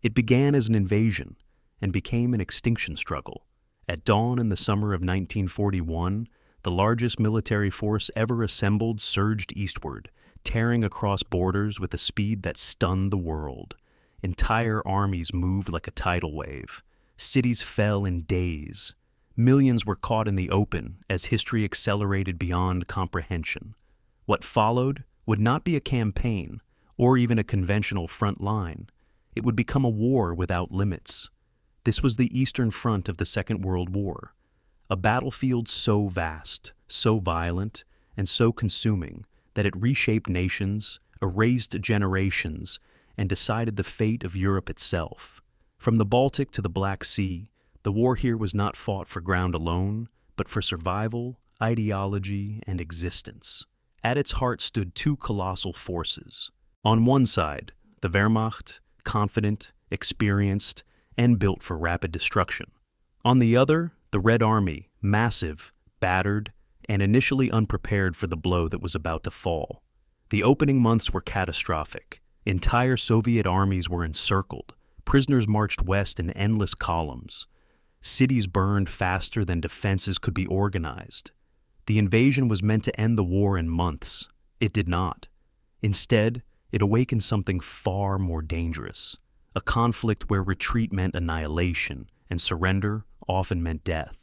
It began as an invasion and became an extinction struggle. At dawn in the summer of 1941, the largest military force ever assembled surged eastward, tearing across borders with a speed that stunned the world. Entire armies moved like a tidal wave. Cities fell in days. Millions were caught in the open as history accelerated beyond comprehension. What followed would not be a campaign or even a conventional front line. It would become a war without limits. This was the Eastern Front of the Second World War, a battlefield so vast, so violent, and so consuming that it reshaped nations, erased generations, and decided the fate of Europe itself. From the Baltic to the Black Sea, the war here was not fought for ground alone, but for survival, ideology, and existence. At its heart stood two colossal forces. On one side, the Wehrmacht, confident, experienced, and built for rapid destruction. On the other, the Red Army, massive, battered, and initially unprepared for the blow that was about to fall. The opening months were catastrophic. Entire Soviet armies were encircled. Prisoners marched west in endless columns. Cities burned faster than defenses could be organized. The invasion was meant to end the war in months. It did not. Instead, it awakened something far more dangerous. A conflict where retreat meant annihilation and surrender often meant death.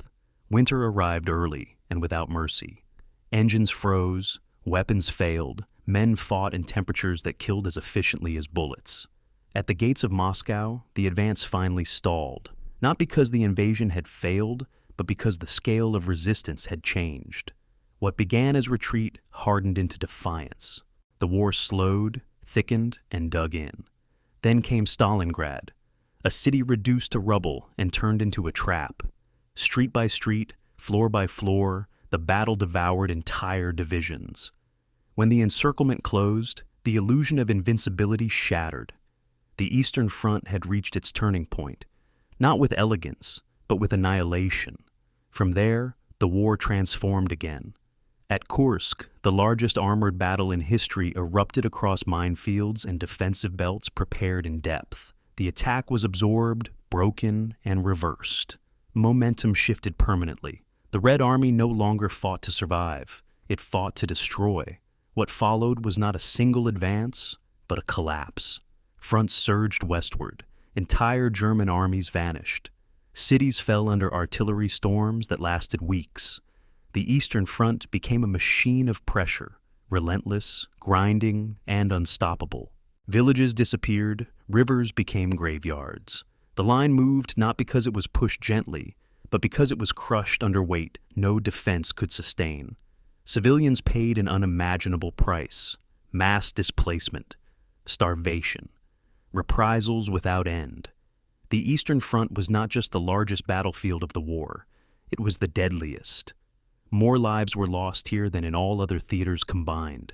Winter arrived early and without mercy. Engines froze, weapons failed, men fought in temperatures that killed as efficiently as bullets. At the gates of Moscow, the advance finally stalled, not because the invasion had failed, but because the scale of resistance had changed. What began as retreat hardened into defiance. The war slowed, thickened, and dug in. Then came Stalingrad, a city reduced to rubble and turned into a trap. Street by street, floor by floor, the battle devoured entire divisions. When the encirclement closed, the illusion of invincibility shattered. The Eastern Front had reached its turning point, not with elegance, but with annihilation. From there, the war transformed again. At Kursk, the largest armored battle in history erupted across minefields and defensive belts prepared in depth. The attack was absorbed, broken, and reversed. Momentum shifted permanently. The Red Army no longer fought to survive. It fought to destroy. What followed was not a single advance, but a collapse. Fronts surged westward. Entire German armies vanished. Cities fell under artillery storms that lasted weeks. The Eastern Front became a machine of pressure, relentless, grinding, and unstoppable. Villages disappeared, rivers became graveyards. The line moved not because it was pushed gently, but because it was crushed under weight no defense could sustain. Civilians paid an unimaginable price: mass displacement, starvation, reprisals without end. The Eastern Front was not just the largest battlefield of the war, it was the deadliest. More lives were lost here than in all other theaters combined.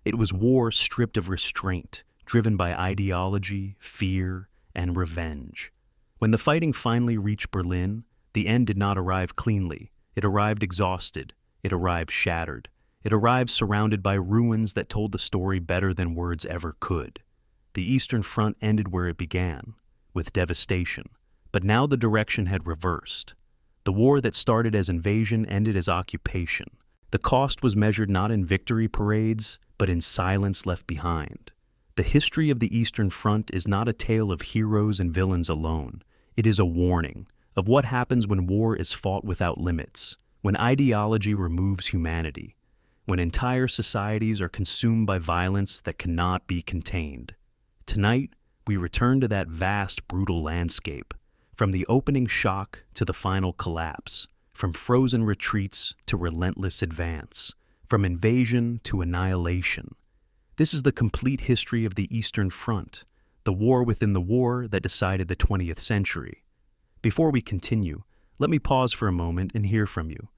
It was war stripped of restraint, driven by ideology, fear, and revenge. When the fighting finally reached Berlin, the end did not arrive cleanly. It arrived exhausted. It arrived shattered. It arrived surrounded by ruins that told the story better than words ever could. The Eastern Front ended where it began, with devastation. But now the direction had reversed. The war that started as invasion ended as occupation. The cost was measured not in victory parades, but in silence left behind. The history of the Eastern Front is not a tale of heroes and villains alone. It is a warning of what happens when war is fought without limits, when ideology removes humanity, when entire societies are consumed by violence that cannot be contained. Tonight, we return to that vast, brutal landscape, from the opening shock to the final collapse, from frozen retreats to relentless advance, from invasion to annihilation. This is the complete history of the Eastern Front, the war within the war that decided the 20th century. Before we continue, let me pause for a moment and hear from you.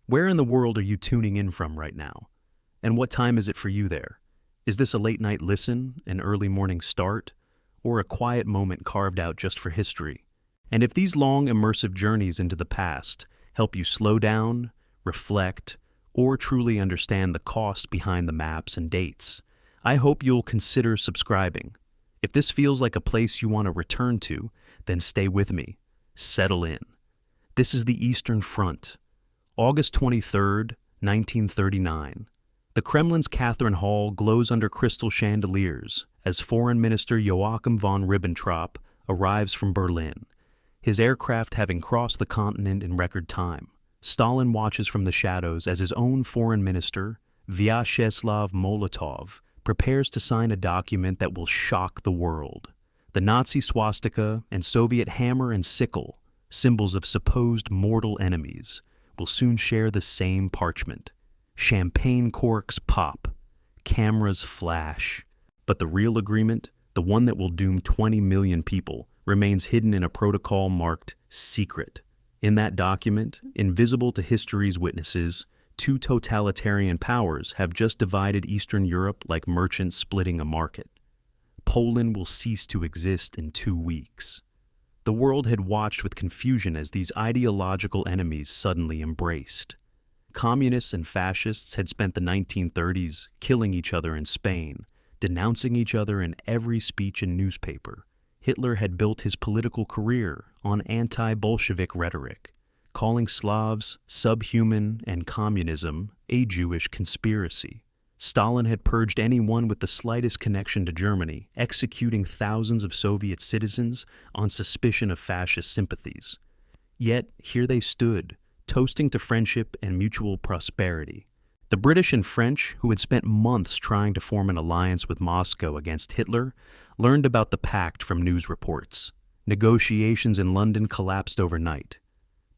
Where in the world are you tuning in from right now? And what time is it for you there? Is this a late night listen, an early morning start, or a quiet moment carved out just for history? And if these long, immersive journeys into the past help you slow down, reflect, or truly understand the cost behind the maps and dates, I hope you'll consider subscribing. If this feels like a place you want to return to, then stay with me. Settle in. This is the Eastern Front. August 23rd, 1939. The Kremlin's Catherine Hall glows under crystal chandeliers as Foreign Minister Joachim von Ribbentrop arrives from Berlin, his aircraft having crossed the continent in record time. Stalin watches from the shadows as his own foreign minister, Vyacheslav Molotov, prepares to sign a document that will shock the world. The Nazi swastika and Soviet hammer and sickle, symbols of supposed mortal enemies, will soon share the same parchment. Champagne corks pop, cameras flash, but the real agreement, the one that will doom 20 million people, remains hidden in a protocol marked secret. In that document, invisible to history's witnesses, two totalitarian powers have just divided Eastern Europe like merchants splitting a market. Poland will cease to exist in 2 weeks. The world had watched with confusion as these ideological enemies suddenly embraced. Communists and fascists had spent the 1930s killing each other in Spain, denouncing each other in every speech and newspaper. Hitler had built his political career on anti-Bolshevik rhetoric, calling Slavs subhuman and communism a Jewish conspiracy. Stalin had purged anyone with the slightest connection to Germany, executing thousands of Soviet citizens on suspicion of fascist sympathies. Yet, here they stood, toasting to friendship and mutual prosperity. The British and French, who had spent months trying to form an alliance with Moscow against Hitler, learned about the pact from news reports. Negotiations in London collapsed overnight.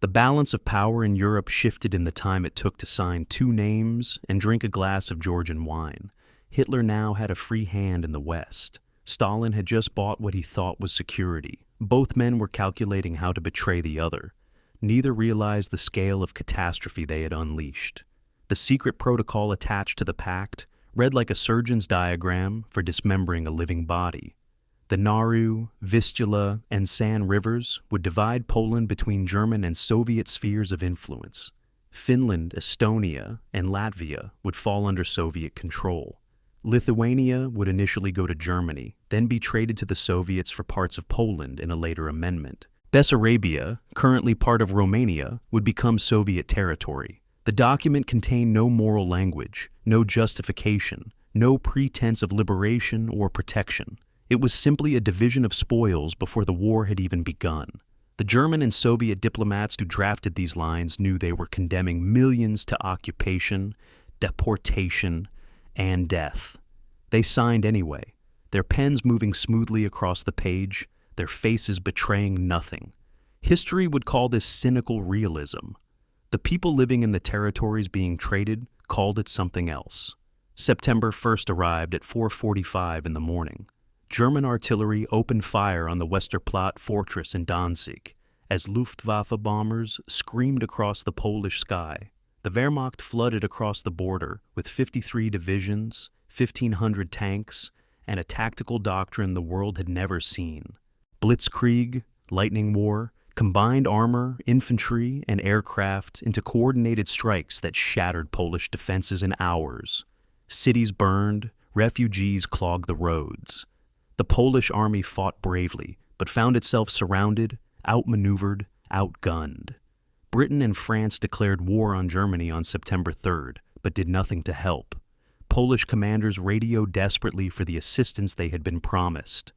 The balance of power in Europe shifted in the time it took to sign 2 names and drink a glass of Georgian wine. Hitler now had a free hand in the West. Stalin had just bought what he thought was security. Both men were calculating how to betray the other. Neither realized the scale of catastrophe they had unleashed. The secret protocol attached to the pact read like a surgeon's diagram for dismembering a living body. The Naru, Vistula, and San rivers would divide Poland between German and Soviet spheres of influence. Finland, Estonia, and Latvia would fall under Soviet control. Lithuania would initially go to Germany, then be traded to the Soviets for parts of Poland in a later amendment. Bessarabia, currently part of Romania, would become Soviet territory. The document contained no moral language, no justification, no pretense of liberation or protection. It was simply a division of spoils before the war had even begun. The German and Soviet diplomats who drafted these lines knew they were condemning millions to occupation, deportation, and death. They signed anyway, their pens moving smoothly across the page, their faces betraying nothing. History would call this cynical realism. The people living in the territories being traded called it something else. September 1st arrived at 4:45 in the morning. German artillery opened fire on the Westerplatte fortress in Danzig as Luftwaffe bombers screamed across the Polish sky. The Wehrmacht flooded across the border with 53 divisions, 1,500 tanks, and a tactical doctrine the world had never seen. Blitzkrieg, lightning war, combined armor, infantry, and aircraft into coordinated strikes that shattered Polish defenses in hours. Cities burned, refugees clogged the roads. The Polish army fought bravely, but found itself surrounded, outmaneuvered, outgunned. Britain and France declared war on Germany on September 3rd, but did nothing to help. Polish commanders radioed desperately for the assistance they had been promised.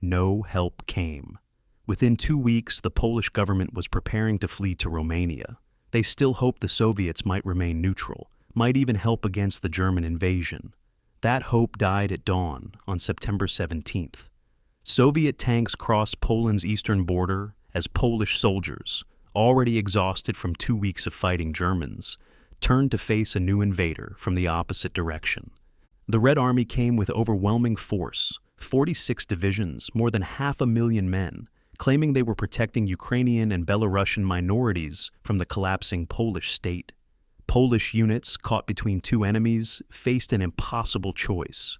No help came. Within 2 weeks, the Polish government was preparing to flee to Romania. They still hoped the Soviets might remain neutral, might even help against the German invasion. That hope died at dawn on September 17th. Soviet tanks crossed Poland's eastern border as Polish soldiers, already exhausted from 2 weeks of fighting Germans, turned to face a new invader from the opposite direction. The Red Army came with overwhelming force, 46 divisions, more than 500,000 men, claiming they were protecting Ukrainian and Belarusian minorities from the collapsing Polish state. Polish units, caught between 2 enemies, faced an impossible choice: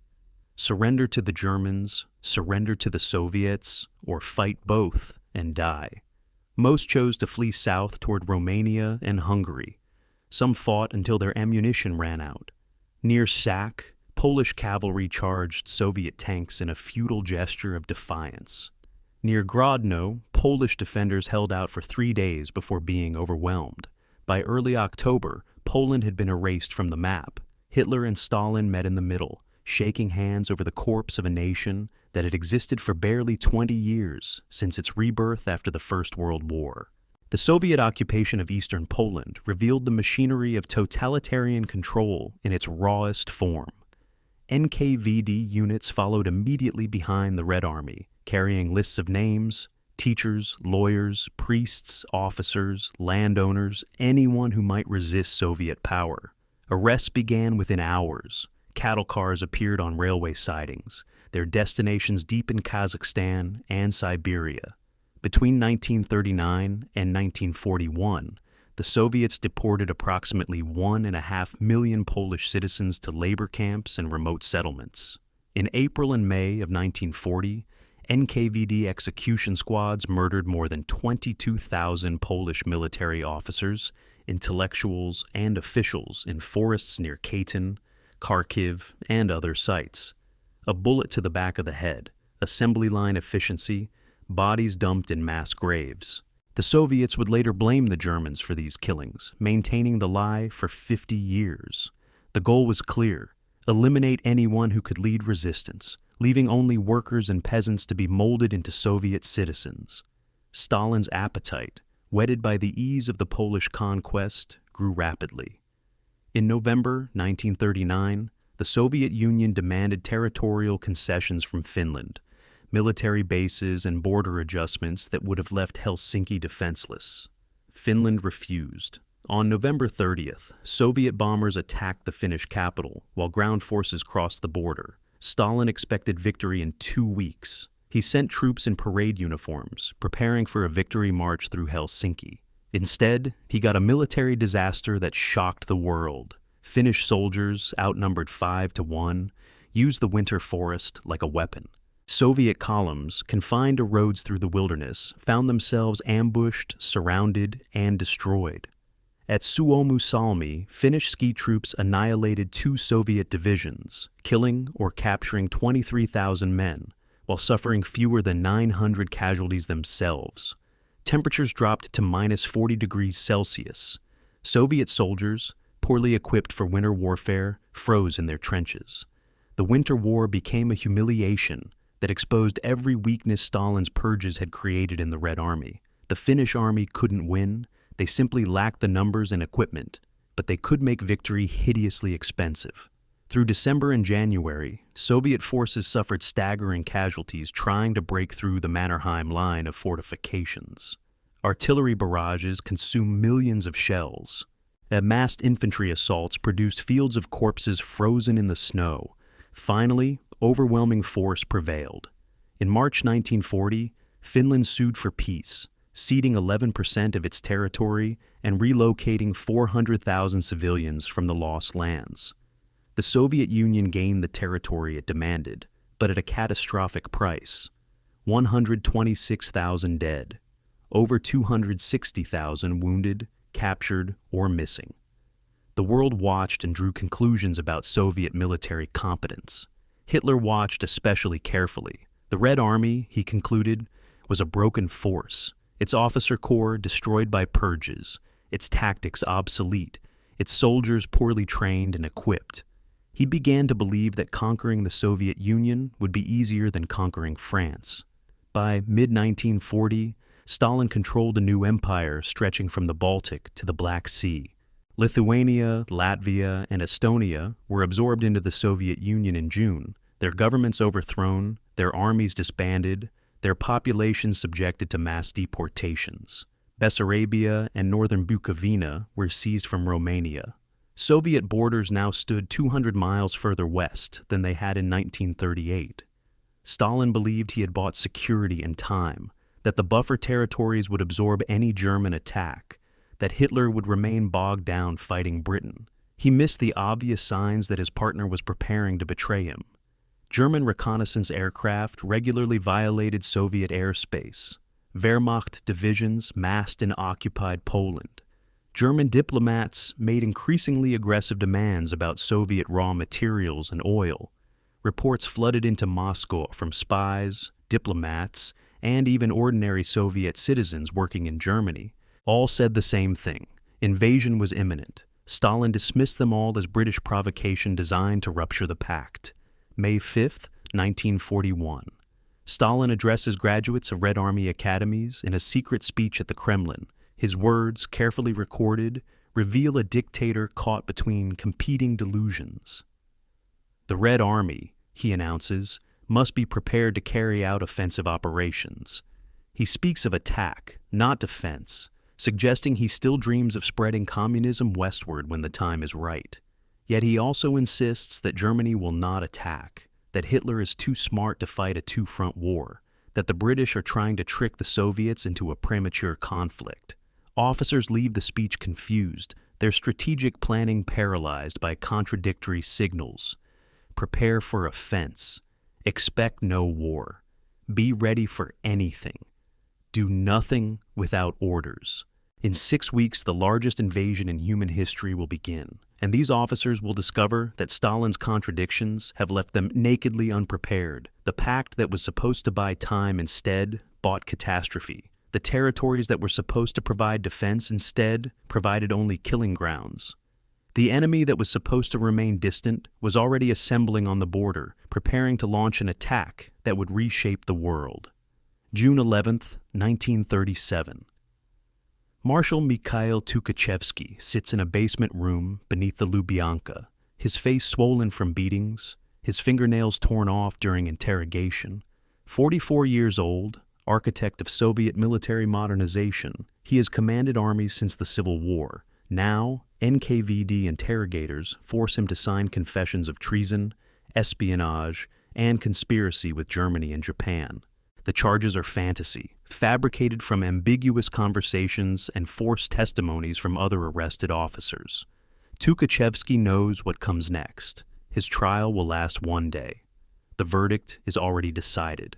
surrender to the Germans, surrender to the Soviets, or fight both and die. Most chose to flee south toward Romania and Hungary. Some fought until their ammunition ran out. Near Sac, Polish cavalry charged Soviet tanks in a futile gesture of defiance. Near Grodno, Polish defenders held out for 3 days before being overwhelmed. By early October, Poland had been erased from the map. Hitler and Stalin met in the middle, shaking hands over the corpse of a nation that had existed for barely 20 years since its rebirth after the First World War. The Soviet occupation of eastern Poland revealed the machinery of totalitarian control in its rawest form. NKVD units followed immediately behind the Red Army, carrying lists of names, teachers, lawyers, priests, officers, landowners, anyone who might resist Soviet power. Arrests began within hours. Cattle cars appeared on railway sidings, their destinations deep in Kazakhstan and Siberia. Between 1939 and 1941, the Soviets deported approximately 1.5 million Polish citizens to labor camps and remote settlements. In April and May of 1940, NKVD execution squads murdered more than 22,000 Polish military officers, intellectuals, and officials in forests near Katyn, Kharkiv, and other sites. A bullet to the back of the head, assembly line efficiency, bodies dumped in mass graves. The Soviets would later blame the Germans for these killings, maintaining the lie for 50 years. The goal was clear: eliminate anyone who could lead resistance, leaving only workers and peasants to be molded into Soviet citizens. Stalin's appetite, whetted by the ease of the Polish conquest, grew rapidly. In November 1939, the Soviet Union demanded territorial concessions from Finland, military bases and border adjustments that would have left Helsinki defenseless. Finland refused. On November 30th, Soviet bombers attacked the Finnish capital while ground forces crossed the border. Stalin expected victory in 2 weeks. He sent troops in parade uniforms, preparing for a victory march through Helsinki. Instead, he got a military disaster that shocked the world. Finnish soldiers, outnumbered 5-1, used the winter forest like a weapon. Soviet columns, confined to roads through the wilderness, found themselves ambushed, surrounded, and destroyed. At Suomussalmi, Finnish ski troops annihilated 2 Soviet divisions, killing or capturing 23,000 men, while suffering fewer than 900 casualties themselves. Temperatures dropped to minus 40 degrees Celsius. Soviet soldiers, poorly equipped for winter warfare, froze in their trenches. The Winter War became a humiliation that exposed every weakness Stalin's purges had created in the Red Army. The Finnish army couldn't win. They simply lacked the numbers and equipment, but they could make victory hideously expensive. Through December and January, Soviet forces suffered staggering casualties trying to break through the Mannerheim line of fortifications. Artillery barrages consumed millions of shells. Massed infantry assaults produced fields of corpses frozen in the snow. Finally, overwhelming force prevailed. In March 1940, Finland sued for peace, ceding 11% of its territory and relocating 400,000 civilians from the lost lands. The Soviet Union gained the territory it demanded, but at a catastrophic price: 126,000 dead, over 260,000 wounded, captured, or missing. The world watched and drew conclusions about Soviet military competence. Hitler watched especially carefully. The Red Army, he concluded, was a broken force, its officer corps destroyed by purges, its tactics obsolete, its soldiers poorly trained and equipped. He began to believe that conquering the Soviet Union would be easier than conquering France. By mid-1940, Stalin controlled a new empire stretching from the Baltic to the Black Sea. Lithuania, Latvia, and Estonia were absorbed into the Soviet Union in June, their governments overthrown, their armies disbanded, their populations subjected to mass deportations. Bessarabia and northern Bukovina were seized from Romania. Soviet borders now stood 200 miles further west than they had in 1938. Stalin believed he had bought security and time, that the buffer territories would absorb any German attack, that Hitler would remain bogged down fighting Britain. He missed the obvious signs that his partner was preparing to betray him. German reconnaissance aircraft regularly violated Soviet airspace. Wehrmacht divisions massed in occupied Poland. German diplomats made increasingly aggressive demands about Soviet raw materials and oil. Reports flooded into Moscow from spies, diplomats, and even ordinary Soviet citizens working in Germany. All said the same thing: invasion was imminent. Stalin dismissed them all as British provocation designed to rupture the pact. May 5, 1941. Stalin addresses graduates of Red Army academies in a secret speech at the Kremlin. His words, carefully recorded, reveal a dictator caught between competing delusions. The Red Army, he announces, must be prepared to carry out offensive operations. He speaks of attack, not defense, suggesting he still dreams of spreading communism westward when the time is right. Yet he also insists that Germany will not attack, that Hitler is too smart to fight a two-front war, that the British are trying to trick the Soviets into a premature conflict. Officers leave the speech confused, their strategic planning paralyzed by contradictory signals. Prepare for offense. Expect no war. Be ready for anything. Do nothing without orders. In 6 weeks, the largest invasion in human history will begin, and these officers will discover that Stalin's contradictions have left them nakedly unprepared. The pact that was supposed to buy time instead bought catastrophe. The territories that were supposed to provide defense instead provided only killing grounds. The enemy that was supposed to remain distant was already assembling on the border, preparing to launch an attack that would reshape the world. June 11, 1937. Marshal Mikhail Tukhachevsky sits in a basement room beneath the Lubyanka, his face swollen from beatings, his fingernails torn off during interrogation. 44 years old, architect of Soviet military modernization, he has commanded armies since the Civil War. Now, NKVD interrogators force him to sign confessions of treason, espionage, and conspiracy with Germany and Japan. The charges are fantasy, fabricated from ambiguous conversations and forced testimonies from other arrested officers. Tukhachevsky knows what comes next. His trial will last one day. The verdict is already decided.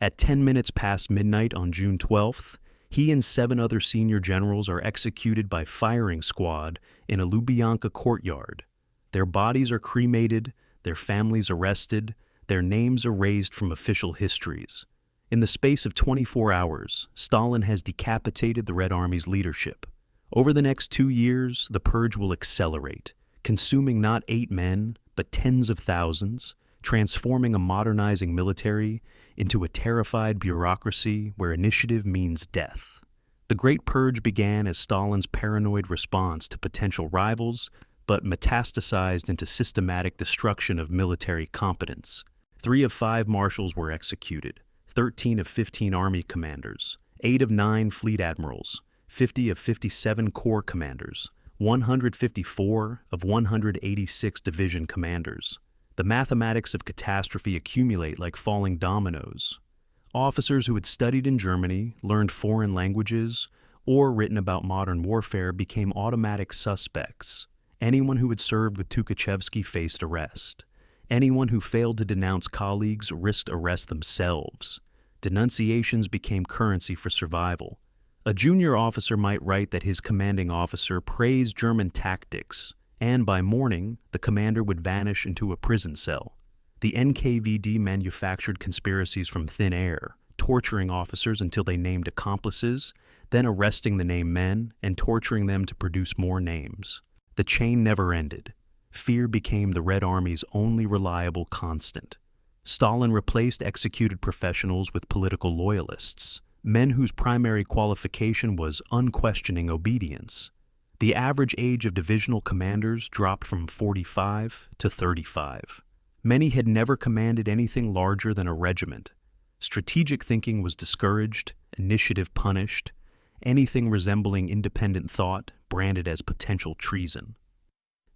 At 10 minutes past midnight on June 12th, he and 7 other senior generals are executed by firing squad in a Lubyanka courtyard. Their bodies are cremated, their families arrested, their names erased from official histories. In the space of 24 hours, Stalin has decapitated the Red Army's leadership. Over the next 2 years, the purge will accelerate, consuming not 8 men, but tens of thousands, transforming a modernizing military into a terrified bureaucracy where initiative means death. The Great Purge began as Stalin's paranoid response to potential rivals, but metastasized into systematic destruction of military competence. 3 of 5 marshals were executed, 13 of 15 army commanders, 8 of 9 fleet admirals, 50 of 57 corps commanders, 154 of 186 division commanders. The mathematics of catastrophe accumulate like falling dominoes. Officers who had studied in Germany, learned foreign languages, or written about modern warfare became automatic suspects. Anyone who had served with Tukhachevsky faced arrest. Anyone who failed to denounce colleagues risked arrest themselves. Denunciations became currency for survival. A junior officer might write that his commanding officer praised German tactics, and by morning, the commander would vanish into a prison cell. The NKVD manufactured conspiracies from thin air, torturing officers until they named accomplices, then arresting the named men and torturing them to produce more names. The chain never ended. Fear became the Red Army's only reliable constant. Stalin replaced executed professionals with political loyalists, men whose primary qualification was unquestioning obedience. The average age of divisional commanders dropped from 45 to 35. Many had never commanded anything larger than a regiment. Strategic thinking was discouraged, initiative punished, anything resembling independent thought branded as potential treason.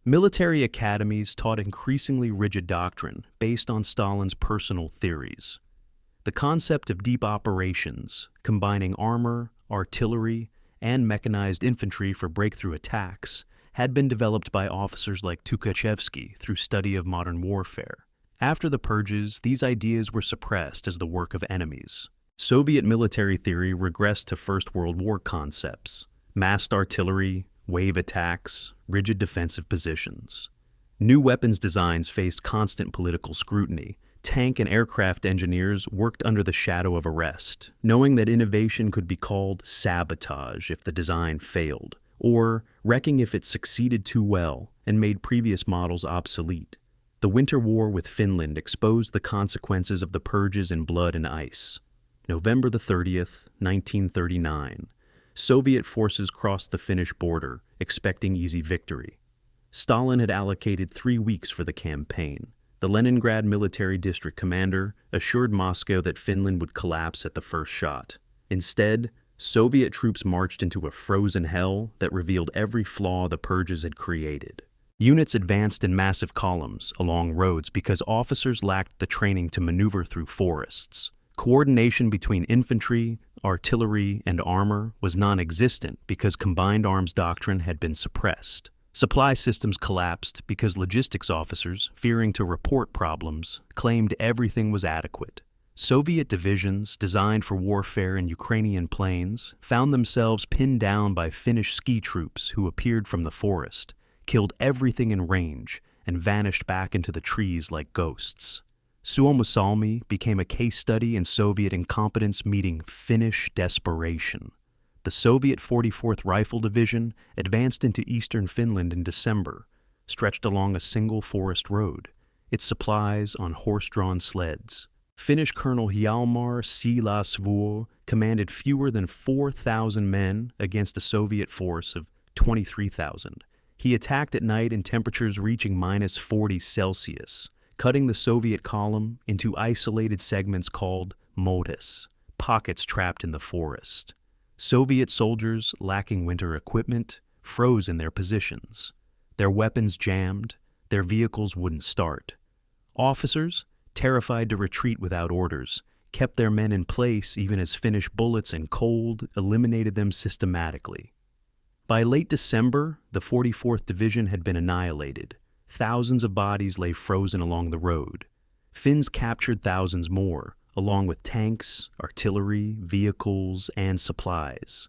Military academies taught increasingly rigid doctrine based on Stalin's personal theories. The concept of deep operations, combining armor, artillery, and mechanized infantry for breakthrough attacks, had been developed by officers like Tukhachevsky through study of modern warfare. After the purges, these ideas were suppressed as the work of enemies. Soviet military theory regressed to First World War concepts. massed artillery, wave attacks, rigid defensive positions. New weapons designs faced constant political scrutiny. Tank and aircraft engineers worked under the shadow of arrest, knowing that innovation could be called sabotage if the design failed, or wrecking if it succeeded too well and made previous models obsolete. The Winter War with Finland exposed the consequences of the purges in blood and ice. November the 30th, 1939. Soviet forces crossed the Finnish border, expecting easy victory. Stalin had allocated 3 weeks for the campaign. The Leningrad military district commander assured Moscow that Finland would collapse at the first shot. Instead, Soviet troops marched into a frozen hell that revealed every flaw the purges had created. Units advanced in massive columns along roads because officers lacked the training to maneuver through forests. Coordination between infantry, artillery, and armor was non-existent because combined arms doctrine had been suppressed. Supply systems collapsed because logistics officers, fearing to report problems, claimed everything was adequate. Soviet divisions, designed for warfare in Ukrainian plains, found themselves pinned down by Finnish ski troops who appeared from the forest, killed everything in range, and vanished back into the trees like ghosts. Suomussalmi became a case study in Soviet incompetence meeting Finnish desperation. The Soviet 44th Rifle Division advanced into eastern Finland in December, stretched along a single forest road, its supplies on horse-drawn sleds. Finnish Colonel Hjalmar Siilasvuo commanded fewer than 4,000 men against a Soviet force of 23,000. He attacked at night in temperatures reaching -40 Celsius, cutting the Soviet column into isolated segments called motis, pockets trapped in the forest. Soviet soldiers, lacking winter equipment, froze in their positions. Their weapons jammed, their vehicles wouldn't start. Officers, terrified to retreat without orders, kept their men in place even as Finnish bullets and cold eliminated them systematically. By late December, the 44th Division had been annihilated. Thousands of bodies lay frozen along the road. Finns captured thousands more, along with tanks, artillery, vehicles, and supplies.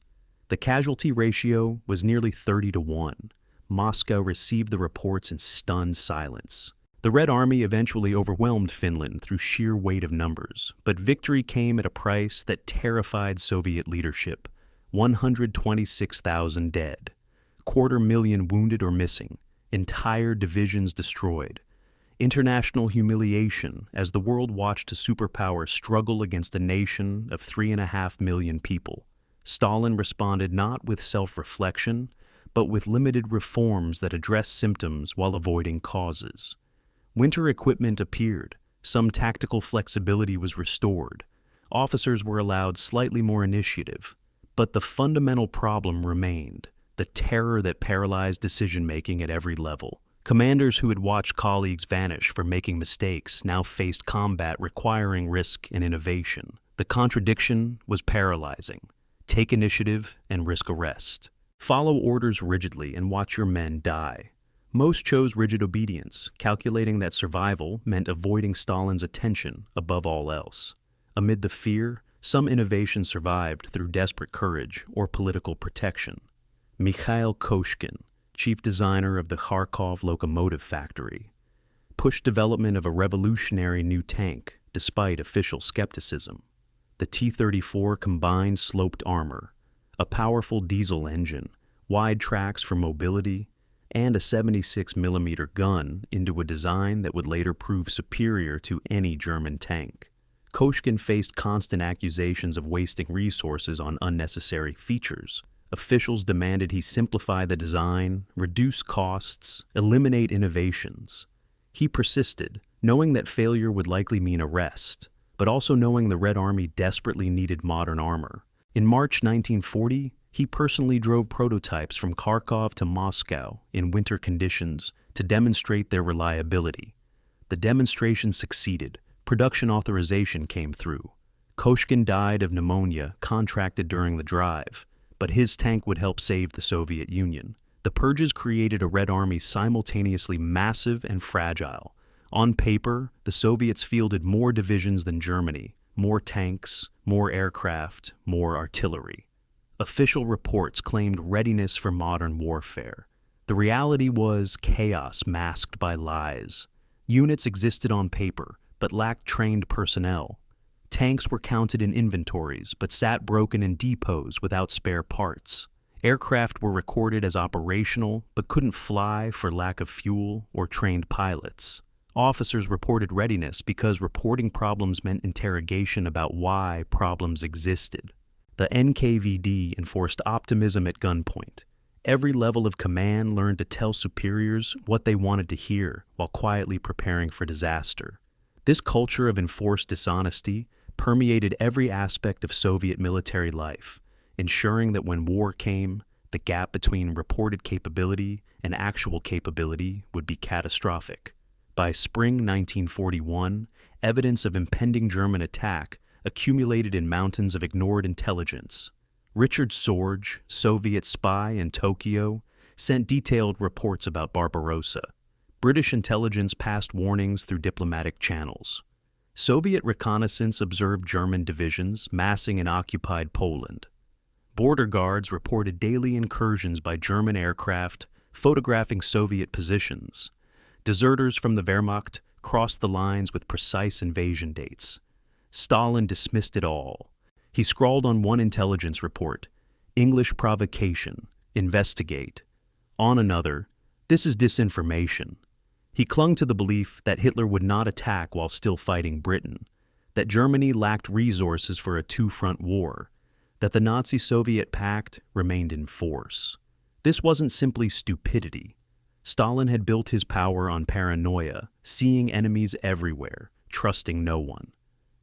The casualty ratio was nearly 30-1. Moscow received the reports in stunned silence. The Red Army eventually overwhelmed Finland through sheer weight of numbers, but victory came at a price that terrified Soviet leadership. 126,000 dead, 250,000 wounded or missing, entire divisions destroyed. International humiliation as the world watched a superpower struggle against a nation of 3.5 million people. Stalin responded not with self-reflection, but with limited reforms that addressed symptoms while avoiding causes. Winter equipment appeared, some tactical flexibility was restored, officers were allowed slightly more initiative, but the fundamental problem remained, the terror that paralyzed decision-making at every level. Commanders who had watched colleagues vanish for making mistakes now faced combat requiring risk and innovation. The contradiction was paralyzing. Take initiative and risk arrest. Follow orders rigidly and watch your men die. Most chose rigid obedience, calculating that survival meant avoiding Stalin's attention above all else. Amid the fear, some innovation survived through desperate courage or political protection. Mikhail Koshkin, chief designer of the Kharkov locomotive factory, pushed development of a revolutionary new tank despite official skepticism. The T-34 combined sloped armor, a powerful diesel engine, wide tracks for mobility, and a 76mm gun into a design that would later prove superior to any German tank. Koshkin faced constant accusations of wasting resources on unnecessary features. Officials demanded he simplify the design, reduce costs, eliminate innovations. He persisted, knowing that failure would likely mean arrest, but also knowing the Red Army desperately needed modern armor. In March 1940, he personally drove prototypes from Kharkov to Moscow in winter conditions to demonstrate their reliability. The demonstration succeeded. Production authorization came through. Koshkin died of pneumonia contracted during the drive, but his tank would help save the Soviet Union. The purges created a Red Army simultaneously massive and fragile. On paper, the Soviets fielded more divisions than Germany, more tanks, more aircraft, more artillery. Official reports claimed readiness for modern warfare. The reality was chaos masked by lies. Units existed on paper, but lacked trained personnel. Tanks were counted in inventories, but sat broken in depots without spare parts. Aircraft were recorded as operational, but couldn't fly for lack of fuel or trained pilots. Officers reported readiness because reporting problems meant interrogation about why problems existed. The NKVD enforced optimism at gunpoint. Every level of command learned to tell superiors what they wanted to hear while quietly preparing for disaster. This culture of enforced dishonesty permeated every aspect of Soviet military life, ensuring that when war came, the gap between reported capability and actual capability would be catastrophic. By spring 1941, evidence of impending German attack accumulated in mountains of ignored intelligence. Richard Sorge, Soviet spy in Tokyo, sent detailed reports about Barbarossa. British intelligence passed warnings through diplomatic channels. Soviet reconnaissance observed German divisions massing in occupied Poland. Border guards reported daily incursions by German aircraft, photographing Soviet positions. Deserters from the Wehrmacht crossed the lines with precise invasion dates. Stalin dismissed it all. He scrawled on one intelligence report, "English provocation, investigate." On another, "This is disinformation." He clung to the belief that Hitler would not attack while still fighting Britain, that Germany lacked resources for a two-front war, that the Nazi-Soviet pact remained in force. This wasn't simply stupidity. Stalin had built his power on paranoia, seeing enemies everywhere, trusting no one.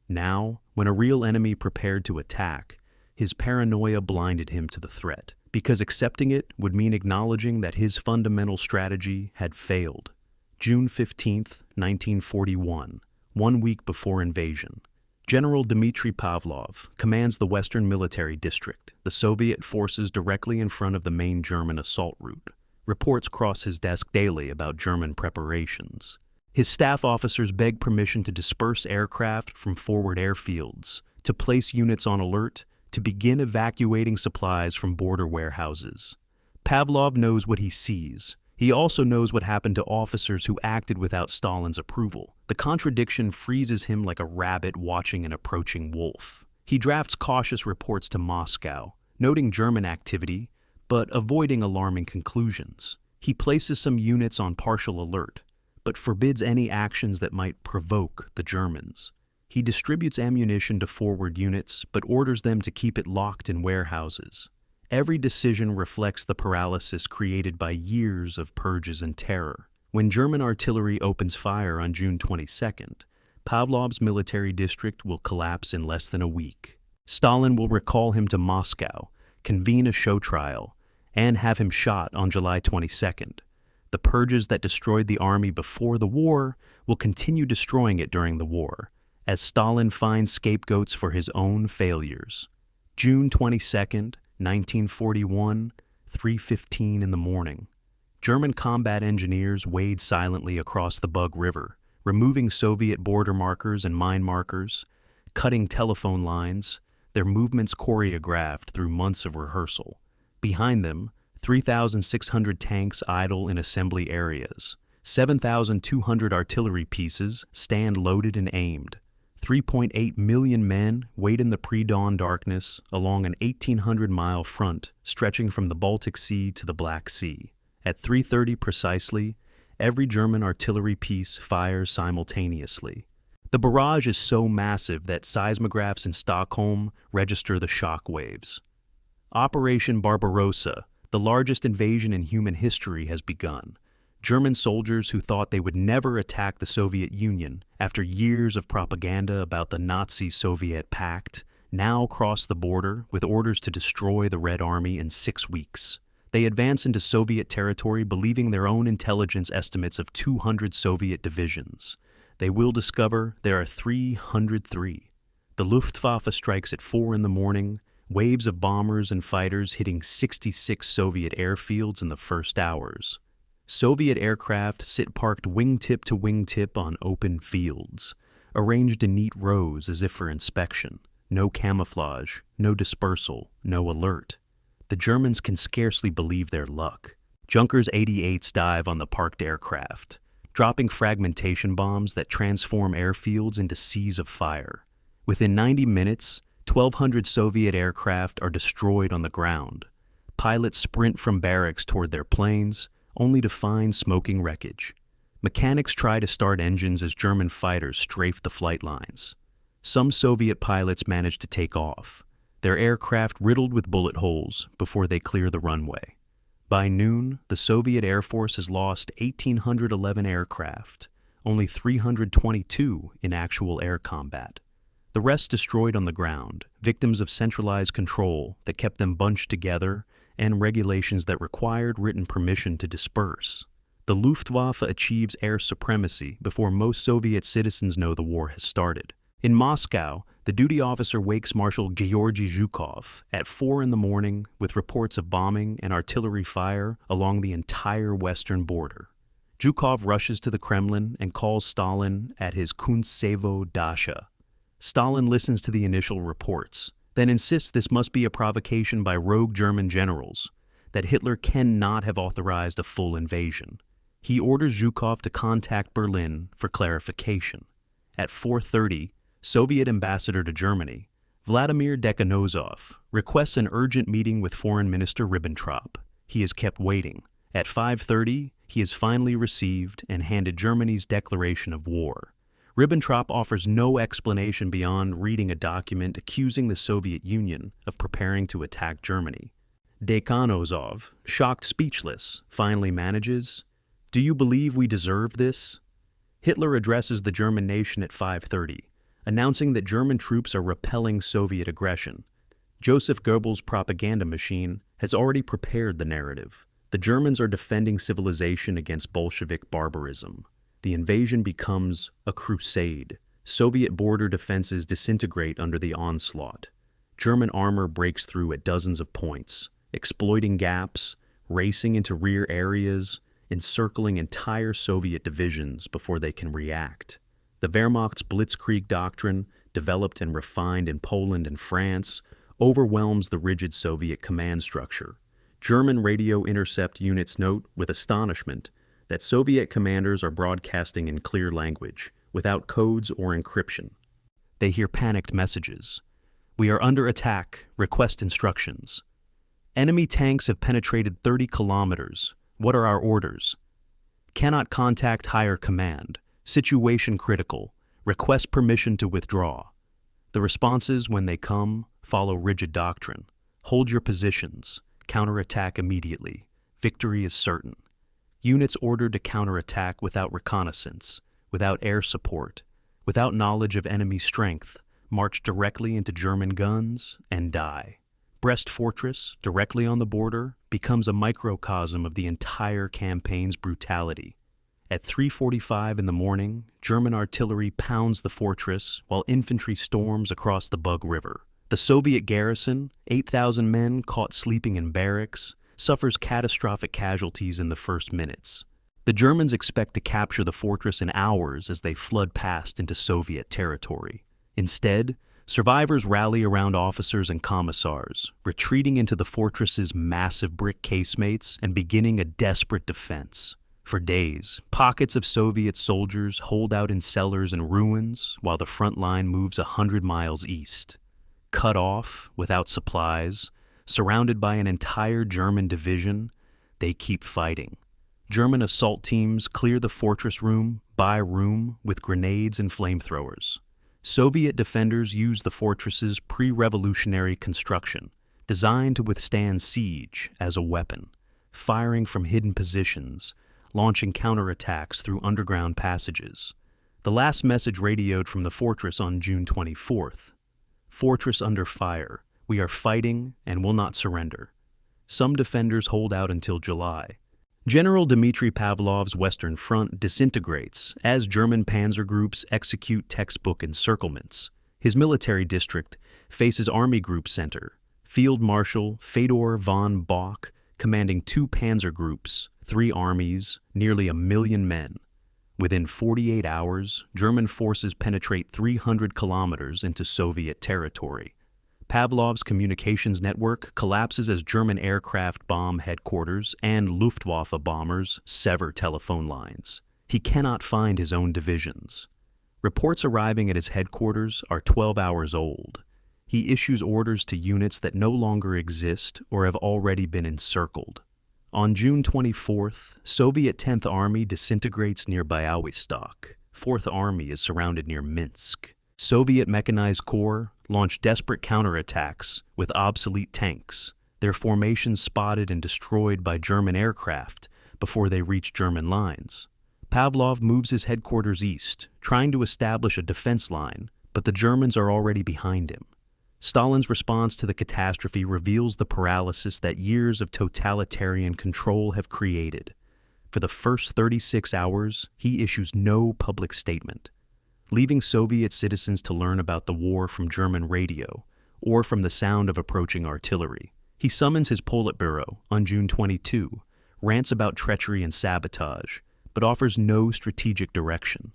Now, when a real enemy prepared to attack, his paranoia blinded him to the threat, because accepting it would mean acknowledging that his fundamental strategy had failed. June 15, 1941, 1 week before invasion. General Dmitry Pavlov commands the Western Military District, the Soviet forces directly in front of the main German assault route. Reports cross his desk daily about German preparations. His staff officers beg permission to disperse aircraft from forward airfields, to place units on alert, to begin evacuating supplies from border warehouses. Pavlov knows what he sees. He also knows what happened to officers who acted without Stalin's approval. The contradiction freezes him like a rabbit watching an approaching wolf. He drafts cautious reports to Moscow, noting German activity, but avoiding alarming conclusions. He places some units on partial alert, but forbids any actions that might provoke the Germans. He distributes ammunition to forward units, but orders them to keep it locked in warehouses. Every decision reflects the paralysis created by years of purges and terror. When German artillery opens fire on June 22nd, Pavlov's military district will collapse in less than a week. Stalin will recall him to Moscow, convene a show trial, and have him shot on July 22nd. The purges that destroyed the army before the war will continue destroying it during the war, as Stalin finds scapegoats for his own failures. June 22nd, 1941, 3:15 in the morning. German combat engineers wade silently across the Bug River, removing Soviet border markers and mine markers, cutting telephone lines, their movements choreographed through months of rehearsal. Behind them, 3,600 tanks idle in assembly areas. 7,200 artillery pieces stand loaded and aimed. 3.8 million men wait in the pre-dawn darkness along an 1,800-mile front stretching from the Baltic Sea to the Black Sea. At 3:30 precisely, every German artillery piece fires simultaneously. The barrage is so massive that seismographs in Stockholm register the shock waves. Operation Barbarossa, the largest invasion in human history, has begun. German soldiers who thought they would never attack the Soviet Union after years of propaganda about the Nazi-Soviet pact now cross the border with orders to destroy the Red Army in 6 weeks. They advance into Soviet territory believing their own intelligence estimates of 200 Soviet divisions. They will discover there are 303. The Luftwaffe strikes at 4 in the morning, waves of bombers and fighters hitting 66 Soviet airfields in the first hours. Soviet aircraft sit parked wingtip to wingtip on open fields, arranged in neat rows as if for inspection. No camouflage, no dispersal, no alert. the Germans can scarcely believe their luck. Junkers 88s dive on the parked aircraft, dropping fragmentation bombs that transform airfields into seas of fire. Within 90 minutes, 1,200 Soviet aircraft are destroyed on the ground. Pilots sprint from barracks toward their planes, only to find smoking wreckage. Mechanics try to start engines as German fighters strafe the flight lines. Some Soviet pilots manage to take off, their aircraft riddled with bullet holes before they clear the runway. By noon, the Soviet Air Force has lost 1,811 aircraft, only 322 in actual air combat. The rest destroyed on the ground, victims of centralized control that kept them bunched together and regulations that required written permission to disperse. The Luftwaffe achieves air supremacy before most Soviet citizens know the war has started. In Moscow, the duty officer wakes Marshal Georgy Zhukov at 4 a.m. with reports of bombing and artillery fire along the entire western border. Zhukov rushes to the Kremlin and calls Stalin at his Kuntsevo dacha. Stalin listens to the initial reports, then insists this must be a provocation by rogue German generals, that Hitler cannot have authorized a full invasion. He orders Zhukov to contact Berlin for clarification. At 4:30, Soviet ambassador to Germany, Vladimir Dekhanozov, requests an urgent meeting with Foreign Minister Ribbentrop. He is kept waiting. At 5:30, he is finally received and handed Germany's declaration of war. Ribbentrop offers no explanation beyond reading a document accusing the Soviet Union of preparing to attack Germany. Dekhanozov, shocked speechless, finally manages, "Do you believe we deserve this?" Hitler addresses the German nation at 5:30, announcing that German troops are repelling Soviet aggression. Joseph Goebbels' propaganda machine has already prepared the narrative. The Germans are defending civilization against Bolshevik barbarism. The invasion becomes a crusade. Soviet border defenses disintegrate under the onslaught. German armor breaks through at dozens of points, exploiting gaps, racing into rear areas, encircling entire Soviet divisions before they can react. The Wehrmacht's Blitzkrieg doctrine, developed and refined in Poland and France, overwhelms the rigid Soviet command structure. German radio intercept units note with astonishment that Soviet commanders are broadcasting in clear language, without codes or encryption. They hear panicked messages. "We are under attack. Request instructions." "Enemy tanks have penetrated 30 kilometers. What are our orders?" "Cannot contact higher command. Situation critical. Request permission to withdraw." The responses, when they come, follow rigid doctrine. Hold your positions. Counterattack immediately. Victory is certain. Units ordered to counterattack without reconnaissance, without air support, without knowledge of enemy strength, march directly into German guns and die. Brest Fortress, directly on the border, becomes a microcosm of the entire campaign's brutality. At 3:45 in the morning, German artillery pounds the fortress while infantry storms across the Bug River. The Soviet garrison, 8,000 men caught sleeping in barracks, suffers catastrophic casualties in the first minutes. The Germans expect to capture the fortress in hours as they flood past into Soviet territory. Instead, survivors rally around officers and commissars, retreating into the fortress's massive brick casemates and beginning a desperate defense. For days, pockets of Soviet soldiers hold out in cellars and ruins while the front line moves 100 miles east. Cut off, without supplies, surrounded by an entire German division, they keep fighting. German assault teams clear the fortress room by room with grenades and flamethrowers. Soviet defenders use the fortress's pre-revolutionary construction, designed to withstand siege, as a weapon, firing from hidden positions, launching counterattacks through underground passages. The last message radioed from the fortress on June 24th. "Fortress under fire. We are fighting and will not surrender." Some defenders hold out until July. General Dmitry Pavlov's Western Front disintegrates as German panzer groups execute textbook encirclements. His military district faces Army Group Center. Field Marshal Fedor von Bock, commanding 2 panzer groups, 3 armies, nearly 1 million men. Within 48 hours, German forces penetrate 300 kilometers into Soviet territory. Pavlov's communications network collapses as German aircraft bomb headquarters and Luftwaffe bombers sever telephone lines. He cannot find his own divisions. Reports arriving at his headquarters are 12 hours old. He issues orders to units that no longer exist or have already been encircled. On June 24th, Soviet 10th Army disintegrates near Białystok. 4th Army is surrounded near Minsk. Soviet Mechanized Corps launch desperate counterattacks with obsolete tanks, their formations spotted and destroyed by German aircraft before they reach German lines. Pavlov moves his headquarters east, trying to establish a defense line, but the Germans are already behind him. Stalin's response to the catastrophe reveals the paralysis that years of totalitarian control have created. For the first 36 hours, he issues no public statement, leaving Soviet citizens to learn about the war from German radio or from the sound of approaching artillery. He summons his Politburo on June 22, rants about treachery and sabotage, but offers no strategic direction.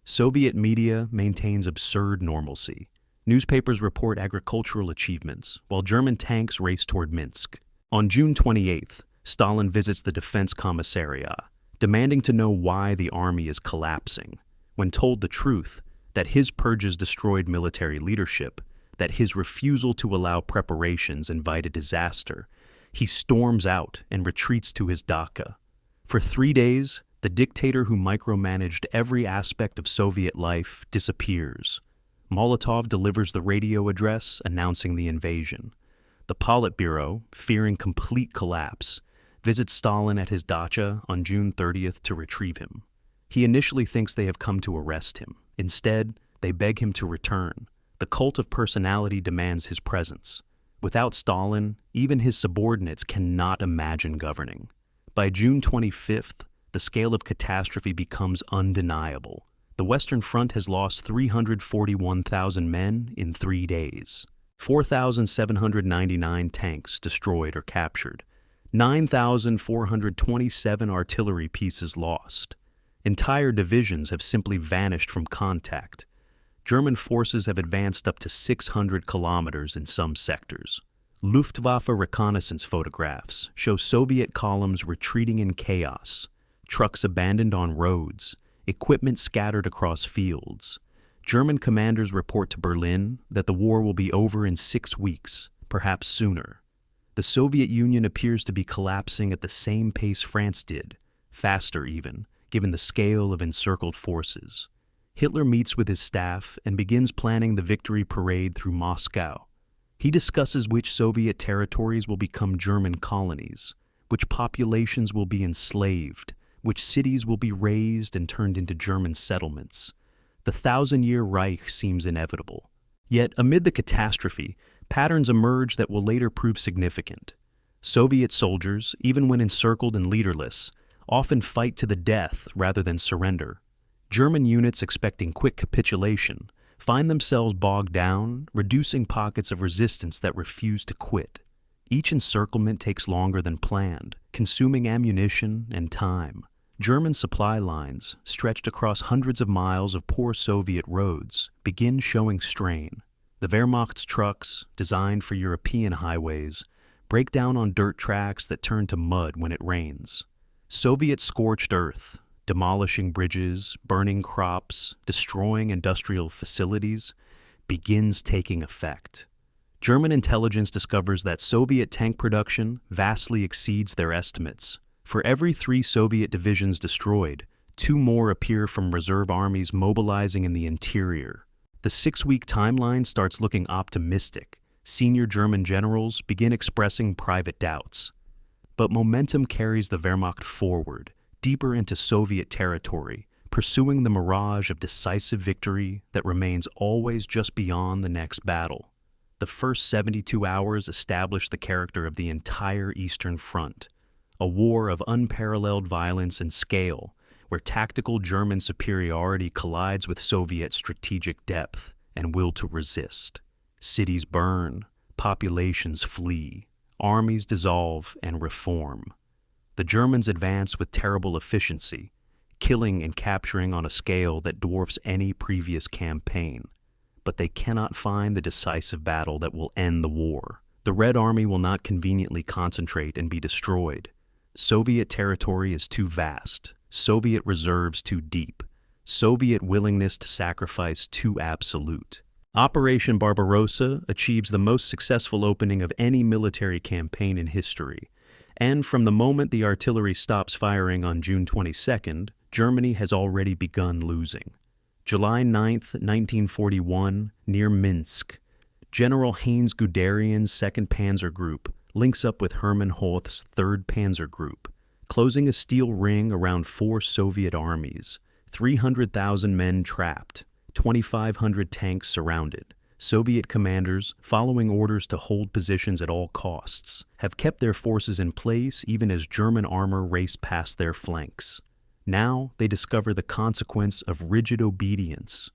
Soviet media maintains absurd normalcy. Newspapers report agricultural achievements, while German tanks race toward Minsk. On June 28th, Stalin visits the Defense Commissariat, demanding to know why the army is collapsing. When told the truth, that his purges destroyed military leadership, that his refusal to allow preparations invited disaster, he storms out and retreats to his dacha. For 3 days, the dictator who micromanaged every aspect of Soviet life disappears. Molotov delivers the radio address announcing the invasion. The Politburo, fearing complete collapse, visits Stalin at his dacha on June 30th to retrieve him. He initially thinks they have come to arrest him. Instead, they beg him to return. The cult of personality demands his presence. Without Stalin, even his subordinates cannot imagine governing. By June 25th, the scale of catastrophe becomes undeniable. The Western Front has lost 341,000 men in 3 days. 4,799 tanks destroyed or captured. 9,427 artillery pieces lost. Entire divisions have simply vanished from contact. German forces have advanced up to 600 kilometers in some sectors. Luftwaffe reconnaissance photographs show Soviet columns retreating in chaos, trucks abandoned on roads, equipment scattered across fields. German commanders report to Berlin that the war will be over in 6 weeks, perhaps sooner. The Soviet Union appears to be collapsing at the same pace France did, faster even, given the scale of encircled forces. Hitler meets with his staff and begins planning the victory parade through Moscow. He discusses which Soviet territories will become German colonies, which populations will be enslaved, which cities will be razed and turned into German settlements. The 1,000-year Reich seems inevitable. Yet, amid the catastrophe, patterns emerge that will later prove significant. Soviet soldiers, even when encircled and leaderless, often fight to the death rather than surrender. German units expecting quick capitulation find themselves bogged down, reducing pockets of resistance that refuse to quit. Each encirclement takes longer than planned, consuming ammunition and time. German supply lines, stretched across hundreds of miles of poor Soviet roads, begin showing strain. The Wehrmacht's trucks, designed for European highways, break down on dirt tracks that turn to mud when it rains. Soviet scorched earth, demolishing bridges, burning crops, destroying industrial facilities, begins taking effect. German intelligence discovers that Soviet tank production vastly exceeds their estimates. For every 3 Soviet divisions destroyed, 2 more appear from reserve armies mobilizing in the interior. The 6-week timeline starts looking optimistic. Senior German generals begin expressing private doubts. But momentum carries the Wehrmacht forward, deeper into Soviet territory, pursuing the mirage of decisive victory that remains always just beyond the next battle. The first 72 hours establish the character of the entire Eastern Front, a war of unparalleled violence and scale, where tactical German superiority collides with Soviet strategic depth and will to resist. Cities burn, populations flee, armies dissolve and reform. The Germans advance with terrible efficiency, killing and capturing on a scale that dwarfs any previous campaign. but they cannot find the decisive battle that will end the war. The Red Army will not conveniently concentrate and be destroyed. Soviet territory is too vast, Soviet reserves too deep, Soviet willingness to sacrifice too absolute. Operation Barbarossa achieves the most successful opening of any military campaign in history, and from the moment the artillery stops firing on June 22nd, Germany has already begun losing. July 9th, 1941, near Minsk, General Heinz Guderian's 2nd Panzer Group links up with Hermann Hoth's 3rd Panzer Group, closing a steel ring around 4 Soviet armies, 300,000 men trapped, 2,500 tanks surrounded. Soviet commanders, following orders to hold positions at all costs, have kept their forces in place even as German armor raced past their flanks. Now they discover the consequence of rigid obedience.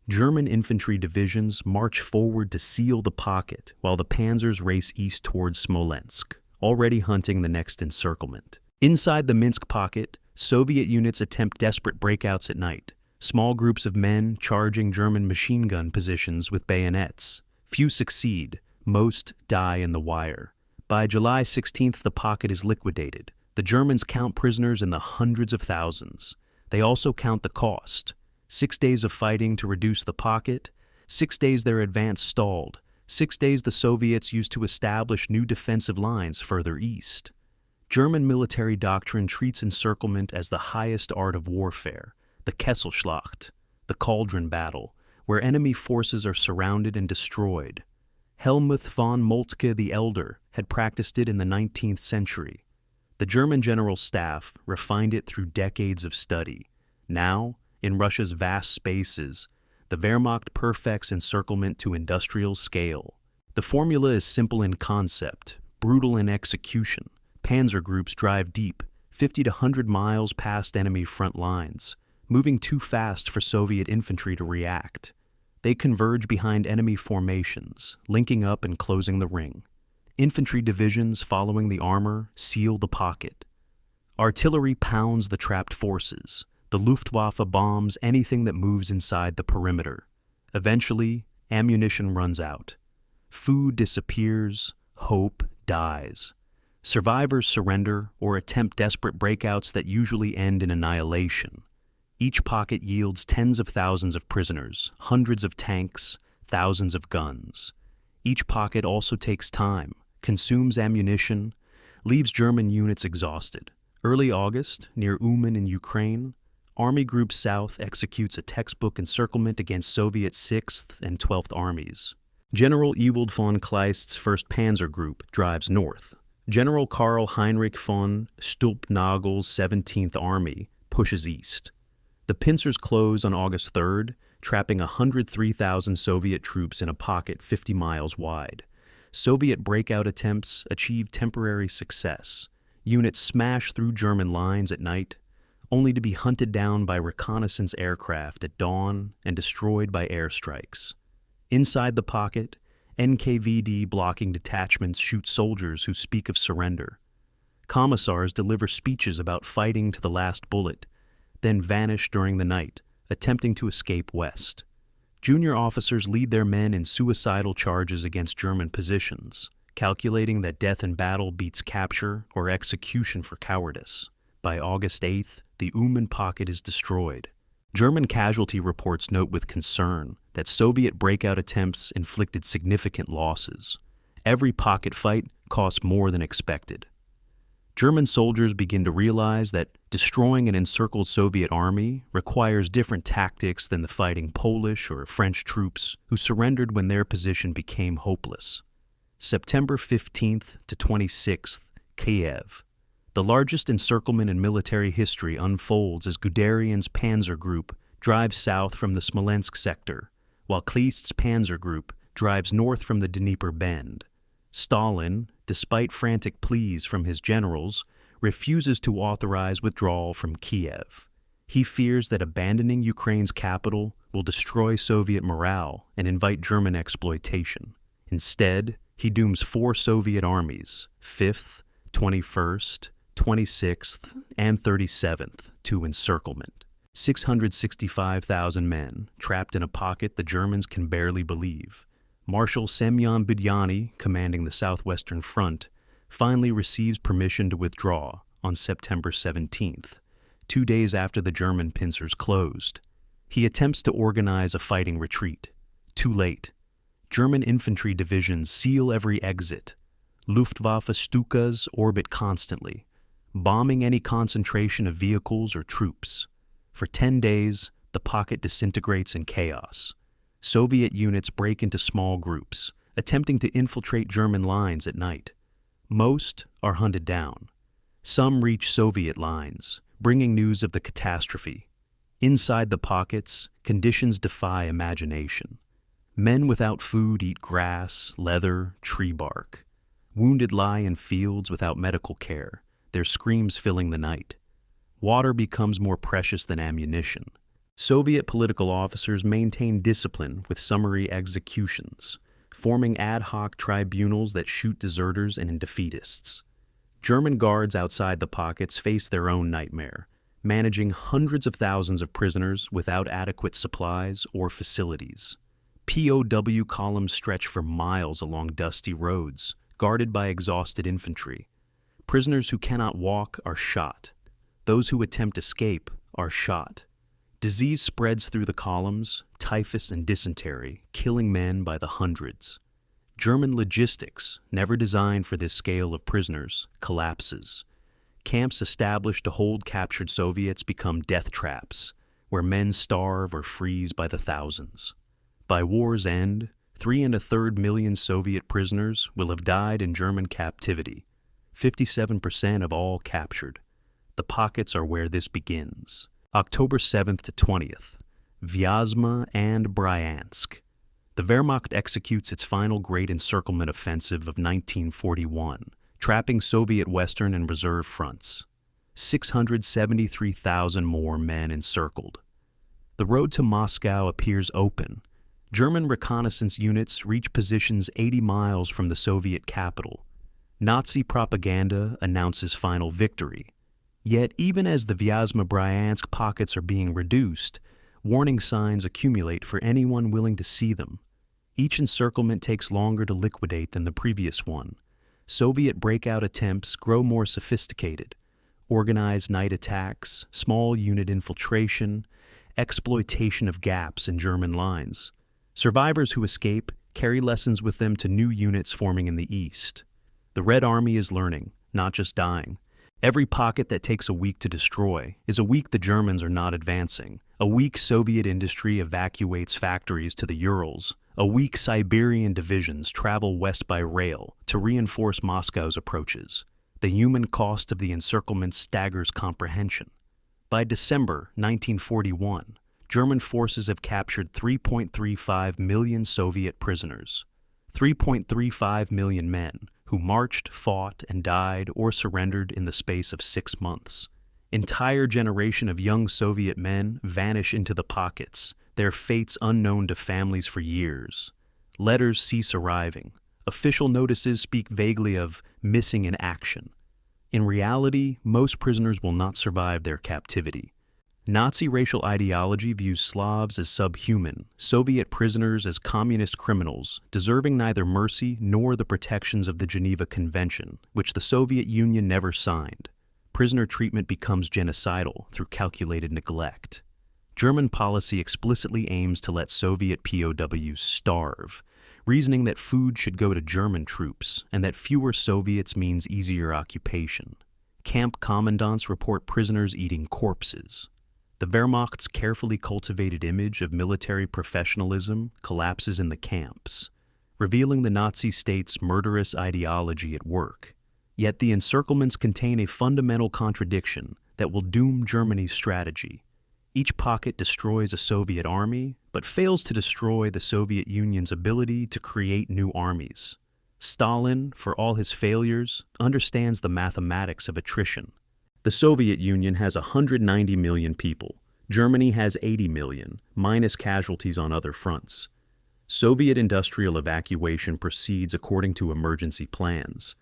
German infantry divisions march forward to seal the pocket while the panzers race east towards Smolensk, already hunting the next encirclement. Inside the Minsk pocket, Soviet units attempt desperate breakouts at night. Small groups of men charging German machine gun positions with bayonets. Few succeed, most die in the wire. By July 16th, the pocket is liquidated. The Germans count prisoners in the hundreds of thousands. They also count the cost. 6 days of fighting to reduce the pocket, 6 days their advance stalled, 6 days the Soviets used to establish new defensive lines further east. German military doctrine treats encirclement as the highest art of warfare, the Kesselschlacht, the cauldron battle, where enemy forces are surrounded and destroyed. Helmuth von Moltke the Elder had practiced it in the 19th century. The German General Staff refined it through decades of study. Now, in Russia's vast spaces, the Wehrmacht perfects encirclement to industrial scale. The formula is simple in concept, brutal in execution. Panzer groups drive deep, 50 to 100 miles past enemy front lines, moving too fast for Soviet infantry to react. They converge behind enemy formations, linking up and closing the ring. Infantry divisions following the armor seal the pocket. Artillery pounds the trapped forces. The Luftwaffe bombs anything that moves inside the perimeter. Eventually, ammunition runs out. Food disappears, hope dies. Survivors surrender or attempt desperate breakouts that usually end in annihilation. Each pocket yields tens of thousands of prisoners, hundreds of tanks, thousands of guns. Each pocket also takes time, consumes ammunition, leaves German units exhausted. Early August, near Uman in Ukraine, Army Group South executes a textbook encirclement against Soviet 6th and 12th Armies. General Ewald von Kleist's 1st Panzer Group drives north. General Karl Heinrich von Stülpnagel's 17th Army pushes east. The pincers close on August 3rd, trapping 103,000 Soviet troops in a pocket 50 miles wide. Soviet breakout attempts achieve temporary success. Units smash through German lines at night, only to be hunted down by reconnaissance aircraft at dawn and destroyed by airstrikes. Inside the pocket, NKVD blocking detachments shoot soldiers who speak of surrender. Commissars deliver speeches about fighting to the last bullet, then vanish during the night, attempting to escape west. Junior officers lead their men in suicidal charges against German positions, calculating that death in battle beats capture or execution for cowardice. By August 8th, the Uman pocket is destroyed. German casualty reports note with concern that Soviet breakout attempts inflicted significant losses. Every pocket fight cost more than expected. German soldiers begin to realize that destroying an encircled Soviet army requires different tactics than the fighting Polish or French troops who surrendered when their position became hopeless. September 15th to 26th, Kiev. The largest encirclement in military history unfolds as Guderian's Panzer Group drives south from the Smolensk sector, while Kleist's Panzer Group drives north from the Dnieper Bend. Stalin, despite frantic pleas from his generals, refuses to authorize withdrawal from Kiev. He fears that abandoning Ukraine's capital will destroy Soviet morale and invite German exploitation. Instead, he dooms 4 Soviet armies, 5th, 21st, 26th, and 37th, to encirclement. 665,000 men, trapped in a pocket the Germans can barely believe. Marshal Semyon Budyonny, commanding the southwestern front, finally receives permission to withdraw on September 17th, 2 days after the German pincers closed. He attempts to organize a fighting retreat. Too late. German infantry divisions seal every exit. Luftwaffe Stukas orbit constantly, bombing any concentration of vehicles or troops. For 10 days, the pocket disintegrates in chaos. Soviet units break into small groups, attempting to infiltrate German lines at night. Most are hunted down. Some reach Soviet lines, bringing news of the catastrophe. Inside the pockets, conditions defy imagination. Men without food eat grass, leather, tree bark. Wounded lie in fields without medical care, their screams filling the night. Water becomes more precious than ammunition. Soviet political officers maintain discipline with summary executions, forming ad hoc tribunals that shoot deserters and defeatists. German guards outside the pockets face their own nightmare, managing hundreds of thousands of prisoners without adequate supplies or facilities. POW columns stretch for miles along dusty roads, guarded by exhausted infantry. Prisoners who cannot walk are shot. Those who attempt escape are shot. Disease spreads through the columns, typhus and dysentery, killing men by the hundreds. German logistics, never designed for this scale of prisoners, collapses. Camps established to hold captured Soviets become death traps, where men starve or freeze by the thousands. By war's end, 3.25 million Soviet prisoners will have died in German captivity, 57% of all captured. The pockets are where this begins. October 7th to 20th, Vyazma and Bryansk. The Wehrmacht executes its final great encirclement offensive of 1941, trapping Soviet Western and Reserve fronts. 673,000 more men encircled. The road to Moscow appears open. German reconnaissance units reach positions 80 miles from the Soviet capital. Nazi propaganda announces final victory. Yet, even as the Vyazma-Bryansk pockets are being reduced, warning signs accumulate for anyone willing to see them. Each encirclement takes longer to liquidate than the previous one. Soviet breakout attempts grow more sophisticated. Organized night attacks, small unit infiltration, exploitation of gaps in German lines. Survivors who escape carry lessons with them to new units forming in the east. The Red Army is learning, not just dying. Every pocket that takes a week to destroy is a week the Germans are not advancing. A week Soviet industry evacuates factories to the Urals. A week Siberian divisions travel west by rail to reinforce Moscow's approaches. The human cost of the encirclement staggers comprehension. By December 1941, German forces have captured 3.35 million Soviet prisoners. 3.35 million men who marched, fought, and died or surrendered in the space of 6 months. Entire generation of young Soviet men vanish into the pockets, their fates unknown to families for years. Letters cease arriving. Official notices speak vaguely of missing in action. In reality, most prisoners will not survive their captivity. Nazi racial ideology views Slavs as subhuman, Soviet prisoners as communist criminals, deserving neither mercy nor the protections of the Geneva Convention, which the Soviet Union never signed. Prisoner treatment becomes genocidal through calculated neglect. German policy explicitly aims to let Soviet POWs starve, reasoning that food should go to German troops and that fewer Soviets means easier occupation. Camp commandants report prisoners eating corpses. The Wehrmacht's carefully cultivated image of military professionalism collapses in the camps, revealing the Nazi state's murderous ideology at work. Yet the encirclements contain a fundamental contradiction that will doom Germany's strategy. Each pocket destroys a Soviet army, but fails to destroy the Soviet Union's ability to create new armies. Stalin, for all his failures, understands the mathematics of attrition. The Soviet Union has 190 million people. Germany has 80 million, minus casualties on other fronts. Soviet industrial evacuation proceeds according to emergency plans.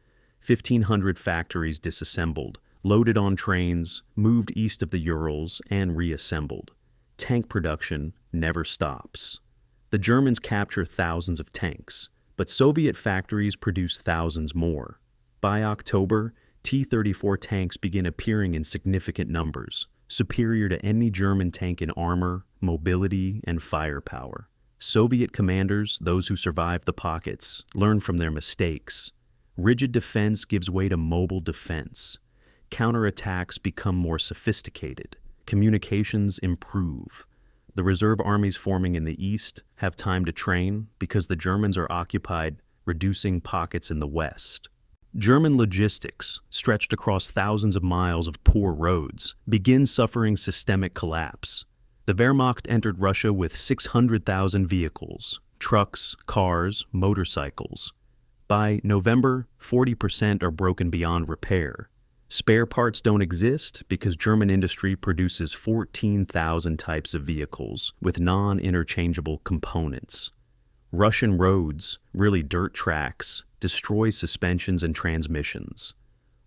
1,500 factories disassembled, loaded on trains, moved east of the Urals, and reassembled. Tank production never stops. The Germans capture thousands of tanks, but Soviet factories produce thousands more. By October, T-34 tanks begin appearing in significant numbers, superior to any German tank in armor, mobility, and firepower. Soviet commanders, those who survived the pockets, learn from their mistakes. Rigid defense gives way to mobile defense. Counterattacks become more sophisticated. Communications improve. The reserve armies forming in the east have time to train because the Germans are occupied reducing pockets in the west. German logistics, stretched across thousands of miles of poor roads, begin suffering systemic collapse. The Wehrmacht entered Russia with 600,000 vehicles, trucks, cars, motorcycles. By November, 40% are broken beyond repair. Spare parts don't exist because German industry produces 14,000 types of vehicles with non-interchangeable components. Russian roads, really dirt tracks, destroy suspensions and transmissions.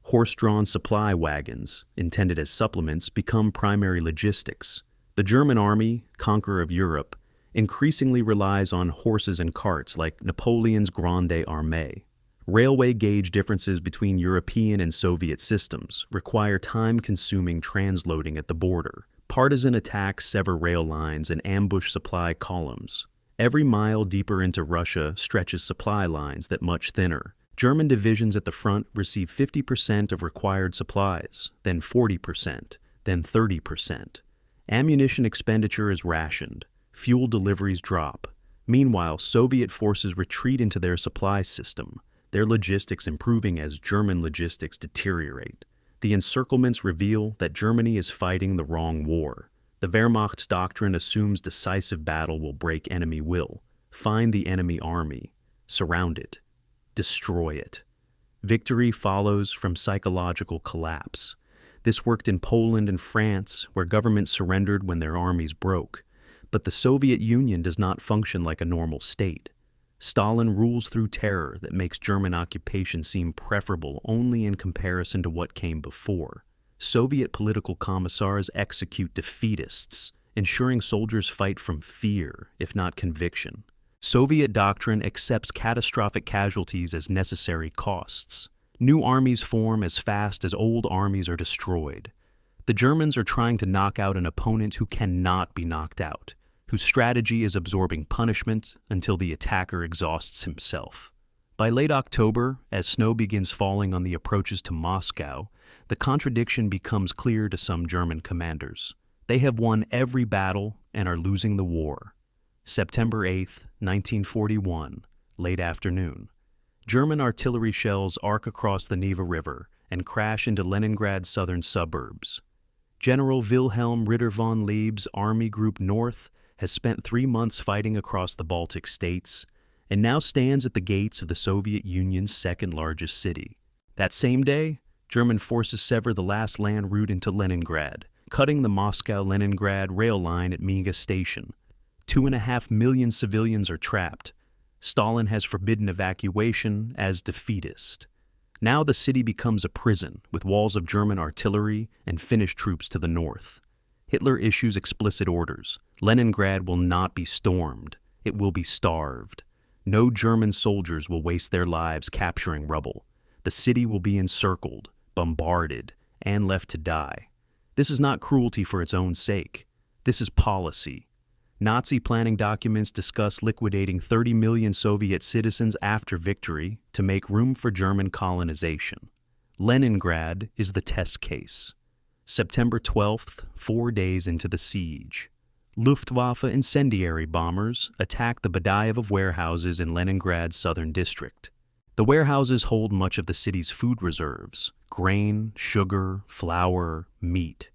Horse-drawn supply wagons, intended as supplements, become primary logistics. The German army, conqueror of Europe, increasingly relies on horses and carts like Napoleon's Grande Armée. Railway gauge differences between European and Soviet systems require time-consuming transloading at the border. Partisan attacks sever rail lines and ambush supply columns. Every mile deeper into Russia stretches supply lines that much thinner. German divisions at the front receive 50% of required supplies, then 40%, then 30%. Ammunition expenditure is rationed. Fuel deliveries drop. Meanwhile, Soviet forces retreat into their supply system, their logistics improving as German logistics deteriorate. The encirclements reveal that Germany is fighting the wrong war. The Wehrmacht's doctrine assumes decisive battle will break enemy will. Find the enemy army, surround it, destroy it. Victory follows from psychological collapse. This worked in Poland and France, where governments surrendered when their armies broke. But the Soviet Union does not function like a normal state. Stalin rules through terror that makes German occupation seem preferable only in comparison to what came before. Soviet political commissars execute defeatists, ensuring soldiers fight from fear, if not conviction. Soviet doctrine accepts catastrophic casualties as necessary costs. New armies form as fast as old armies are destroyed. The Germans are trying to knock out an opponent who cannot be knocked out, whose strategy is absorbing punishment until the attacker exhausts himself. By late October, as snow begins falling on the approaches to Moscow, the contradiction becomes clear to some German commanders. They have won every battle and are losing the war. September 8th, 1941, late afternoon. German artillery shells arc across the Neva River and crash into Leningrad's southern suburbs. General Wilhelm Ritter von Leib's Army Group North has spent 3 months fighting across the Baltic states and now stands at the gates of the Soviet Union's second-largest city. That same day, German forces sever the last land route into Leningrad, cutting the Moscow-Leningrad rail line at Miga Station. 2.5 million civilians are trapped. Stalin has forbidden evacuation as defeatist. Now the city becomes a prison with walls of German artillery and Finnish troops to the north. Hitler issues explicit orders. Leningrad will not be stormed. It will be starved. No German soldiers will waste their lives capturing rubble. The city will be encircled, bombarded, and left to die. This is not cruelty for its own sake. This is policy. Nazi planning documents discuss liquidating 30 million Soviet citizens after victory to make room for German colonization. Leningrad is the test case. September 12th, 4 days into the siege. Luftwaffe incendiary bombers attack the Badaev warehouses in Leningrad's southern district. The warehouses hold much of the city's food reserves: grain, sugar, flour, meat.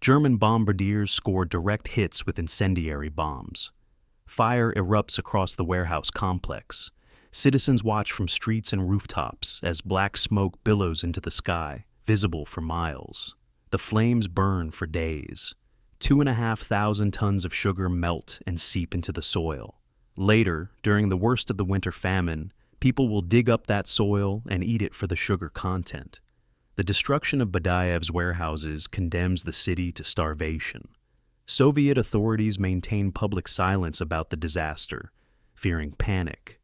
German bombardiers score direct hits with incendiary bombs. Fire erupts across the warehouse complex. Citizens watch from streets and rooftops as black smoke billows into the sky, visible for miles. The flames burn for days. 2,500 tons of sugar melt and seep into the soil. Later, during the worst of the winter famine, people will dig up that soil and eat it for the sugar content. The destruction of Badaev's warehouses condemns the city to starvation. Soviet authorities maintain public silence about the disaster, fearing panic.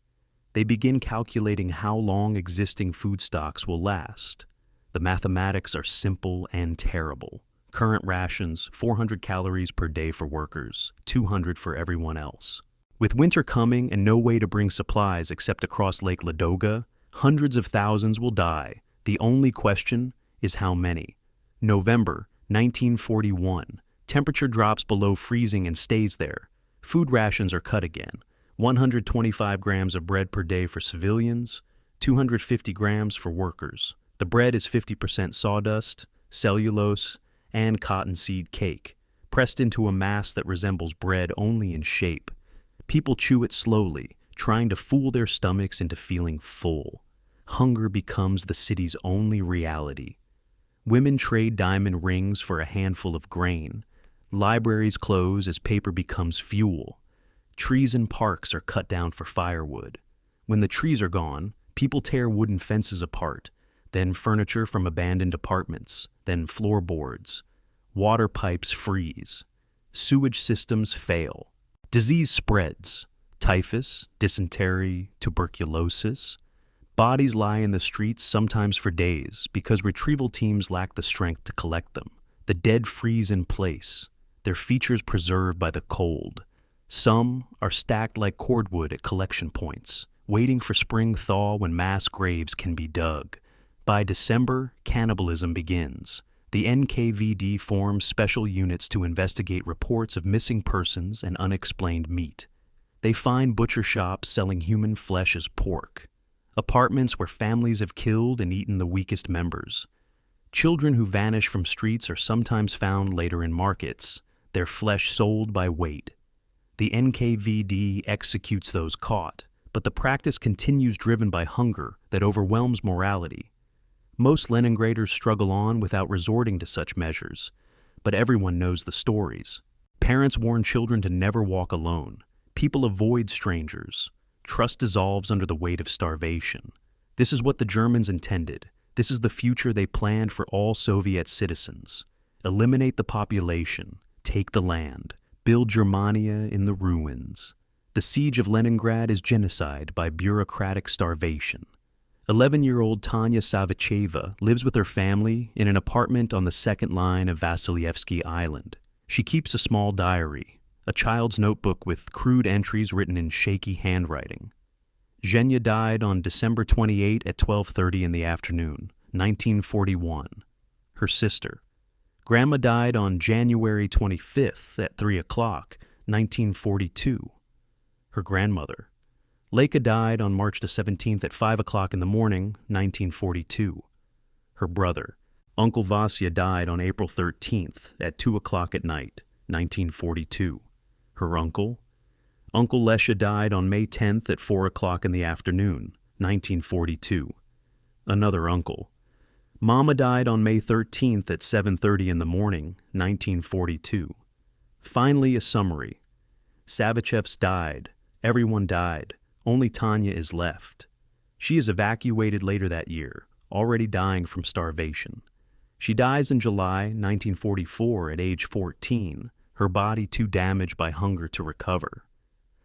They begin calculating how long existing food stocks will last. The mathematics are simple and terrible. Current rations, 400 calories per day for workers, 200 for everyone else. With winter coming and no way to bring supplies except across Lake Ladoga, hundreds of thousands will die. The only question is how many. November 1941. Temperature drops below freezing and stays there. Food rations are cut again. 125 grams of bread per day for civilians, 250 grams for workers. The bread is 50% sawdust, cellulose, and cottonseed cake, pressed into a mass that resembles bread only in shape. People chew it slowly, trying to fool their stomachs into feeling full. Hunger becomes the city's only reality. Women trade diamond rings for a handful of grain. Libraries close as paper becomes fuel. Trees in parks are cut down for firewood. When the trees are gone, people tear wooden fences apart, then furniture from abandoned apartments, then floorboards. Water pipes freeze. Sewage systems fail. Disease spreads. Typhus, dysentery, tuberculosis. Bodies lie in the streets sometimes for days because retrieval teams lack the strength to collect them. The dead freeze in place, their features preserved by the cold. Some are stacked like cordwood at collection points, waiting for spring thaw when mass graves can be dug. By December, cannibalism begins. The NKVD forms special units to investigate reports of missing persons and unexplained meat. They find butcher shops selling human flesh as pork, apartments where families have killed and eaten the weakest members. Children who vanish from streets are sometimes found later in markets, their flesh sold by weight. The NKVD executes those caught, but the practice continues driven by hunger that overwhelms morality. Most Leningraders struggle on without resorting to such measures, but everyone knows the stories. Parents warn children to never walk alone. People avoid strangers. Trust dissolves under the weight of starvation. This is what the Germans intended. This is the future they planned for all Soviet citizens. Eliminate the population, take the land, build Germania in the ruins. The siege of Leningrad is genocide by bureaucratic starvation. 11-year-old Tanya Savicheva lives with her family in an apartment on the second line of Vasilyevsky Island. She keeps a small diary, a child's notebook with crude entries written in shaky handwriting. Zhenya died on December 28 at 12:30 in the afternoon, 1941. Her sister. Grandma died on January 25th at 3 o'clock, 1942. Her grandmother. Leica died on March the 17th at 5 o'clock in the morning, 1942. Her brother. Uncle Vasya died on April 13th at 2 o'clock at night, 1942. Her uncle. Uncle Lesha died on May 10th at 4 o'clock in the afternoon, 1942. Another uncle. Mama died on May 13th at 7:30 in the morning, 1942. Finally, a summary. Savichevs died. Everyone died. Only Tanya is left. She is evacuated later that year, already dying from starvation. She dies in July 1944 at age 14, her body too damaged by hunger to recover.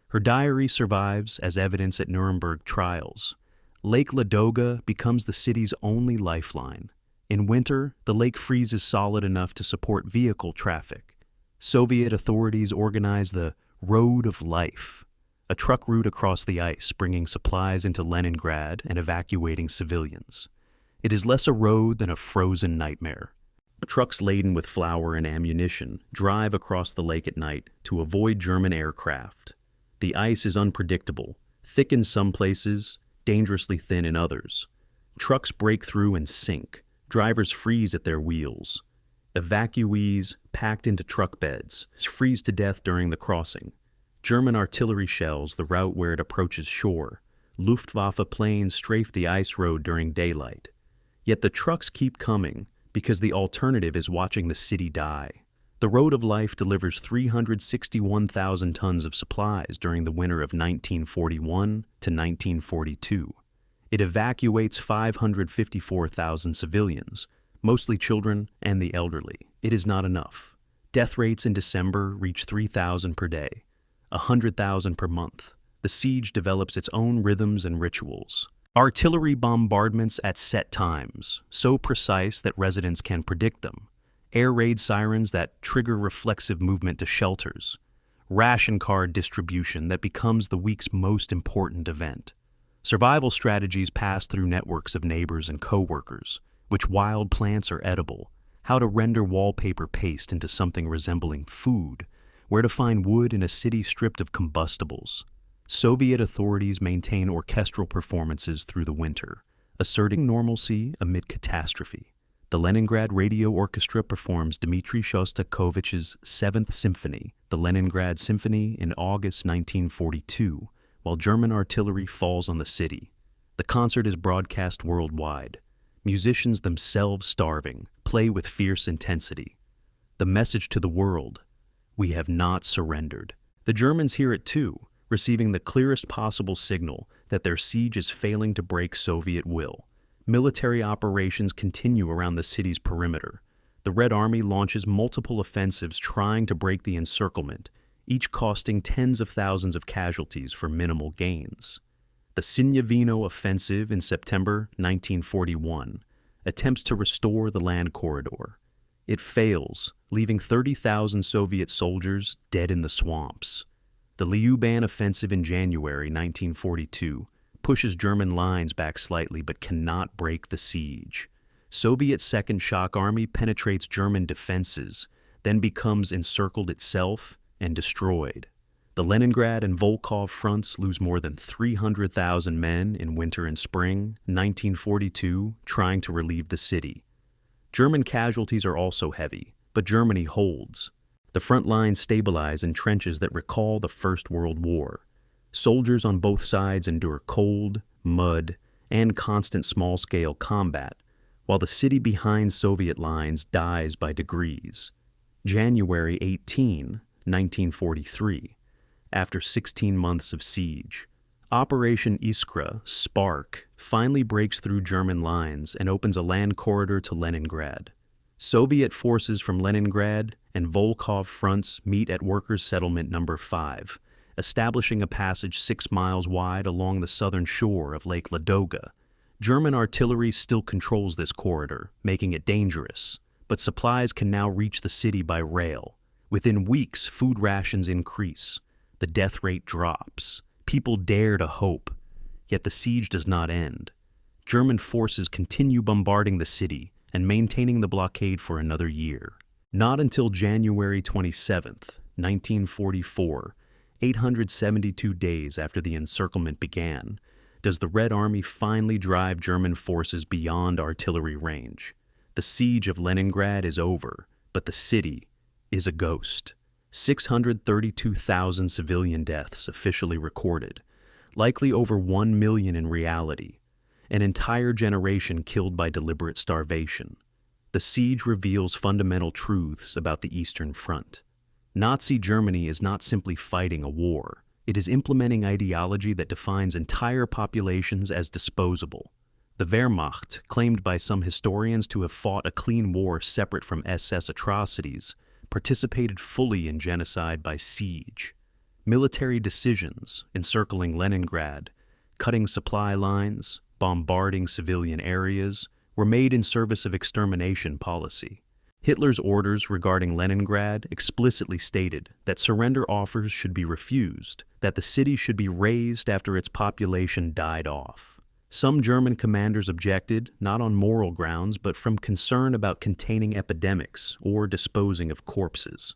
Her diary survives as evidence at Nuremberg trials. Lake Ladoga becomes the city's only lifeline. In winter, the lake freezes solid enough to support vehicle traffic. Soviet authorities organize the Road of Life, a truck route across the ice bringing supplies into Leningrad and evacuating civilians. It is less a road than a frozen nightmare. Trucks laden with flour and ammunition drive across the lake at night to avoid German aircraft. The ice is unpredictable, thick in some places, dangerously thin in others. Trucks break through and sink. Drivers freeze at their wheels. Evacuees, packed into truck beds, freeze to death during the crossing. German artillery shells the route where it approaches shore. Luftwaffe planes strafe the ice road during daylight. Yet the trucks keep coming because the alternative is watching the city die. The Road of Life delivers 361,000 tons of supplies during the winter of 1941 to 1942. It evacuates 554,000 civilians, mostly children and the elderly. It is not enough. Death rates in December reach 3,000 per day, 100,000 per month. The siege develops its own rhythms and rituals. Artillery bombardments at set times, so precise that residents can predict them. Air raid sirens that trigger reflexive movement to shelters. Ration card distribution that becomes the week's most important event. Survival strategies pass through networks of neighbors and co-workers. Which wild plants are edible, how to render wallpaper paste into something resembling food, where to find wood in a city stripped of combustibles. Soviet authorities maintain orchestral performances through the winter, asserting normalcy amid catastrophe. The Leningrad Radio Orchestra performs Dmitri Shostakovich's Seventh Symphony, the Leningrad Symphony, in August 1942, while German artillery falls on the city. The concert is broadcast worldwide. Musicians themselves starving, play with fierce intensity. The message to the world: we have not surrendered. The Germans hear it too, receiving the clearest possible signal that their siege is failing to break Soviet will. Military operations continue around the city's perimeter. The Red Army launches multiple offensives trying to break the encirclement, each costing tens of thousands of casualties for minimal gains. The Sinyavino Offensive in September 1941 attempts to restore the land corridor. It fails, leaving 30,000 Soviet soldiers dead in the swamps. The Lyuban Offensive in January 1942 pushes German lines back slightly but cannot break the siege. Soviet Second Shock Army penetrates German defenses, then becomes encircled itself and destroyed. The Leningrad and Volkhov fronts lose more than 300,000 men in winter and spring 1942 trying to relieve the city. German casualties are also heavy, but Germany holds. The front lines stabilize in trenches that recall the First World War. Soldiers on both sides endure cold, mud, and constant small-scale combat, while the city behind Soviet lines dies by degrees. January 18, 1943. After 16 months of siege, Operation Iskra, Spark, finally breaks through German lines and opens a land corridor to Leningrad. Soviet forces from Leningrad and Volkhov fronts meet at Workers' Settlement No. 5, establishing a passage 6 miles wide along the southern shore of Lake Ladoga. German artillery still controls this corridor, making it dangerous, but supplies can now reach the city by rail. Within weeks, food rations increase. The death rate drops. People dare to hope. Yet the siege does not end. German forces continue bombarding the city and maintaining the blockade for another year. Not until January 27th, 1944, 872 days after the encirclement began, does the Red Army finally drive German forces beyond artillery range. The siege of Leningrad is over, but the city is a ghost. 632,000 civilian deaths officially recorded, likely over 1 million in reality. An entire generation killed by deliberate starvation. The siege reveals fundamental truths about the Eastern Front. Nazi Germany is not simply fighting a war. It is implementing ideology that defines entire populations as disposable. The Wehrmacht, claimed by some historians to have fought a clean war separate from SS atrocities, participated fully in genocide by siege. Military decisions, encircling Leningrad, cutting supply lines, bombarding civilian areas, were made in service of extermination policy. Hitler's orders regarding Leningrad explicitly stated that surrender offers should be refused, that the city should be razed after its population died off. Some German commanders objected, not on moral grounds, but from concern about containing epidemics or disposing of corpses.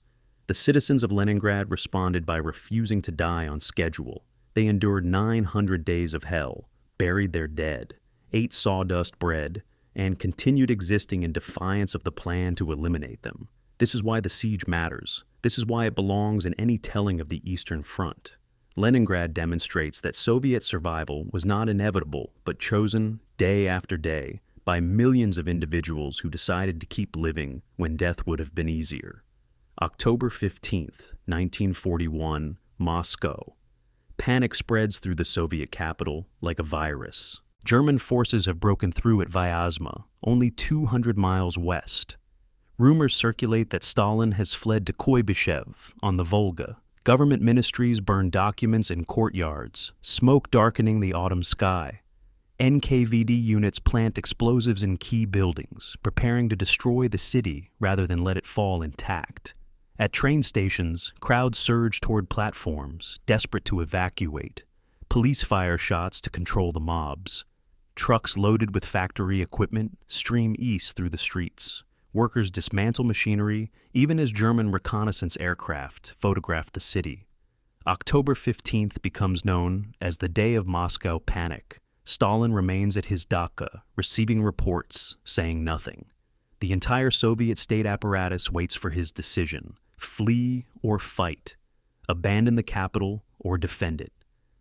The citizens of Leningrad responded by refusing to die on schedule. They endured 900 days of hell, buried their dead, ate sawdust bread, and continued existing in defiance of the plan to eliminate them. This is why the siege matters. This is why it belongs in any telling of the Eastern Front. Leningrad demonstrates that Soviet survival was not inevitable, but chosen day after day by millions of individuals who decided to keep living when death would have been easier. October 15th, 1941, Moscow. Panic spreads through the Soviet capital like a virus. German forces have broken through at Vyazma, only 200 miles west. Rumors circulate that Stalin has fled to Kuibyshev on the Volga. Government ministries burn documents in courtyards, smoke darkening the autumn sky. NKVD units plant explosives in key buildings, preparing to destroy the city rather than let it fall intact. At train stations, crowds surge toward platforms, desperate to evacuate. Police fire shots to control the mobs. Trucks loaded with factory equipment stream east through the streets. Workers dismantle machinery, even as German reconnaissance aircraft photograph the city. October 15th becomes known as the Day of Moscow Panic. Stalin remains at his dacha, receiving reports, saying nothing. The entire Soviet state apparatus waits for his decision: flee or fight, abandon the capital or defend it.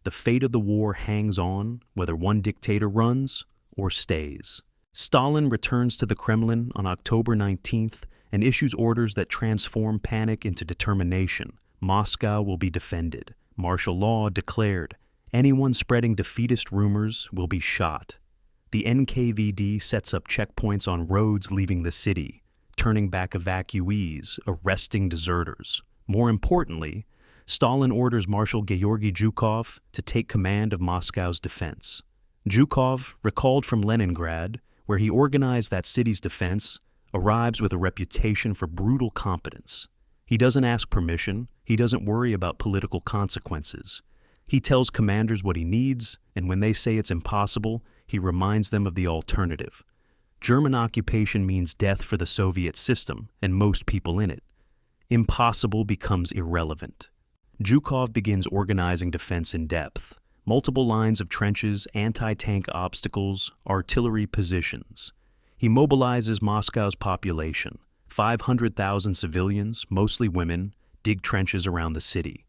The fate of the war hangs on whether one dictator runs or stays. Stalin returns to the Kremlin on October 19th and issues orders that transform panic into determination. Moscow will be defended. Martial law declared. Anyone spreading defeatist rumors will be shot. The NKVD sets up checkpoints on roads leaving the city, turning back evacuees, arresting deserters. More importantly, Stalin orders Marshal Georgy Zhukov to take command of Moscow's defense. Zhukov, recalled from Leningrad, where he organized that city's defense, arrives with a reputation for brutal competence. He doesn't ask permission, he doesn't worry about political consequences. He tells commanders what he needs, and when they say it's impossible, he reminds them of the alternative. German occupation means death for the Soviet system and most people in it. Impossible becomes irrelevant. Zhukov begins organizing defense in depth. Multiple lines of trenches, anti-tank obstacles, artillery positions. He mobilizes Moscow's population. 500,000 civilians, mostly women, dig trenches around the city.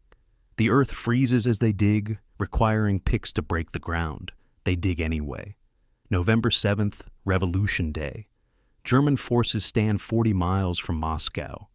The earth freezes as they dig, requiring picks to break the ground. They dig anyway. November 7th, Revolution Day. German forces stand 40 miles from Moscow.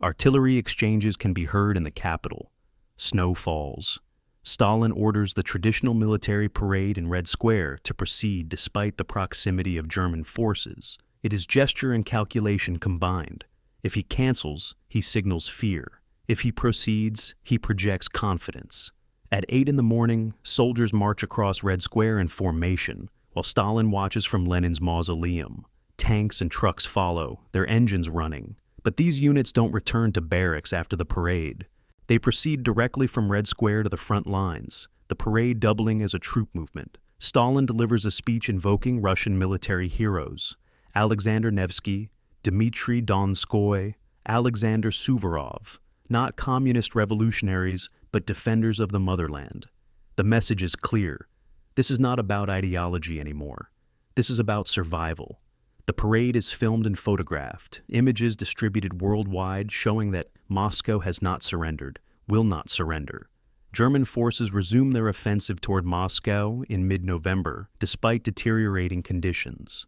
Artillery exchanges can be heard in the capital. Snow falls. Stalin orders the traditional military parade in Red Square to proceed despite the proximity of German forces. It is gesture and calculation combined. If he cancels, he signals fear. If he proceeds, he projects confidence. At 8 in the morning, soldiers march across Red Square in formation, while Stalin watches from Lenin's mausoleum. Tanks and trucks follow, their engines running. But these units don't return to barracks after the parade. They proceed directly from Red Square to the front lines, the parade doubling as a troop movement. Stalin delivers a speech invoking Russian military heroes: Alexander Nevsky, Dmitry Donskoy, Alexander Suvorov, not communist revolutionaries, but defenders of the motherland. The message is clear. This is not about ideology anymore. This is about survival. The parade is filmed and photographed, images distributed worldwide showing that Moscow has not surrendered, will not surrender. German forces resume their offensive toward Moscow in mid-November, despite deteriorating conditions.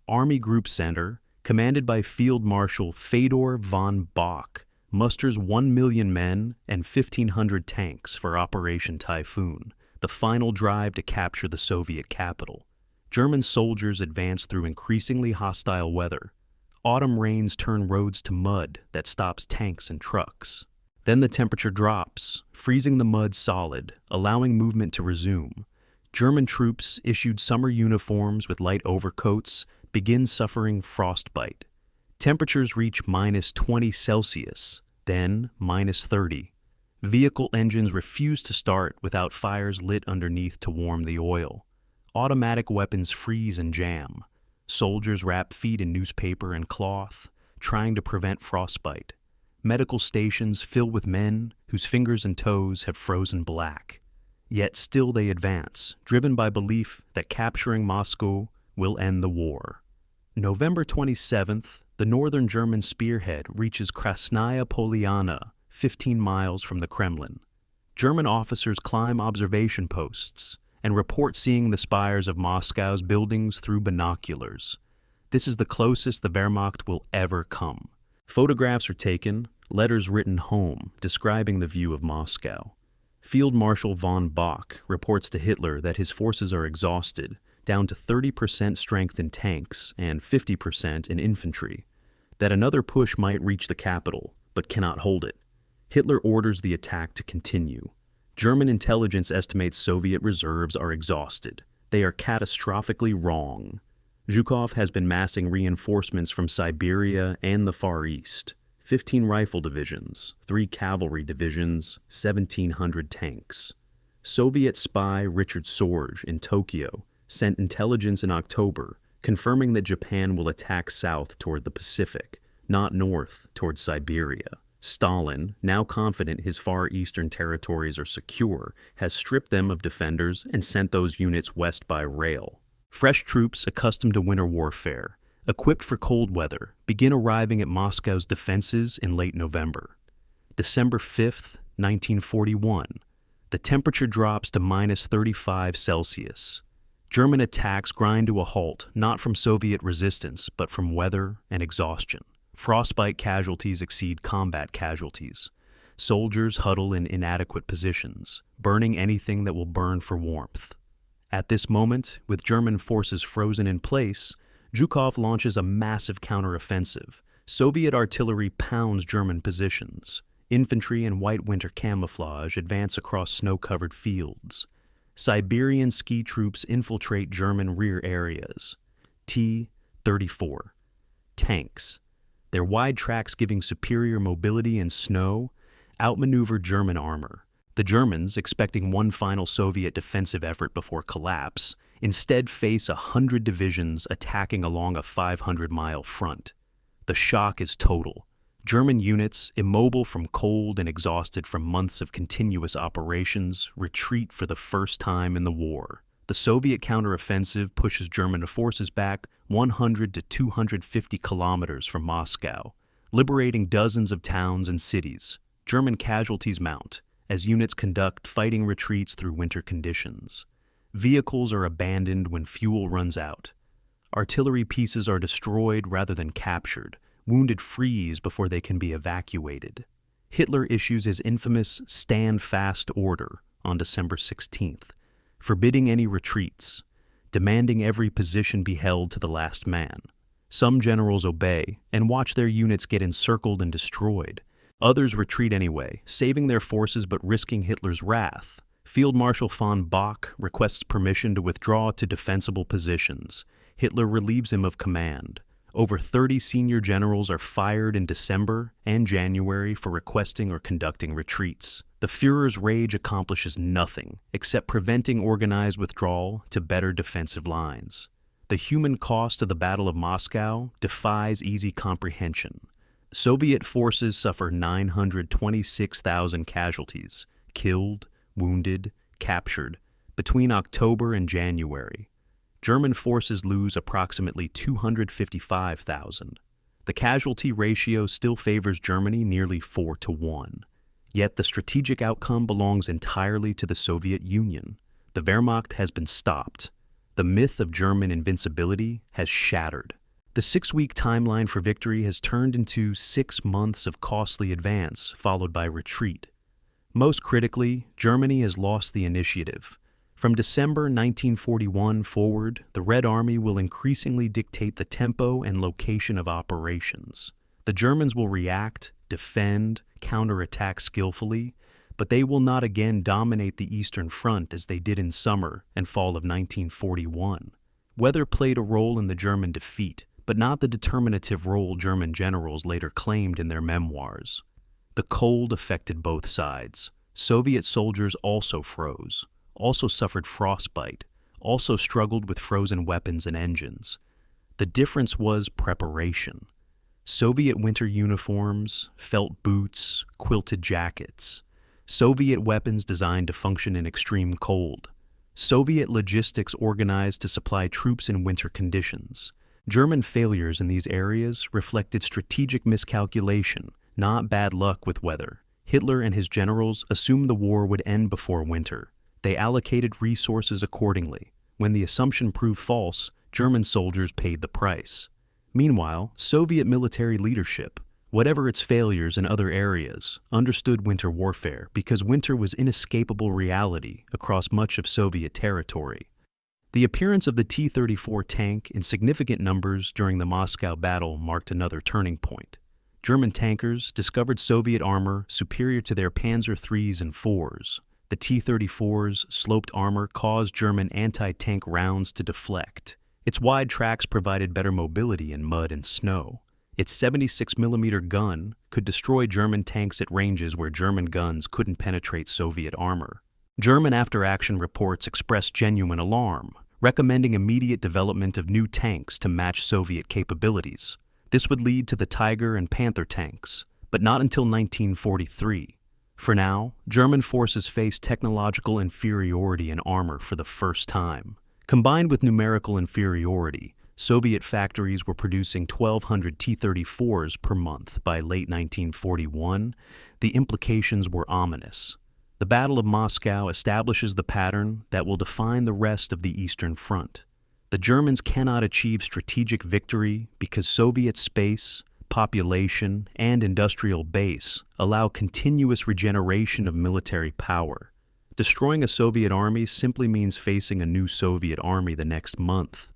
Army Group Center, commanded by Field Marshal Fedor von Bock, musters 1 million men and 1,500 tanks for Operation Typhoon, the final drive to capture the Soviet capital. German soldiers advance through increasingly hostile weather. Autumn rains turn roads to mud that stops tanks and trucks. Then the temperature drops, freezing the mud solid, allowing movement to resume. German troops, issued summer uniforms with light overcoats, begin suffering frostbite. Temperatures reach -20 Celsius, then -30. Vehicle engines refuse to start without fires lit underneath to warm the oil. Automatic weapons freeze and jam. Soldiers wrap feet in newspaper and cloth, trying to prevent frostbite. Medical stations fill with men whose fingers and toes have frozen black. Yet still they advance, driven by belief that capturing Moscow will end the war. November 27th, the northern German spearhead reaches Krasnaya Poliana, 15 miles from the Kremlin. German officers climb observation posts and report seeing the spires of Moscow's buildings through binoculars. This is the closest the Wehrmacht will ever come. Photographs are taken, letters written home, describing the view of Moscow. Field Marshal von Bock reports to Hitler that his forces are exhausted, down to 30% strength in tanks and 50% in infantry, that another push might reach the capital, but cannot hold it. Hitler orders the attack to continue. German intelligence estimates Soviet reserves are exhausted. They are catastrophically wrong. Zhukov has been massing reinforcements from Siberia and the Far East. 15 rifle divisions, 3 cavalry divisions, 1,700 tanks. Soviet spy Richard Sorge in Tokyo sent intelligence in October confirming that Japan will attack south toward the Pacific, not north toward Siberia. Stalin, now confident his far eastern territories are secure, has stripped them of defenders and sent those units west by rail. Fresh troops accustomed to winter warfare, equipped for cold weather, begin arriving at Moscow's defenses in late November. December 5th, 1941. The temperature drops to minus 35 Celsius. German attacks grind to a halt, not from Soviet resistance, but from weather and exhaustion. Frostbite casualties exceed combat casualties. Soldiers huddle in inadequate positions, burning anything that will burn for warmth. At this moment, with German forces frozen in place, Zhukov launches a massive counteroffensive. Soviet artillery pounds German positions. Infantry in white winter camouflage advance across snow-covered fields. Siberian ski troops infiltrate German rear areas. T-34. Tanks, their wide tracks giving superior mobility in snow, outmaneuver German armor. The Germans, expecting one final Soviet defensive effort before collapse, instead face 100 divisions attacking along a 500-mile front. The shock is total. German units, immobile from cold and exhausted from months of continuous operations, retreat for the first time in the war. The Soviet counteroffensive pushes German forces back 100 to 250 kilometers from Moscow, liberating dozens of towns and cities. German casualties mount as units conduct fighting retreats through winter conditions. Vehicles are abandoned when fuel runs out. Artillery pieces are destroyed rather than captured. Wounded freeze before they can be evacuated. Hitler issues his infamous Stand Fast order on December 16th, forbidding any retreats, demanding every position be held to the last man. Some generals obey and watch their units get encircled and destroyed. Others retreat anyway, saving their forces but risking Hitler's wrath. Field Marshal von Bock requests permission to withdraw to defensible positions. Hitler relieves him of command. Over 30 senior generals are fired in December and January for requesting or conducting retreats. The Führer's rage accomplishes nothing except preventing organized withdrawal to better defensive lines. The human cost of the Battle of Moscow defies easy comprehension. Soviet forces suffer 926,000 casualties, killed, wounded, captured, between October and January. German forces lose approximately 255,000. The casualty ratio still favors Germany nearly 4-1. Yet the strategic outcome belongs entirely to the Soviet Union. The Wehrmacht has been stopped. The myth of German invincibility has shattered. The 6-week timeline for victory has turned into 6 months of costly advance, followed by retreat. Most critically, Germany has lost the initiative. From December 1941 forward, the Red Army will increasingly dictate the tempo and location of operations. The Germans will react, defend, counterattack skillfully, but they will not again dominate the Eastern Front as they did in summer and fall of 1941. Weather played a role in the German defeat, but not the determinative role German generals later claimed in their memoirs. The cold affected both sides. Soviet soldiers also froze, also suffered frostbite, also struggled with frozen weapons and engines. The difference was preparation. Soviet winter uniforms, felt boots, quilted jackets. Soviet weapons designed to function in extreme cold. Soviet logistics organized to supply troops in winter conditions. German failures in these areas reflected strategic miscalculation, not bad luck with weather. Hitler and his generals assumed the war would end before winter. They allocated resources accordingly. When the assumption proved false, German soldiers paid the price. Meanwhile, Soviet military leadership, whatever its failures in other areas, understood winter warfare because winter was inescapable reality across much of Soviet territory. The appearance of the T-34 tank in significant numbers during the Moscow battle marked another turning point. German tankers discovered Soviet armor superior to their Panzer IIIs and IVs. The T-34's sloped armor caused German anti-tank rounds to deflect. Its wide tracks provided better mobility in mud and snow. Its 76mm gun could destroy German tanks at ranges where German guns couldn't penetrate Soviet armor. German after-action reports expressed genuine alarm, recommending immediate development of new tanks to match Soviet capabilities. This would lead to the Tiger and Panther tanks, but not until 1943. For now, German forces faced technological inferiority in armor for the first time. Combined with numerical inferiority, Soviet factories were producing 1,200 T-34s per month by late 1941. The implications were ominous. The Battle of Moscow establishes the pattern that will define the rest of the Eastern Front. The Germans cannot achieve strategic victory because Soviet space, population, and industrial base allow continuous regeneration of military power. Destroying a Soviet army simply means facing a new Soviet army the next month.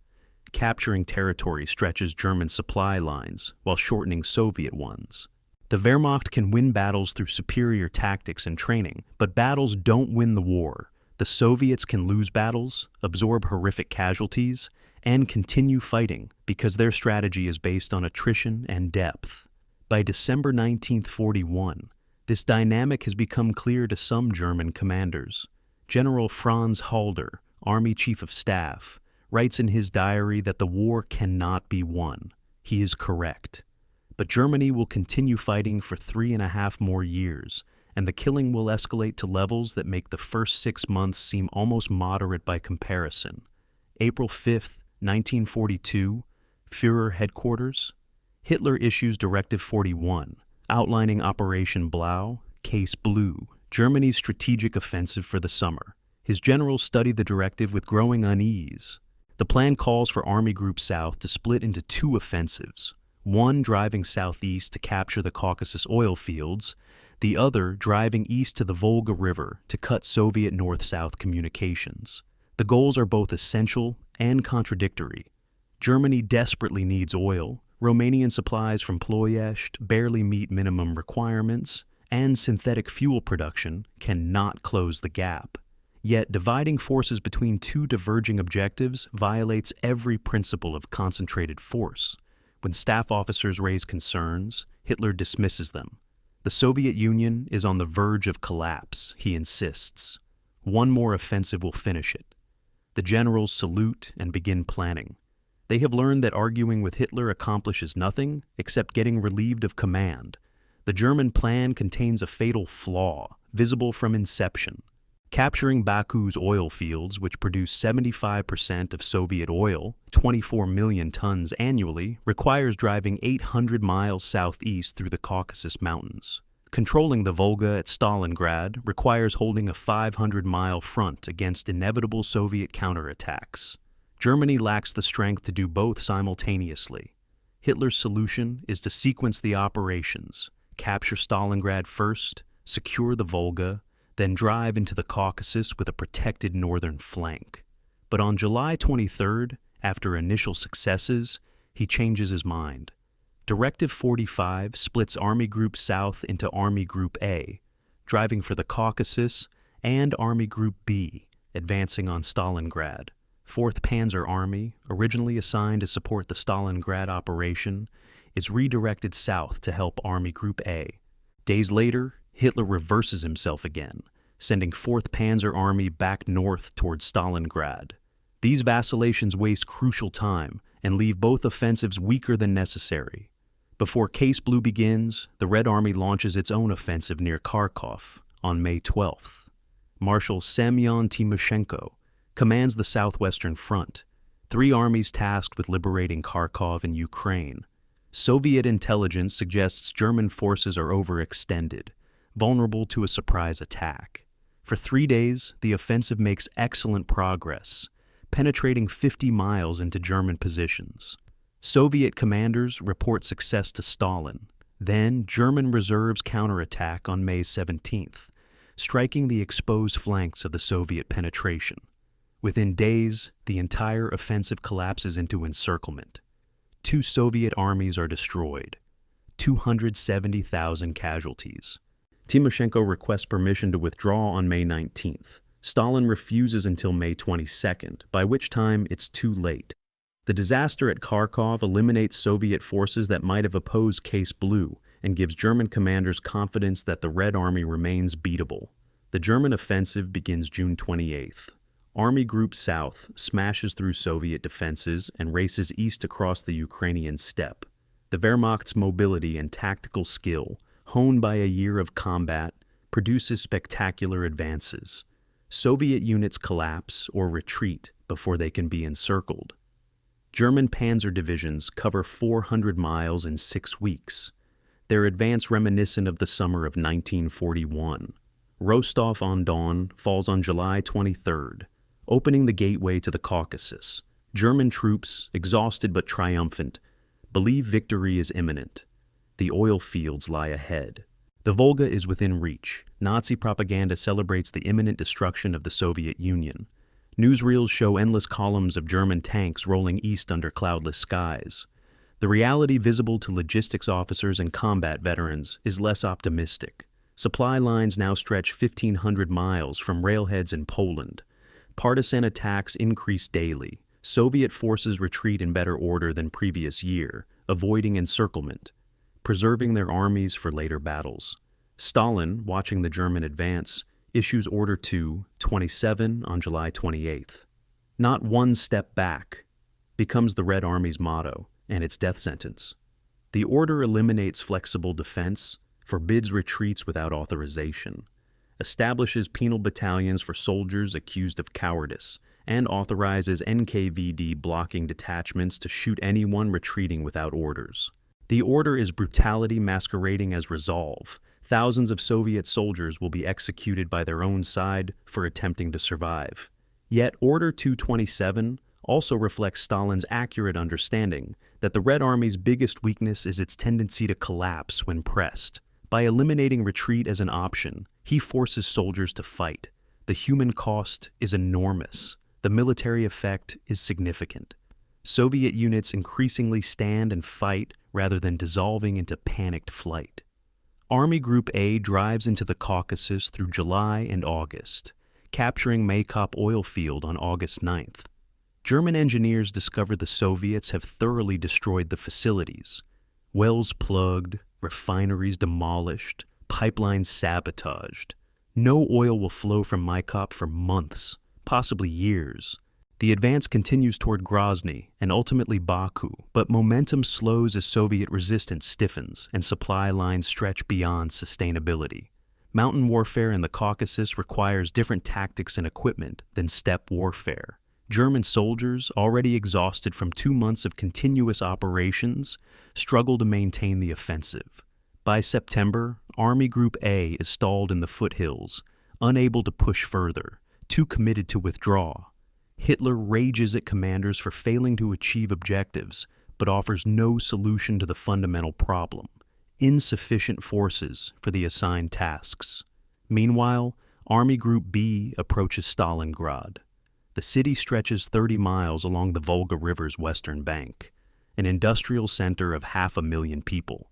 Capturing territory stretches German supply lines while shortening Soviet ones. The Wehrmacht can win battles through superior tactics and training, but battles don't win the war. The Soviets can lose battles, absorb horrific casualties, and continue fighting because their strategy is based on attrition and depth. By December 1941, this dynamic has become clear to some German commanders. General Franz Halder, Army Chief of Staff, writes in his diary that the war cannot be won. He is correct. But Germany will continue fighting for 3.5 more years, and the killing will escalate to levels that make the first 6 months seem almost moderate by comparison. April 5, 1942, Führer Headquarters. Hitler issues Directive 41, outlining Operation Blau, Case Blue, Germany's strategic offensive for the summer. His generals study the directive with growing unease. The plan calls for Army Group South to split into 2 offensives, one driving southeast to capture the Caucasus oil fields, the other driving east to the Volga River to cut Soviet north-south communications. The goals are both essential and contradictory. Germany desperately needs oil, Romanian supplies from Ploiești barely meet minimum requirements, and synthetic fuel production cannot close the gap. Yet dividing forces between 2 diverging objectives violates every principle of concentrated force. When staff officers raise concerns, Hitler dismisses them. The Soviet Union is on the verge of collapse, he insists. One more offensive will finish it. The generals salute and begin planning. They have learned that arguing with Hitler accomplishes nothing except getting relieved of command. The German plan contains a fatal flaw, visible from inception. Capturing Baku's oil fields, which produce 75% of Soviet oil, 24 million tons annually, requires driving 800 miles southeast through the Caucasus Mountains. Controlling the Volga at Stalingrad requires holding a 500-mile front against inevitable Soviet counterattacks. Germany lacks the strength to do both simultaneously. Hitler's solution is to sequence the operations, capture Stalingrad first, secure the Volga, then drive into the Caucasus with a protected northern flank. But on July 23rd, after initial successes, he changes his mind. Directive 45 splits Army Group South into Army Group A, driving for the Caucasus, and Army Group B, advancing on Stalingrad. 4th Panzer Army, originally assigned to support the Stalingrad operation, is redirected south to help Army Group A. Days later, Hitler reverses himself again, sending 4th Panzer Army back north towards Stalingrad. These vacillations waste crucial time and leave both offensives weaker than necessary. Before Case Blue begins, the Red Army launches its own offensive near Kharkov on May 12th. Marshal Semyon Timoshenko commands the southwestern front, 3 armies tasked with liberating Kharkov in Ukraine. Soviet intelligence suggests German forces are overextended, vulnerable to a surprise attack. For 3 days, the offensive makes excellent progress, penetrating 50 miles into German positions. Soviet commanders report success to Stalin. Then, German reserves counterattack on May 17th, striking the exposed flanks of the Soviet penetration. Within days, the entire offensive collapses into encirclement. 2 Soviet armies are destroyed. 270,000 casualties. Timoshenko requests permission to withdraw on May 19th. Stalin refuses until May 22nd, by which time it's too late. The disaster at Kharkov eliminates Soviet forces that might have opposed Case Blue and gives German commanders confidence that the Red Army remains beatable. The German offensive begins June 28th. Army Group South smashes through Soviet defenses and races east across the Ukrainian steppe. The Wehrmacht's mobility and tactical skill, honed by a year of combat, produces spectacular advances. Soviet units collapse or retreat before they can be encircled. German panzer divisions cover 400 miles in 6 weeks. Their advance reminiscent of the summer of 1941. Rostov-on-Don falls on July 23rd, opening the gateway to the Caucasus. German troops, exhausted but triumphant, believe victory is imminent. The oil fields lie ahead. The Volga is within reach. Nazi propaganda celebrates the imminent destruction of the Soviet Union. Newsreels show endless columns of German tanks rolling east under cloudless skies. The reality visible to logistics officers and combat veterans is less optimistic. Supply lines now stretch 1,500 miles from railheads in Poland. Partisan attacks increase daily. Soviet forces retreat in better order than previous year, avoiding encirclement, preserving their armies for later battles. Stalin, watching the German advance, issues Order 2-27 on July 28th. "Not one step back" becomes the Red Army's motto and its death sentence. The order eliminates flexible defense, forbids retreats without authorization, establishes penal battalions for soldiers accused of cowardice, and authorizes NKVD blocking detachments to shoot anyone retreating without orders. The order is brutality masquerading as resolve. Thousands of Soviet soldiers will be executed by their own side for attempting to survive. Yet Order 227 also reflects Stalin's accurate understanding that the Red Army's biggest weakness is its tendency to collapse when pressed. By eliminating retreat as an option, he forces soldiers to fight. The human cost is enormous. The military effect is significant. Soviet units increasingly stand and fight rather than dissolving into panicked flight. Army Group A drives into the Caucasus through July and August, capturing Maykop oil field on August 9th. German engineers discover the Soviets have thoroughly destroyed the facilities. Wells plugged, refineries demolished, pipelines sabotaged. No oil will flow from Maykop for months, possibly years. The advance continues toward Grozny and ultimately Baku, but momentum slows as Soviet resistance stiffens and supply lines stretch beyond sustainability. Mountain warfare in the Caucasus requires different tactics and equipment than steppe warfare. German soldiers, already exhausted from 2 months of continuous operations, struggle to maintain the offensive. By September, Army Group A is stalled in the foothills, unable to push further, too committed to withdraw. Hitler rages at commanders for failing to achieve objectives, but offers no solution to the fundamental problem: insufficient forces for the assigned tasks. Meanwhile, Army Group B approaches Stalingrad. The city stretches 30 miles along the Volga River's western bank, an industrial center of 500,000 people.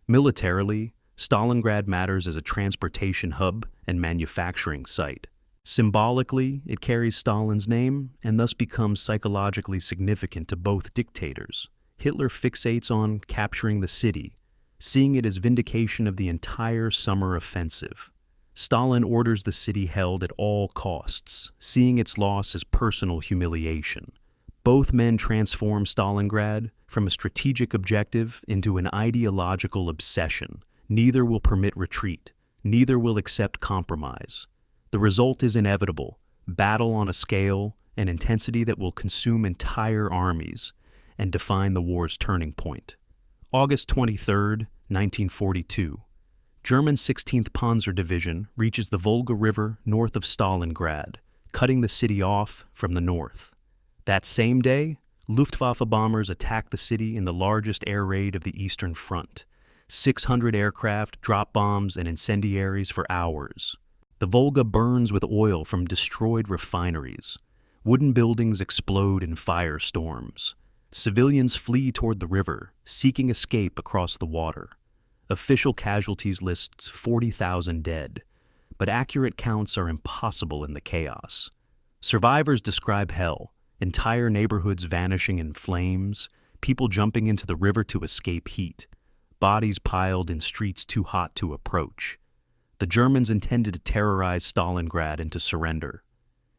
Militarily, Stalingrad matters as a transportation hub and manufacturing site. Symbolically, it carries Stalin's name and thus becomes psychologically significant to both dictators. Hitler fixates on capturing the city, seeing it as vindication of the entire summer offensive. Stalin orders the city held at all costs, seeing its loss as personal humiliation. Both men transform Stalingrad from a strategic objective into an ideological obsession. Neither will permit retreat. Neither will accept compromise. The result is inevitable: battle on a scale and intensity that will consume entire armies and define the war's turning point. August 23, 1942. German 16th Panzer Division reaches the Volga River north of Stalingrad, cutting the city off from the north. That same day, Luftwaffe bombers attack the city in the largest air raid of the Eastern Front. 600 aircraft drop bombs and incendiaries for hours. The Volga burns with oil from destroyed refineries. Wooden buildings explode in firestorms. Civilians flee toward the river, seeking escape across the water. Official casualties lists 40,000 dead, but accurate counts are impossible in the chaos. Survivors describe hell, entire neighborhoods vanishing in flames, people jumping into the river to escape heat, bodies piled in streets too hot to approach. The Germans intended to terrorize Stalingrad into surrender.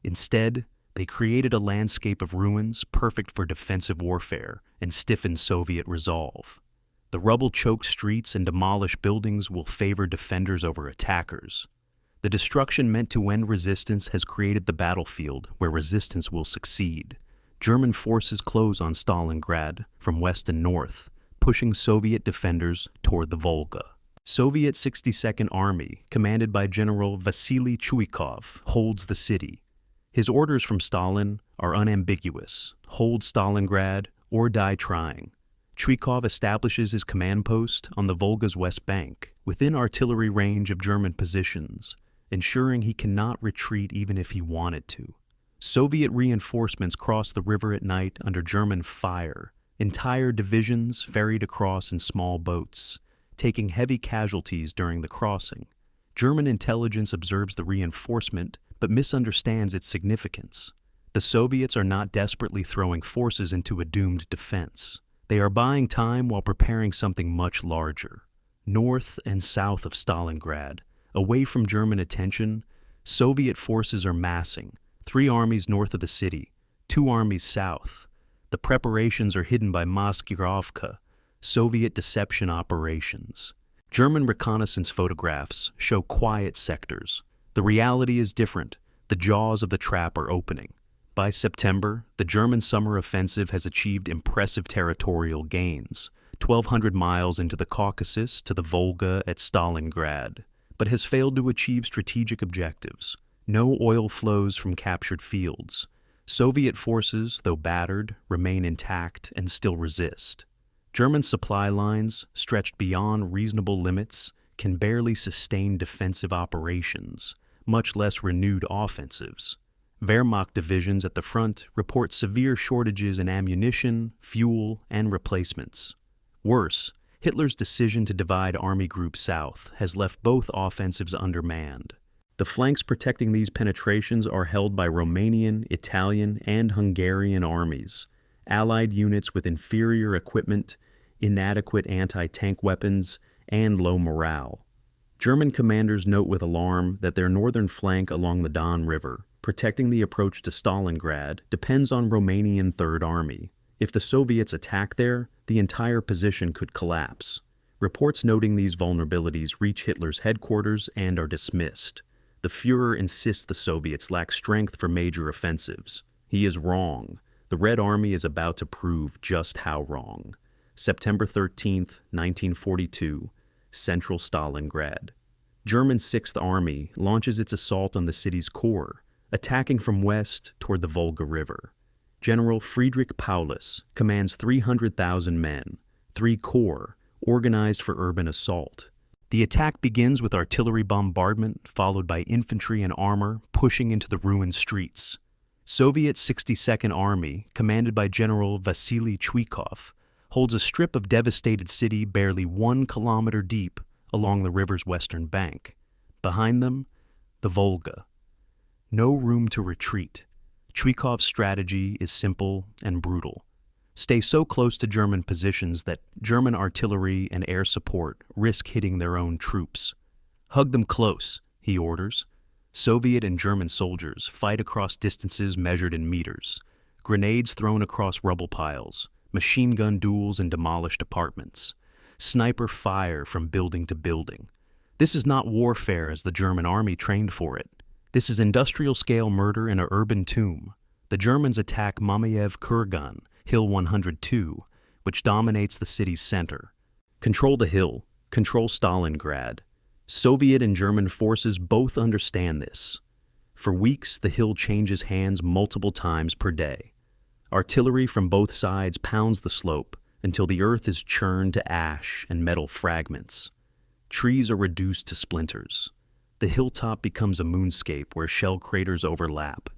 Instead, they created a landscape of ruins perfect for defensive warfare and stiffened Soviet resolve. The rubble-choked streets and demolished buildings will favor defenders over attackers. The destruction meant to end resistance has created the battlefield where resistance will succeed. German forces close on Stalingrad from west and north, pushing Soviet defenders toward the Volga. Soviet 62nd Army, commanded by General Vasily Chuikov, holds the city. His orders from Stalin are unambiguous: hold Stalingrad or die trying. Chuikov establishes his command post on the Volga's west bank, within artillery range of German positions, ensuring he cannot retreat even if he wanted to. Soviet reinforcements cross the river at night under German fire. Entire divisions ferried across in small boats, taking heavy casualties during the crossing. German intelligence observes the reinforcement but misunderstands its significance. The Soviets are not desperately throwing forces into a doomed defense. They are buying time while preparing something much larger. North and south of Stalingrad, away from German attention, Soviet forces are massing, 3 armies north of the city, 2 armies south. The preparations are hidden by Maskirovka, Soviet deception operations. German reconnaissance photographs show quiet sectors. The reality is different. The jaws of the trap are opening. By September, the German summer offensive has achieved impressive territorial gains, 1,200 miles into the Caucasus to the Volga at Stalingrad, but has failed to achieve strategic objectives. No oil flows from captured fields. Soviet forces, though battered, remain intact and still resist. German supply lines, stretched beyond reasonable limits, can barely sustain defensive operations, much less renewed offensives. Wehrmacht divisions at the front report severe shortages in ammunition, fuel, and replacements. Worse, Hitler's decision to divide Army Group South has left both offensives undermanned. The flanks protecting these penetrations are held by Romanian, Italian, and Hungarian armies, Allied units with inferior equipment, inadequate anti-tank weapons, and low morale. German commanders note with alarm that their northern flank along the Don River, protecting the approach to Stalingrad, depends on Romanian Third Army. If the Soviets attack there, the entire position could collapse. Reports noting these vulnerabilities reach Hitler's headquarters and are dismissed. The Führer insists the Soviets lack strength for major offensives. He is wrong. The Red Army is about to prove just how wrong. September 13, 1942, Central Stalingrad. German 6th Army launches its assault on the city's core, attacking from west toward the Volga River. General Friedrich Paulus commands 300,000 men, 3 corps, organized for urban assault. The attack begins with artillery bombardment, followed by infantry and armor pushing into the ruined streets. Soviet 62nd Army, commanded by General Vasily Chuikov, holds a strip of devastated city barely 1 kilometer deep along the river's western bank. Behind them, the Volga. No room to retreat. Chuikov's strategy is simple and brutal. Stay so close to German positions that German artillery and air support risk hitting their own troops. Hug them close, he orders. Soviet and German soldiers fight across distances measured in meters. Grenades thrown across rubble piles, machine gun duels in demolished apartments, sniper fire from building to building. This is not warfare as the German army trained for it. This is industrial-scale murder in an urban tomb. The Germans attack Mamayev Kurgan, Hill 102, which dominates the city's center. Control the hill, control Stalingrad. Soviet and German forces both understand this. For weeks, the hill changes hands multiple times per day. Artillery from both sides pounds the slope until the earth is churned to ash and metal fragments. Trees are reduced to splinters. The hilltop becomes a moonscape where shell craters overlap.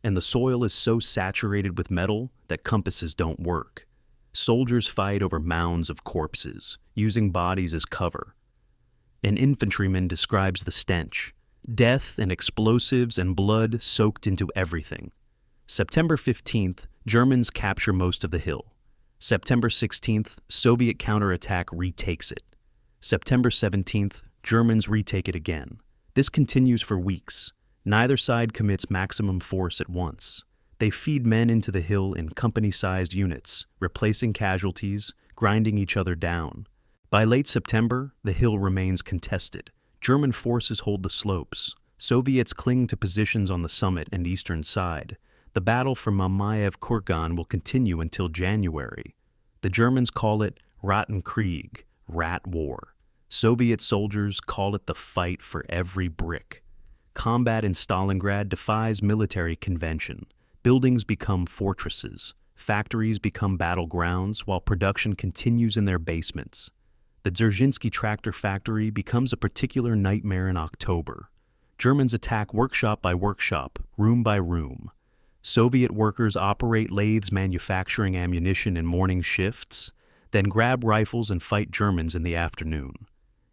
and the soil is so saturated with metal that compasses don't work. Soldiers fight over mounds of corpses, using bodies as cover. An infantryman describes the stench: death and explosives and blood soaked into everything. September 15th, Germans capture most of the hill. September 16th, Soviet counterattack retakes it. September 17th, Germans retake it again. This continues for weeks. Neither side commits maximum force at once. They feed men into the hill in company-sized units, replacing casualties, grinding each other down. By late September, the hill remains contested. German forces hold the slopes. Soviets cling to positions on the summit and eastern side. The battle for Mamayev Kurgan will continue until January. The Germans call it Rattenkrieg, Rat War. Soviet soldiers call it the fight for every brick. Combat in Stalingrad defies military convention. Buildings become fortresses. Factories become battlegrounds while production continues in their basements. The Dzerzhinsky tractor factory becomes a particular nightmare in October. Germans attack workshop by workshop, room by room. Soviet workers operate lathes manufacturing ammunition in morning shifts, then grab rifles and fight Germans in the afternoon.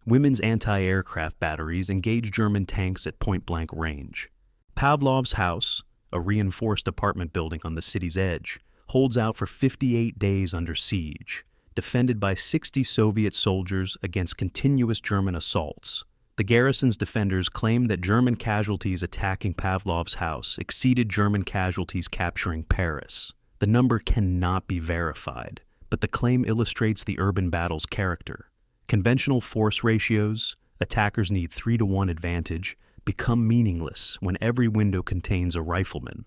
Women's anti-aircraft batteries engage German tanks at point-blank range. Pavlov's house, a reinforced apartment building on the city's edge, holds out for 58 days under siege, defended by 60 Soviet soldiers against continuous German assaults. The garrison's defenders claim that German casualties attacking Pavlov's house exceeded German casualties capturing Paris. The number cannot be verified, but the claim illustrates the urban battle's character. Conventional force ratios, attackers need 3-to-1 advantage, become meaningless when every window contains a rifleman,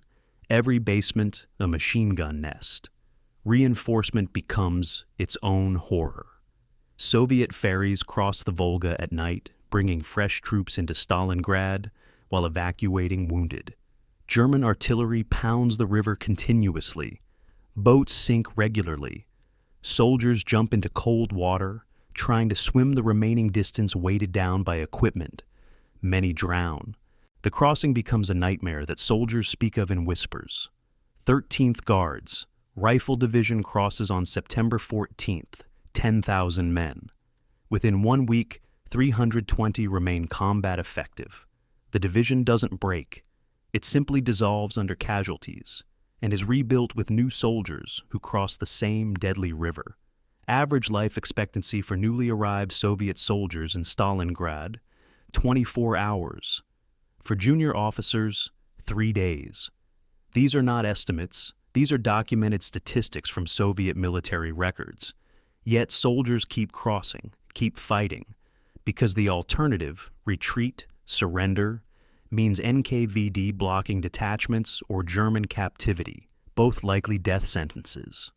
every basement a machine gun nest. Reinforcement becomes its own horror. Soviet ferries cross the Volga at night, bringing fresh troops into Stalingrad while evacuating wounded. German artillery pounds the river continuously. Boats sink regularly. Soldiers jump into cold water, trying to swim the remaining distance weighted down by equipment. Many drown. The crossing becomes a nightmare that soldiers speak of in whispers. 13th Guards, Rifle Division crosses on September 14th, 10,000 men. Within 1 week, 320 remain combat effective. The division doesn't break. It simply dissolves under casualties and is rebuilt with new soldiers who cross the same deadly river. Average life expectancy for newly arrived Soviet soldiers in Stalingrad, 24 hours. For junior officers, 3 days. These are not estimates. These are documented statistics from Soviet military records. Yet soldiers keep crossing, keep fighting, because the alternative, retreat, surrender, means NKVD blocking detachments or German captivity, both likely death sentences.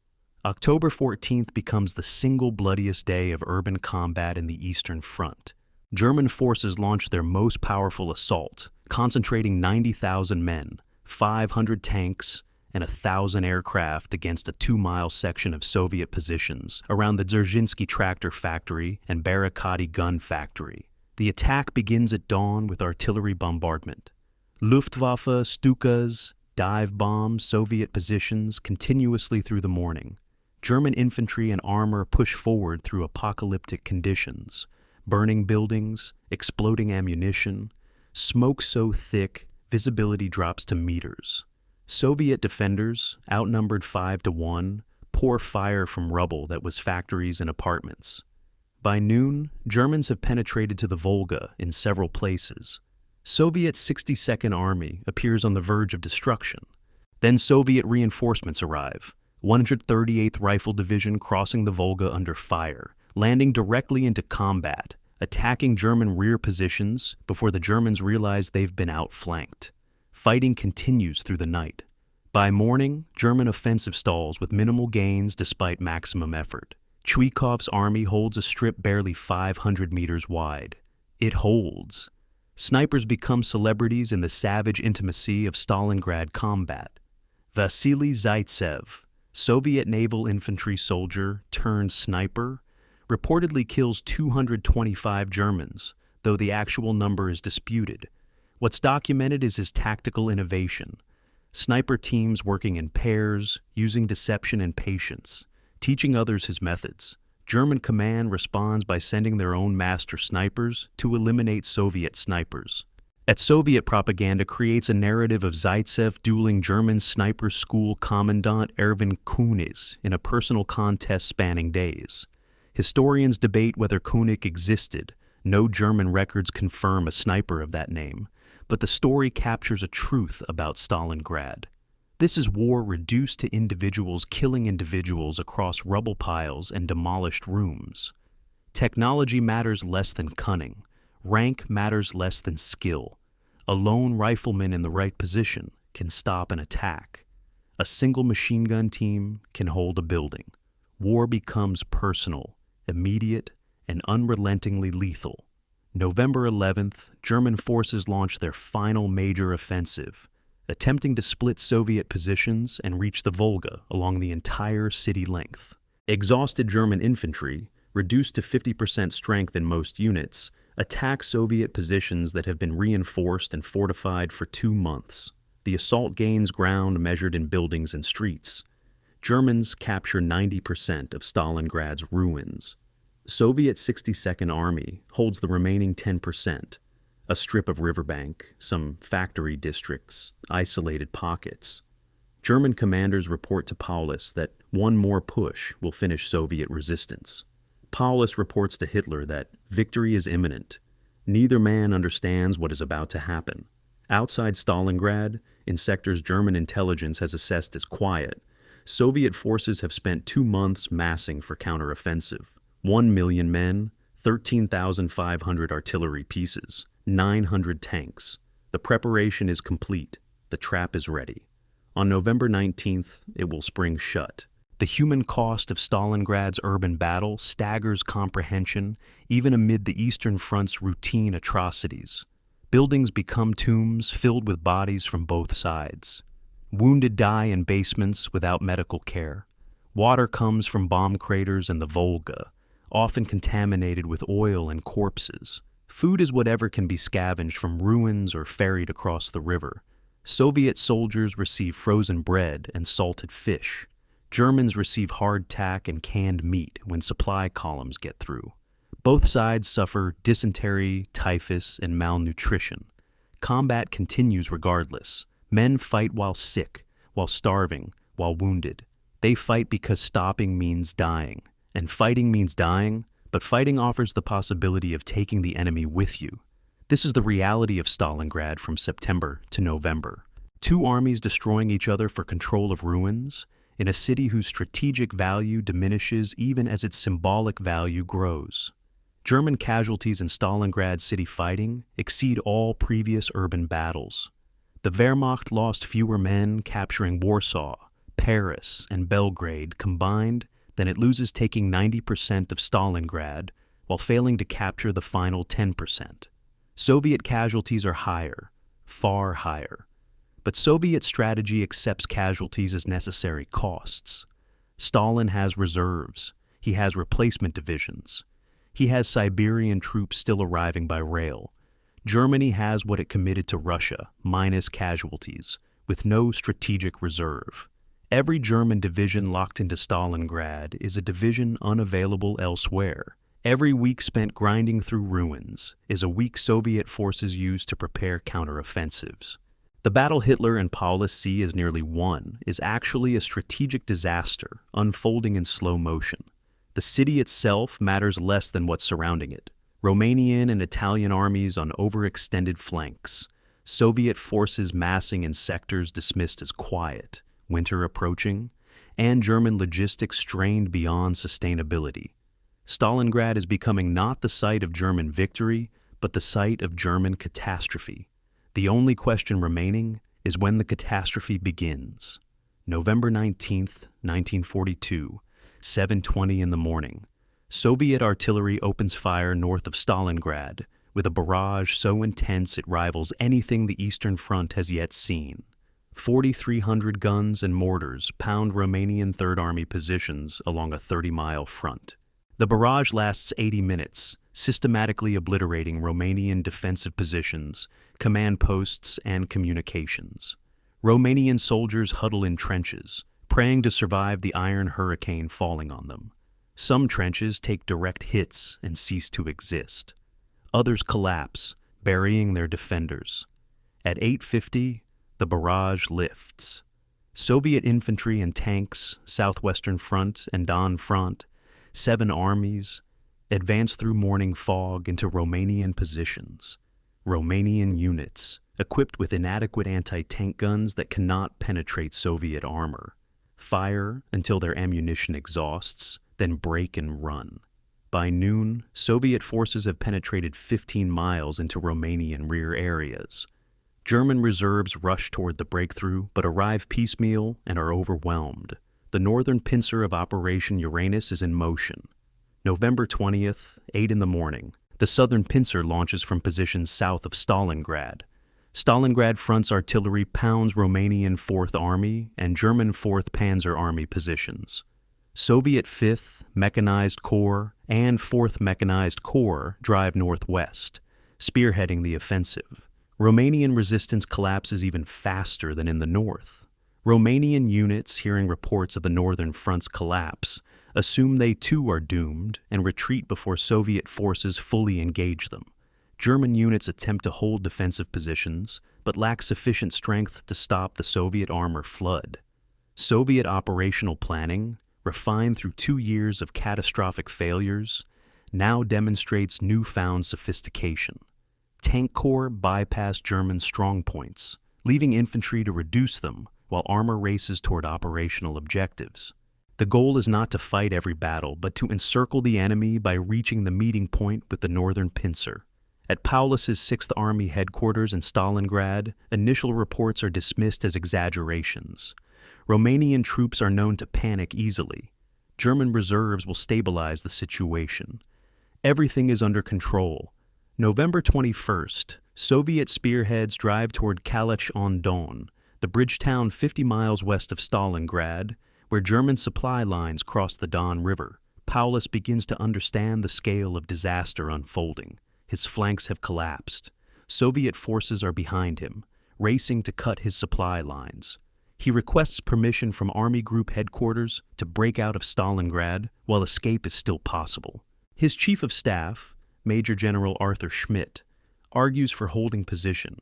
October 14th becomes the single bloodiest day of urban combat in the Eastern Front. German forces launch their most powerful assault, concentrating 90,000 men, 500 tanks, and 1,000 aircraft against a 2-mile section of Soviet positions around the Dzerzhinsky tractor factory and Barakati gun factory. The attack begins at dawn with artillery bombardment. Luftwaffe, Stukas, dive bombs Soviet positions continuously through the morning. German infantry and armor push forward through apocalyptic conditions, burning buildings, exploding ammunition, smoke so thick visibility drops to meters. Soviet defenders, outnumbered 5-to-1, pour fire from rubble that was factories and apartments. By noon, Germans have penetrated to the Volga in several places. Soviet 62nd Army appears on the verge of destruction. Then Soviet reinforcements arrive, 138th Rifle Division crossing the Volga under fire, landing directly into combat, attacking German rear positions before the Germans realize they've been outflanked. Fighting continues through the night. By morning, German offensive stalls with minimal gains despite maximum effort. Chuikov's army holds a strip barely 500 meters wide. It holds. Snipers become celebrities in the savage intimacy of Stalingrad combat. Vasily Zaitsev, Soviet naval infantry soldier turned sniper, reportedly kills 225 Germans, though the actual number is disputed. What's documented is his tactical innovation. sniper teams working in pairs, using deception and patience, teaching others his methods. German command responds by sending their own master snipers to eliminate Soviet snipers. Soviet propaganda creates a narrative of Zaitsev dueling German sniper school commandant Erwin König in a personal contest spanning days. Historians debate whether König existed. No German records confirm a sniper of that name, but the story captures a truth about Stalingrad. This is war reduced to individuals killing individuals across rubble piles and demolished rooms. Technology matters less than cunning. Rank matters less than skill. A lone rifleman in the right position can stop an attack. A single machine gun team can hold a building. War becomes personal, immediate, and unrelentingly lethal. November 11th, German forces launched their final major offensive, attempting to split Soviet positions and reach the Volga along the entire city length. Exhausted German infantry, reduced to 50% strength in most units, attack Soviet positions that have been reinforced and fortified for 2 months. The assault gains ground measured in buildings and streets. Germans capture 90% of Stalingrad's ruins. Soviet 62nd Army holds the remaining 10%, a strip of riverbank, some factory districts, isolated pockets. German commanders report to Paulus that one more push will finish Soviet resistance. Paulus reports to Hitler that victory is imminent. Neither man understands what is about to happen. Outside Stalingrad, in sectors German intelligence has assessed as quiet, Soviet forces have spent 2 months massing for counteroffensive. 1 million men, 13,500 artillery pieces, 900 tanks. The preparation is complete. The trap is ready. On November 19th, it will spring shut. The human cost of Stalingrad's urban battle staggers comprehension even amid the Eastern Front's routine atrocities. Buildings become tombs filled with bodies from both sides. Wounded die in basements without medical care. Water comes from bomb craters in the Volga, often contaminated with oil and corpses. Food is whatever can be scavenged from ruins or ferried across the river. Soviet soldiers receive frozen bread and salted fish. Germans receive hardtack and canned meat when supply columns get through. Both sides suffer dysentery, typhus, and malnutrition. Combat continues regardless. Men fight while sick, while starving, while wounded. They fight because stopping means dying. And fighting means dying, but fighting offers the possibility of taking the enemy with you. This is the reality of Stalingrad from September to November. 2 armies destroying each other for control of ruins, in a city whose strategic value diminishes even as its symbolic value grows. German casualties in Stalingrad city fighting exceed all previous urban battles. The Wehrmacht lost fewer men capturing Warsaw, Paris, and Belgrade combined than it loses taking 90% of Stalingrad while failing to capture the final 10%. Soviet casualties are higher, far higher. But Soviet strategy accepts casualties as necessary costs. Stalin has reserves. He has replacement divisions. He has Siberian troops still arriving by rail. Germany has what it committed to Russia, minus casualties, with no strategic reserve. Every German division locked into Stalingrad is a division unavailable elsewhere. Every week spent grinding through ruins is a week Soviet forces use to prepare counteroffensives. The battle Hitler and Paulus see as nearly won is actually a strategic disaster unfolding in slow motion. The city itself matters less than what's surrounding it. Romanian and Italian armies on overextended flanks. Soviet forces massing in sectors dismissed as quiet. Winter approaching, and German logistics strained beyond sustainability. Stalingrad is becoming not the site of German victory, but the site of German catastrophe. The only question remaining is when the catastrophe begins. November 19th, 1942, 7:20 in the morning. Soviet artillery opens fire north of Stalingrad with a barrage so intense it rivals anything the Eastern Front has yet seen. 4,300 guns and mortars pound Romanian Third Army positions along a 30-mile front. The barrage lasts 80 minutes, systematically obliterating Romanian defensive positions, command posts, and communications. Romanian soldiers huddle in trenches, praying to survive the iron hurricane falling on them. Some trenches take direct hits and cease to exist. Others collapse, burying their defenders. At 8:50, the barrage lifts. Soviet infantry and tanks, Southwestern Front and Don Front, 7 armies, advance through morning fog into Romanian positions. Romanian units, equipped with inadequate anti-tank guns that cannot penetrate Soviet armor, fire until their ammunition exhausts, then break and run. By noon, Soviet forces have penetrated 15 miles into Romanian rear areas. German reserves rush toward the breakthrough, but arrive piecemeal and are overwhelmed. The northern pincer of Operation Uranus is in motion. November 20th, 8 in the morning, the southern pincer launches from positions south of Stalingrad. Stalingrad Front's artillery pounds Romanian 4th Army and German 4th Panzer Army positions. Soviet 5th Mechanized Corps and 4th Mechanized Corps drive northwest, spearheading the offensive. Romanian resistance collapses even faster than in the north. Romanian units, hearing reports of the northern front's collapse, assume they too are doomed and retreat before Soviet forces fully engage them. German units attempt to hold defensive positions, but lack sufficient strength to stop the Soviet armor flood. Soviet operational planning, refined through 2 years of catastrophic failures, now demonstrates newfound sophistication. Tank corps bypass German strongpoints, leaving infantry to reduce them while armor races toward operational objectives. The goal is not to fight every battle, but to encircle the enemy by reaching the meeting point with the northern pincer. At Paulus's 6th Army headquarters in Stalingrad, initial reports are dismissed as exaggerations. Romanian troops are known to panic easily. German reserves will stabilize the situation. Everything is under control. November 21st, Soviet spearheads drive toward Kalach-on-Don, the bridge town 50 miles west of Stalingrad, where German supply lines cross the Don River. Paulus begins to understand the scale of disaster unfolding. His flanks have collapsed. Soviet forces are behind him, racing to cut his supply lines. He requests permission from Army Group headquarters to break out of Stalingrad while escape is still possible. His chief of staff, Major General Arthur Schmidt, argues for holding position,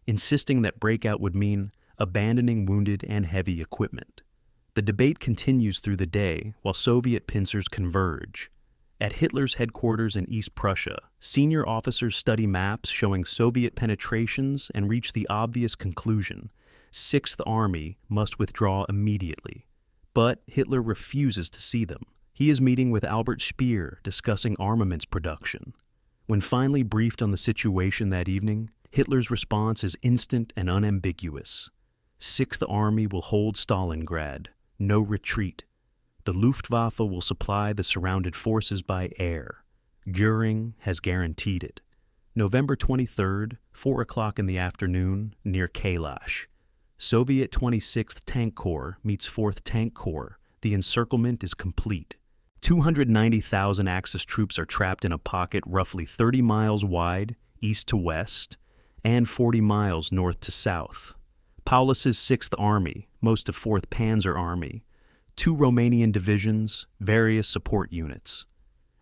insisting that breakout would mean abandoning wounded and heavy equipment. The debate continues through the day while Soviet pincers converge. At Hitler's headquarters in East Prussia, senior officers study maps showing Soviet penetrations and reach the obvious conclusion: 6th Army must withdraw immediately. But Hitler refuses to see them. He is meeting with Albert Speer discussing armaments production. When finally briefed on the situation that evening, Hitler's response is instant and unambiguous. 6th Army will hold Stalingrad. No retreat. The Luftwaffe will supply the surrounded forces by air. Göring has guaranteed it. November 23rd, 4 o'clock in the afternoon, near Kalach. Soviet 26th Tank Corps meets 4th Tank Corps. The encirclement is complete. 290,000 Axis troops are trapped in a pocket roughly 30 miles wide, east to west, and 40 miles north to south. Paulus's 6th Army, most of 4th Panzer Army, 2 Romanian divisions, various support units.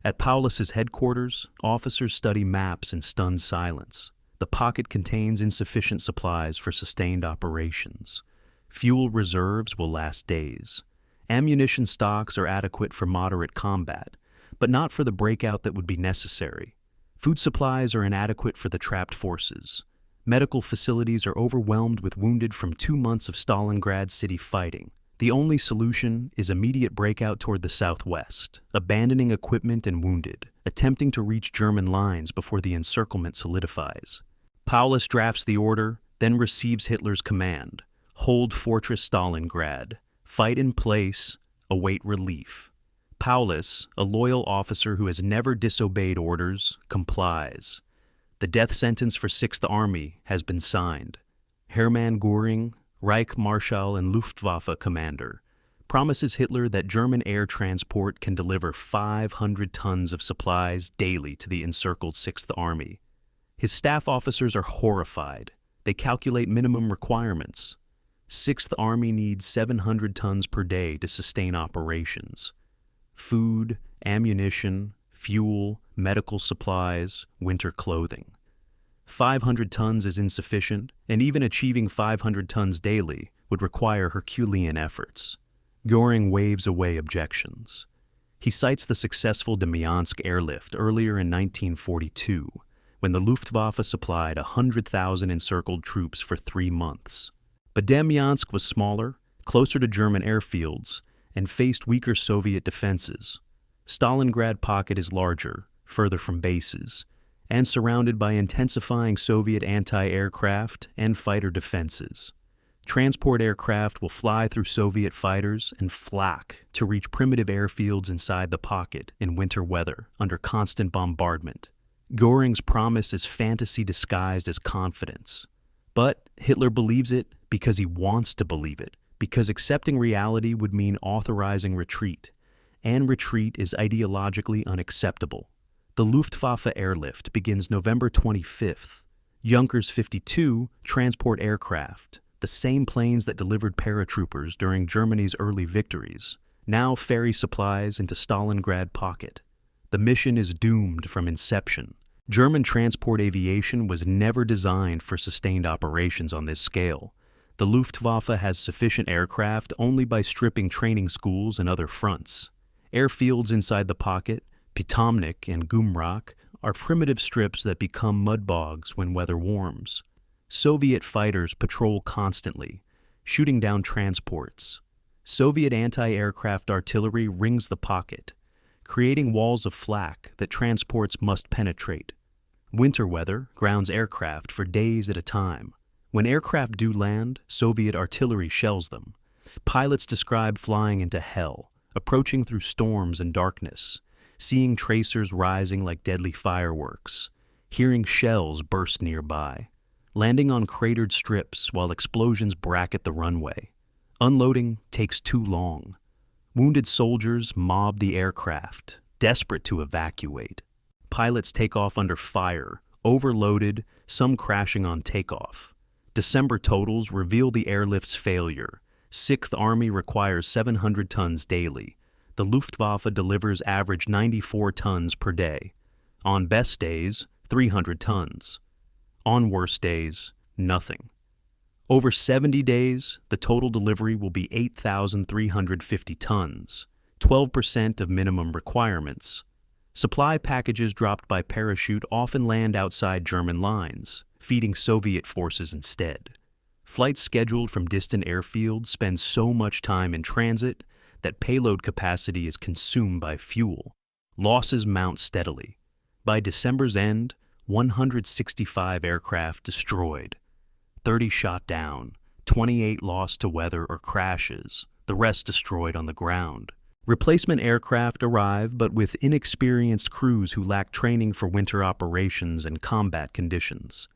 At Paulus's headquarters, officers study maps in stunned silence. The pocket contains insufficient supplies for sustained operations. Fuel reserves will last days. Ammunition stocks are adequate for moderate combat, but not for the breakout that would be necessary. Food supplies are inadequate for the trapped forces. Medical facilities are overwhelmed with wounded from 2 months of Stalingrad city fighting. The only solution is immediate breakout toward the southwest, abandoning equipment and wounded, attempting to reach German lines before the encirclement solidifies. Paulus drafts the order, then receives Hitler's command: hold Fortress Stalingrad, fight in place, await relief. Paulus, a loyal officer who has never disobeyed orders, complies. The death sentence for 6th Army has been signed. Hermann Göring, Reich Marschall and Luftwaffe commander, promises Hitler that German air transport can deliver 500 tons of supplies daily to the encircled 6th Army. His staff officers are horrified. They calculate minimum requirements. Sixth Army needs 700 tons per day to sustain operations. Food, ammunition, fuel, medical supplies, winter clothing. 500 tons is insufficient, and even achieving 500 tons daily would require Herculean efforts. Göring waves away objections. He cites the successful Demyansk airlift earlier in 1942, when the Luftwaffe supplied 100,000 encircled troops for 3 months. But Demyansk was smaller, closer to German airfields, and faced weaker Soviet defenses. Stalingrad pocket is larger, further from bases, and surrounded by intensifying Soviet anti-aircraft and fighter defenses. Transport aircraft will fly through Soviet fighters and flak to reach primitive airfields inside the pocket in winter weather under constant bombardment. Göring's promise is fantasy disguised as confidence. But Hitler believes it because he wants to believe it, because accepting reality would mean authorizing retreat, and retreat is ideologically unacceptable. The Luftwaffe airlift begins November 25th. Junkers 52 transport aircraft, the same planes that delivered paratroopers during Germany's early victories, now ferry supplies into Stalingrad pocket. The mission is doomed from inception. German transport aviation was never designed for sustained operations on this scale. The Luftwaffe has sufficient aircraft only by stripping training schools and other fronts. Airfields inside the pocket, Pitomnik and Gumrak, are primitive strips that become mud bogs when weather warms. Soviet fighters patrol constantly, shooting down transports. Soviet anti-aircraft artillery rings the pocket, creating walls of flak that transports must penetrate. Winter weather grounds aircraft for days at a time. When aircraft do land, Soviet artillery shells them. Pilots describe flying into hell, approaching through storms and darkness, seeing tracers rising like deadly fireworks, hearing shells burst nearby, landing on cratered strips while explosions bracket the runway. Unloading takes too long. Wounded soldiers mob the aircraft, desperate to evacuate. Pilots take off under fire, overloaded, some crashing on takeoff. December totals reveal the airlift's failure. Sixth Army requires 700 tons daily. The Luftwaffe delivers average 94 tons per day. On best days, 300 tons. On worst days, nothing. Over 70 days, the total delivery will be 8,350 tons, 12% of minimum requirements. Supply packages dropped by parachute often land outside German lines, feeding Soviet forces instead. Flights scheduled from distant airfields spend so much time in transit that payload capacity is consumed by fuel. Losses mount steadily. By December's end, 165 aircraft destroyed, 30 shot down, 28 lost to weather or crashes, the rest destroyed on the ground. Replacement aircraft arrive, but with inexperienced crews who lack training for winter operations and combat conditions.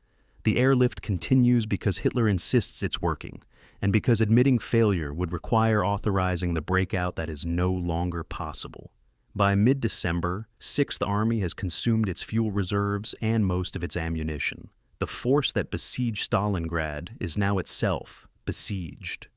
The airlift continues because Hitler insists it's working, and because admitting failure would require authorizing the breakout that is no longer possible. By mid-December, Sixth Army has consumed its fuel reserves and most of its ammunition. The force that besieged Stalingrad is now itself besieged.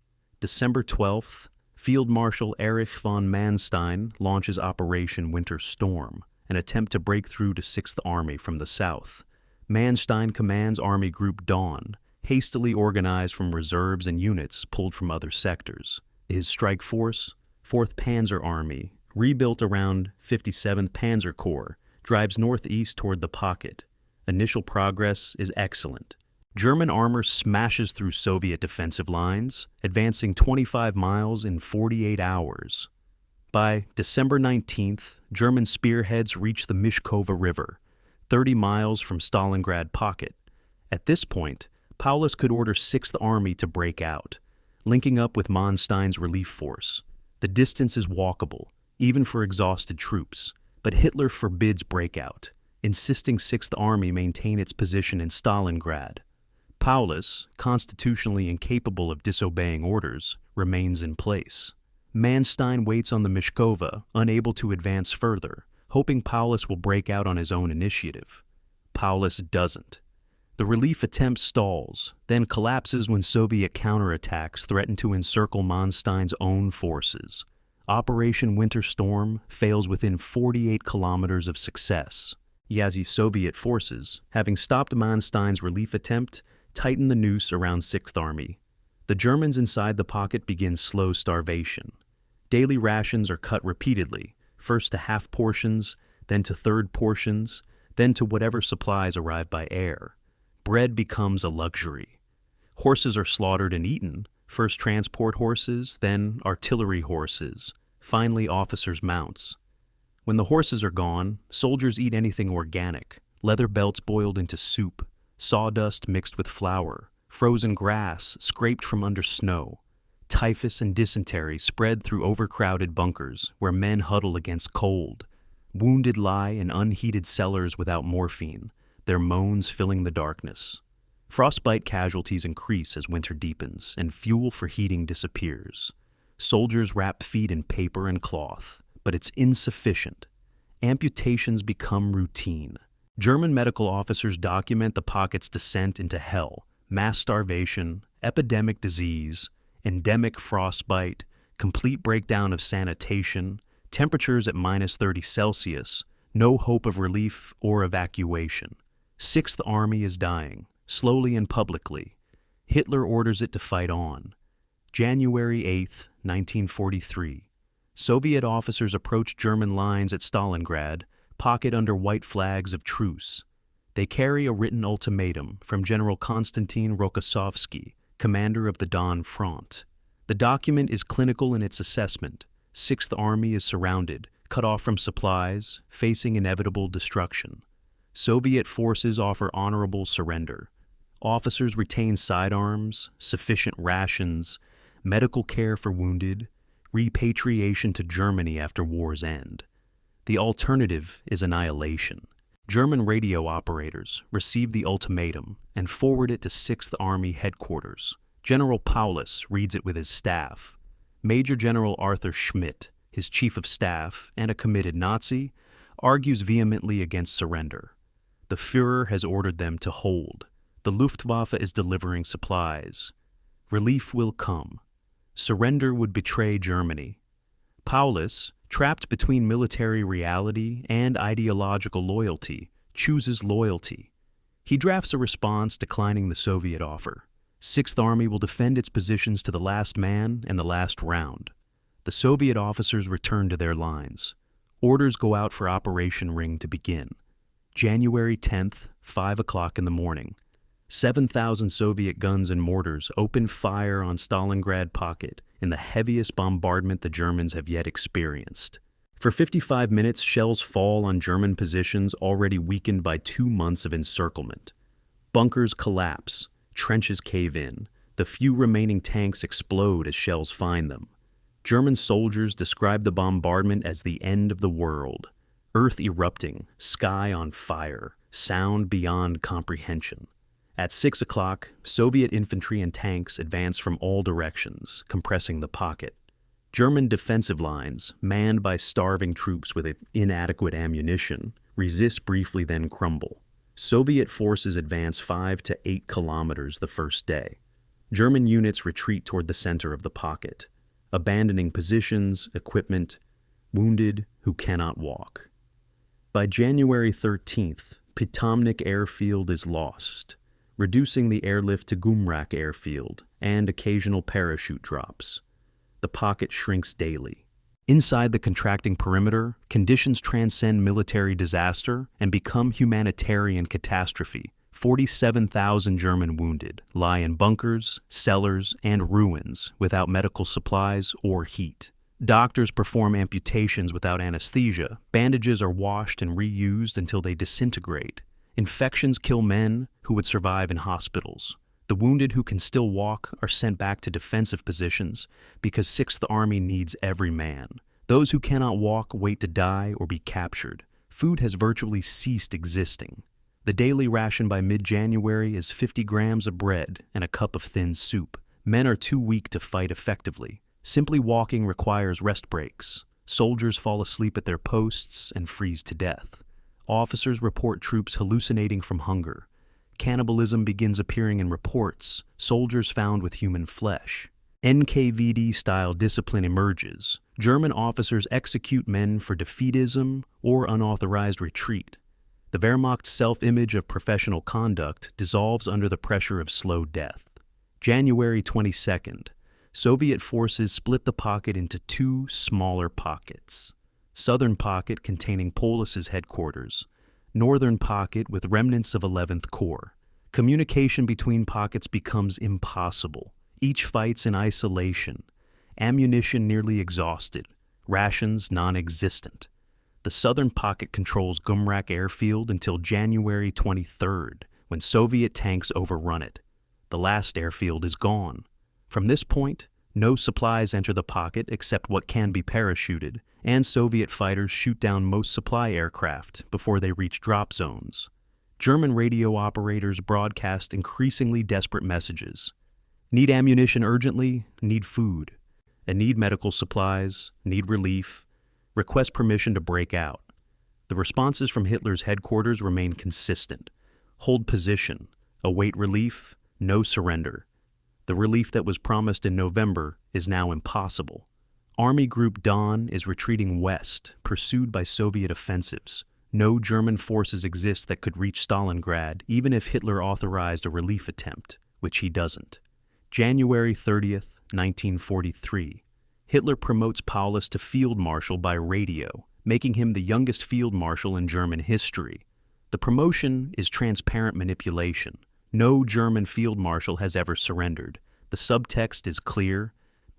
December 12th, Field Marshal Erich von Manstein launches Operation Winter Storm, an attempt to break through to Sixth Army from the south. Manstein commands Army Group Dawn, hastily organized from reserves and units pulled from other sectors. His strike force, 4th Panzer Army, rebuilt around 57th Panzer Corps, drives northeast toward the pocket. Initial progress is excellent. German armor smashes through Soviet defensive lines, advancing 25 miles in 48 hours. By December 19th, German spearheads reach the Mishkova River, 30 miles from Stalingrad pocket. At this point, Paulus could order Sixth Army to break out, linking up with Manstein's relief force. The distance is walkable, even for exhausted troops, but Hitler forbids breakout, insisting Sixth Army maintain its position in Stalingrad. Paulus, constitutionally incapable of disobeying orders, remains in place. Manstein waits on the Mishkova, unable to advance further, hoping Paulus will break out on his own initiative. Paulus doesn't. The The relief attempt stalls, then collapses when Soviet counterattacks threaten to encircle Manstein's own forces. Operation Winter Storm fails within 48 kilometers of success. Soviet forces, having stopped Manstein's relief attempt, tighten the noose around 6th Army. The Germans inside the pocket begin slow starvation. Daily rations are cut repeatedly, first to half portions, then to third portions, then to whatever supplies arrive by air. Bread becomes a luxury. Horses are slaughtered and eaten, first transport horses, then artillery horses, finally officers' mounts. When the horses are gone, soldiers eat anything organic, leather belts boiled into soup, sawdust mixed with flour, frozen grass scraped from under snow. Typhus and dysentery spread through overcrowded bunkers where men huddle against cold. Wounded lie in unheated cellars without morphine, their moans filling the darkness. Frostbite casualties increase as winter deepens and fuel for heating disappears. Soldiers wrap feet in paper and cloth, but it's insufficient. Amputations become routine. German medical officers document the pocket's descent into hell: mass starvation, epidemic disease, endemic frostbite, complete breakdown of sanitation, temperatures at -30°C, no hope of relief or evacuation. 6th Army is dying, slowly and publicly. Hitler orders it to fight on. January 8, 1943. Soviet officers approach German lines at Stalingrad, pocket under white flags of truce. They carry a written ultimatum from General Konstantin Rokossovsky, commander of the Don Front. The document is clinical in its assessment. 6th Army is surrounded, cut off from supplies, facing inevitable destruction. Soviet forces offer honorable surrender. Officers retain sidearms, sufficient rations, medical care for wounded, repatriation to Germany after war's end. The alternative is annihilation. German radio operators receive the ultimatum and forward it to 6th Army headquarters. General Paulus reads it with his staff. Major General Arthur Schmidt, his chief of staff and a committed Nazi, argues vehemently against surrender. The Führer has ordered them to hold. The Luftwaffe is delivering supplies. Relief will come. Surrender would betray Germany. Paulus, trapped between military reality and ideological loyalty, chooses loyalty. He drafts a response declining the Soviet offer. 6th Army will defend its positions to the last man and the last round. The Soviet officers return to their lines. Orders go out for Operation Ring to begin. January 10th, 5 o'clock in the morning. 7,000 Soviet guns and mortars open fire on Stalingrad pocket in the heaviest bombardment the Germans have yet experienced. For 55 minutes, shells fall on German positions already weakened by 2 months of encirclement. Bunkers collapse, trenches cave in, the few remaining tanks explode as shells find them. German soldiers describe the bombardment as the end of the world. Earth erupting, sky on fire, sound beyond comprehension. At 6 o'clock, Soviet infantry and tanks advance from all directions, compressing the pocket. German defensive lines, manned by starving troops with inadequate ammunition, resist briefly then crumble. Soviet forces advance 5 to 8 kilometers the first day. German units retreat toward the center of the pocket, abandoning positions, equipment, wounded who cannot walk. By January 13th, Pitomnik airfield is lost, reducing the airlift to Gumrak airfield and occasional parachute drops. The pocket shrinks daily. Inside the contracting perimeter, conditions transcend military disaster and become humanitarian catastrophe. 47,000 German wounded lie in bunkers, cellars, and ruins without medical supplies or heat. Doctors perform amputations without anesthesia. Bandages are washed and reused until they disintegrate. Infections kill men who would survive in hospitals. The wounded who can still walk are sent back to defensive positions because 6th Army needs every man. Those who cannot walk wait to die or be captured. Food has virtually ceased existing. The daily ration by mid-January is 50 grams of bread and a cup of thin soup. Men are too weak to fight effectively. Simply walking requires rest breaks. Soldiers fall asleep at their posts and freeze to death. Officers report troops hallucinating from hunger. Cannibalism begins appearing in reports, soldiers found with human flesh. NKVD-style discipline emerges. German officers execute men for defeatism or unauthorized retreat. The Wehrmacht's self-image of professional conduct dissolves under the pressure of slow death. January 22nd, Soviet forces split the pocket into two smaller pockets. Southern pocket containing Polis's headquarters, northern pocket with remnants of 11th Corps. Communication between pockets becomes impossible. Each fights in isolation. Ammunition nearly exhausted. Rations non-existent. The southern pocket controls Gumrak airfield until January 23rd, when Soviet tanks overrun it. The last airfield is gone. From this point, no supplies enter the pocket except what can be parachuted, and Soviet fighters shoot down most supply aircraft before they reach drop zones. German radio operators broadcast increasingly desperate messages. Need ammunition urgently, need food. And need medical supplies, need relief, request permission to break out. The responses from Hitler's headquarters remain consistent. Hold position, await relief, no surrender. The relief that was promised in November is now impossible. Army Group Don is retreating west, pursued by Soviet offensives. No German forces exist that could reach Stalingrad, even if Hitler authorized a relief attempt, which he doesn't. January 30th, 1943. Hitler promotes Paulus to field marshal by radio, making him the youngest field marshal in German history. The promotion is transparent manipulation. No German field marshal has ever surrendered. The subtext is clear.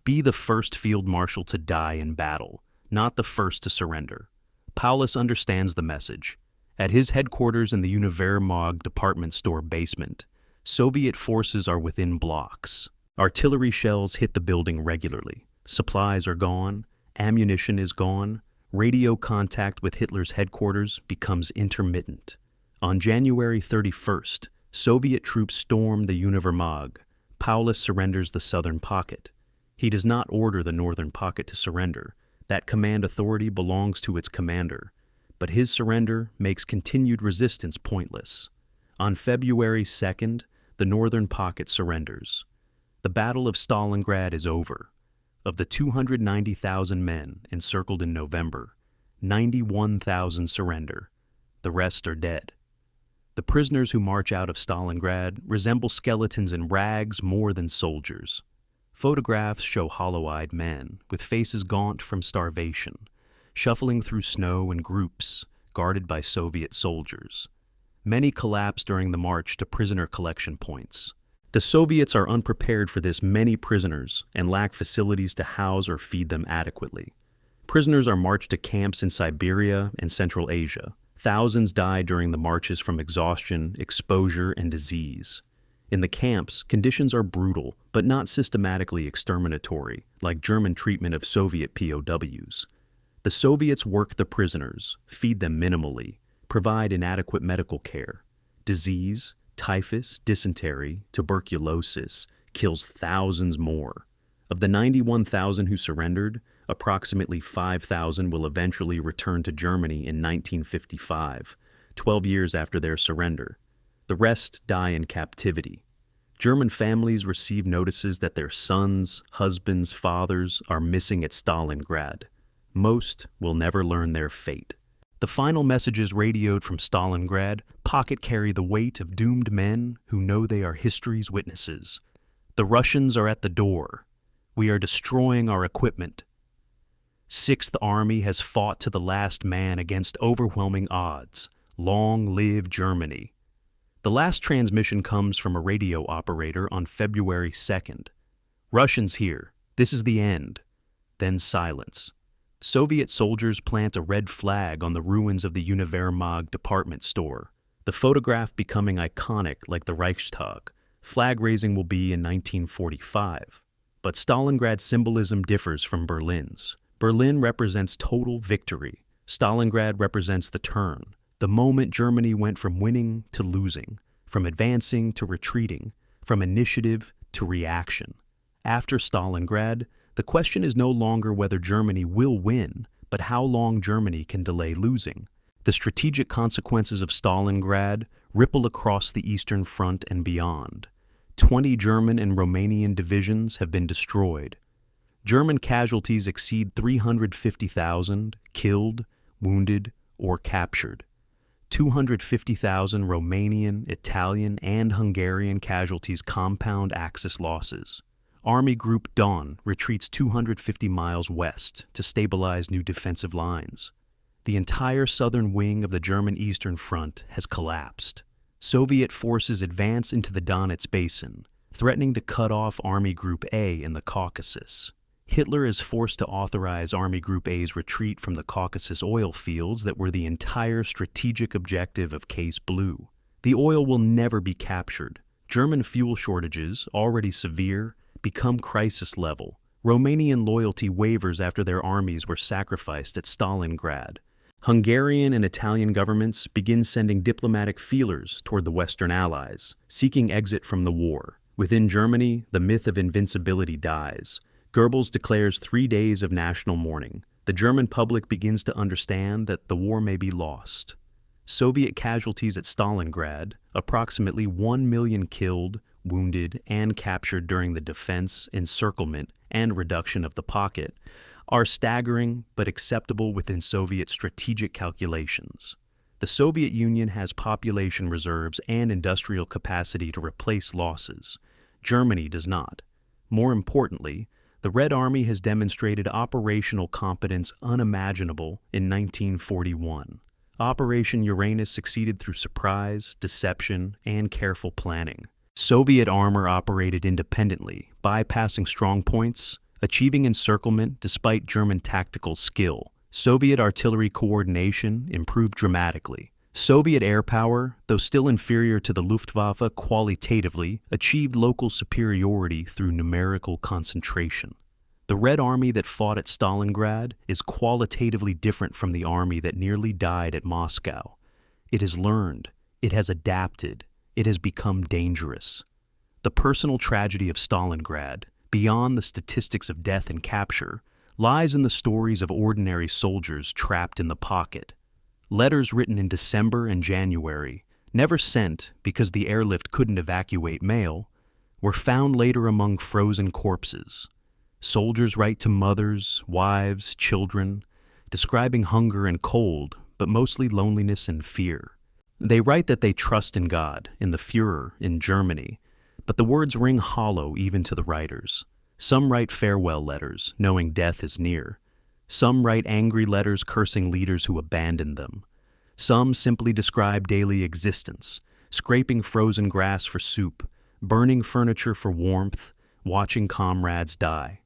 Be the first field marshal to die in battle, not the first to surrender. Paulus understands the message. At his headquarters in the Universum department store basement, Soviet forces are within blocks. Artillery shells hit the building regularly. Supplies are gone. Ammunition is gone. Radio contact with Hitler's headquarters becomes intermittent. On January 31st, Soviet troops storm the Universum. Paulus surrenders the southern pocket. He does not order the northern pocket to surrender. That command authority belongs to its commander. But his surrender makes continued resistance pointless. On February 2nd, the northern pocket surrenders. The Battle of Stalingrad is over. Of the 290,000 men encircled in November, 91,000 surrender. The rest are dead. The prisoners who march out of Stalingrad resemble skeletons in rags more than soldiers. Photographs show hollow-eyed men, with faces gaunt from starvation, shuffling through snow in groups, guarded by Soviet soldiers. Many collapse during the march to prisoner collection points. The Soviets are unprepared for this many prisoners and lack facilities to house or feed them adequately. Prisoners are marched to camps in Siberia and Central Asia. Thousands die during the marches from exhaustion, exposure, and disease. In the camps, conditions are brutal, but not systematically exterminatory, like German treatment of Soviet POWs. The Soviets work the prisoners, feed them minimally, provide inadequate medical care. Disease, typhus, dysentery, tuberculosis, kills thousands more. Of the 91,000 who surrendered, approximately 5,000 will eventually return to Germany in 1955, 12 years after their surrender. The rest die in captivity. German families receive notices that their sons, husbands, fathers are missing at Stalingrad. Most will never learn their fate. The final messages radioed from Stalingrad pocket carry the weight of doomed men who know they are history's witnesses. The Russians are at the door. We are destroying our equipment. Sixth Army has fought to the last man against overwhelming odds. Long live Germany. The last transmission comes from a radio operator on February 2nd. Russians here. This is the end. Then silence. Soviet soldiers plant a red flag on the ruins of the Universum department store, the photograph becoming iconic like the Reichstag. Flag raising will be in 1945. But Stalingrad's symbolism differs from Berlin's. Berlin represents total victory. Stalingrad represents the turn, the moment Germany went from winning to losing, from advancing to retreating, from initiative to reaction. After Stalingrad, the question is no longer whether Germany will win, but how long Germany can delay losing. The strategic consequences of Stalingrad ripple across the Eastern Front and beyond. 20 German and Romanian divisions have been destroyed. German casualties exceed 350,000 killed, wounded, or captured. 250,000 Romanian, Italian, and Hungarian casualties compound Axis losses. Army Group Dawn retreats 250 miles west to stabilize new defensive lines. The entire southern wing of the German Eastern Front has collapsed. Soviet forces advance into the Donets Basin, threatening to cut off Army Group A in the Caucasus. Hitler is forced to authorize Army Group A's retreat from the Caucasus oil fields that were the entire strategic objective of Case Blue. The oil will never be captured. German fuel shortages, already severe, become crisis level. Romanian loyalty wavers after their armies were sacrificed at Stalingrad. Hungarian and Italian governments begin sending diplomatic feelers toward the Western Allies, seeking exit from the war. Within Germany, the myth of invincibility dies. Goebbels declares 3 days of national mourning. The German public begins to understand that the war may be lost. Soviet casualties at Stalingrad, approximately 1 million killed, wounded, and captured during the defense, encirclement, and reduction of the pocket, are staggering but acceptable within Soviet strategic calculations. The Soviet Union has population reserves and industrial capacity to replace losses. Germany does not. More importantly, the Red Army has demonstrated operational competence unimaginable in 1941. Operation Uranus succeeded through surprise, deception, and careful planning. Soviet armor operated independently, bypassing strong points, achieving encirclement despite German tactical skill. Soviet artillery coordination improved dramatically. Soviet air power, though still inferior to the Luftwaffe qualitatively, achieved local superiority through numerical concentration. The Red Army that fought at Stalingrad is qualitatively different from the army that nearly died at Moscow. It has learned, it has adapted, it has become dangerous. The personal tragedy of Stalingrad, beyond the statistics of death and capture, lies in the stories of ordinary soldiers trapped in the pocket. Letters written in December and January, never sent because the airlift couldn't evacuate mail, were found later among frozen corpses. Soldiers write to mothers, wives, children, describing hunger and cold, but mostly loneliness and fear. They write that they trust in God, in the Führer, in Germany, but the words ring hollow even to the writers. Some write farewell letters, knowing death is near. Some write angry letters cursing leaders who abandoned them. Some simply describe daily existence, scraping frozen grass for soup, burning furniture for warmth, watching comrades die.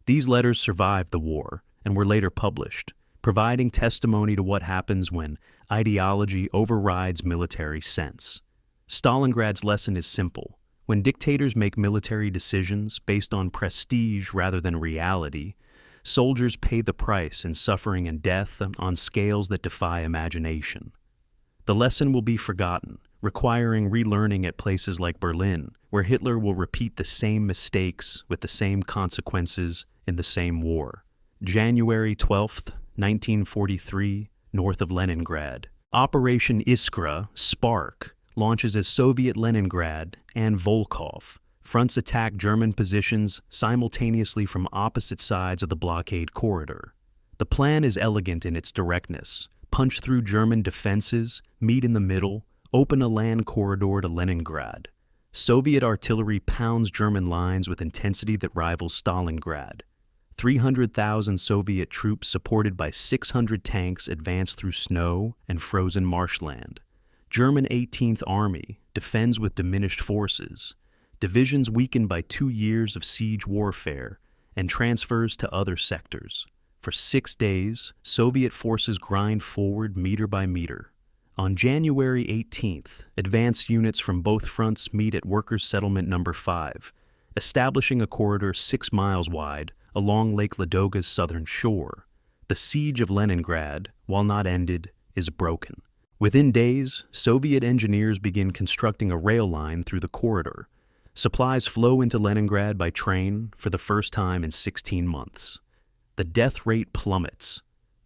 These letters survived the war and were later published, providing testimony to what happens when ideology overrides military sense. Stalingrad's lesson is simple. When dictators make military decisions based on prestige rather than reality, soldiers pay the price in suffering and death on scales that defy imagination. The lesson will be forgotten, requiring relearning at places like Berlin, where Hitler will repeat the same mistakes with the same consequences in the same war. January 12th, 1943, north of Leningrad. Operation Iskra, Spark, launches as Soviet Leningrad and Volkhov. Fronts attack German positions simultaneously from opposite sides of the blockade corridor. The plan is elegant in its directness. Punch through German defenses, meet in the middle, open a land corridor to Leningrad. Soviet artillery pounds German lines with intensity that rivals Stalingrad. 300,000 Soviet troops supported by 600 tanks advance through snow and frozen marshland. German 18th Army defends with diminished forces. Divisions weakened by 2 years of siege warfare and transfers to other sectors. For 6 days, Soviet forces grind forward meter by meter. On January 18th, advance units from both fronts meet at Workers' Settlement No. 5, establishing a corridor 6 miles wide along Lake Ladoga's southern shore. The siege of Leningrad, while not ended, is broken. Within days, Soviet engineers begin constructing a rail line through the corridor. Supplies flow into Leningrad by train for the first time in 16 months. The death rate plummets.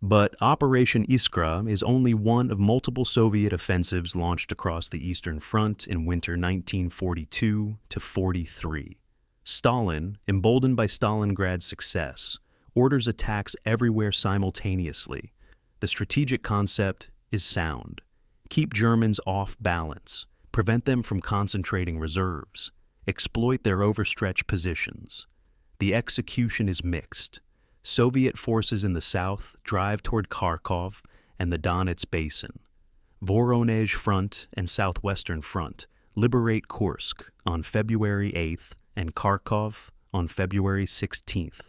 But Operation Iskra is only one of multiple Soviet offensives launched across the Eastern Front in winter 1942 to 43. Stalin, emboldened by Stalingrad's success, orders attacks everywhere simultaneously. The strategic concept is sound. Keep Germans off balance, prevent them from concentrating reserves, exploit their overstretched positions. The execution is mixed. Soviet forces in the south drive toward Kharkov and the Donets Basin. Voronezh Front and Southwestern Front liberate Kursk on February 8th and Kharkov on February 16th.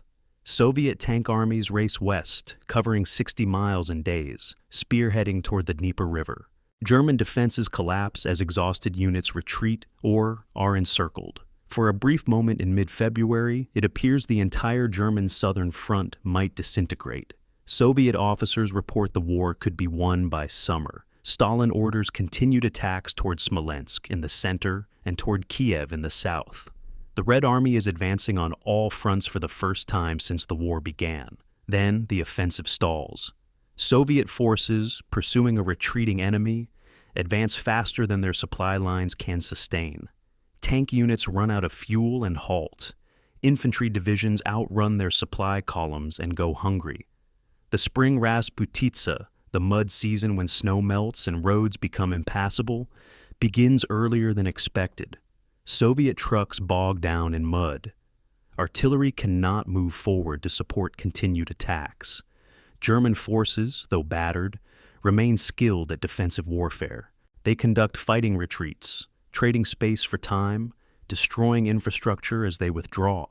Soviet tank armies race west, covering 60 miles in days, spearheading toward the Dnieper River. German defenses collapse as exhausted units retreat or are encircled. For a brief moment in mid-February, it appears the entire German southern front might disintegrate. Soviet officers report the war could be won by summer. Stalin orders continued attacks toward Smolensk in the center and toward Kiev in the south. The Red Army is advancing on all fronts for the first time since the war began. Then the offensive stalls. Soviet forces, pursuing a retreating enemy, advance faster than their supply lines can sustain. Tank units run out of fuel and halt. Infantry divisions outrun their supply columns and go hungry. The spring Rasputitsa, the mud season when snow melts and roads become impassable, begins earlier than expected. Soviet trucks bog down in mud. Artillery cannot move forward to support continued attacks. German forces, though battered, remain skilled at defensive warfare. They conduct fighting retreats, trading space for time, destroying infrastructure as they withdraw.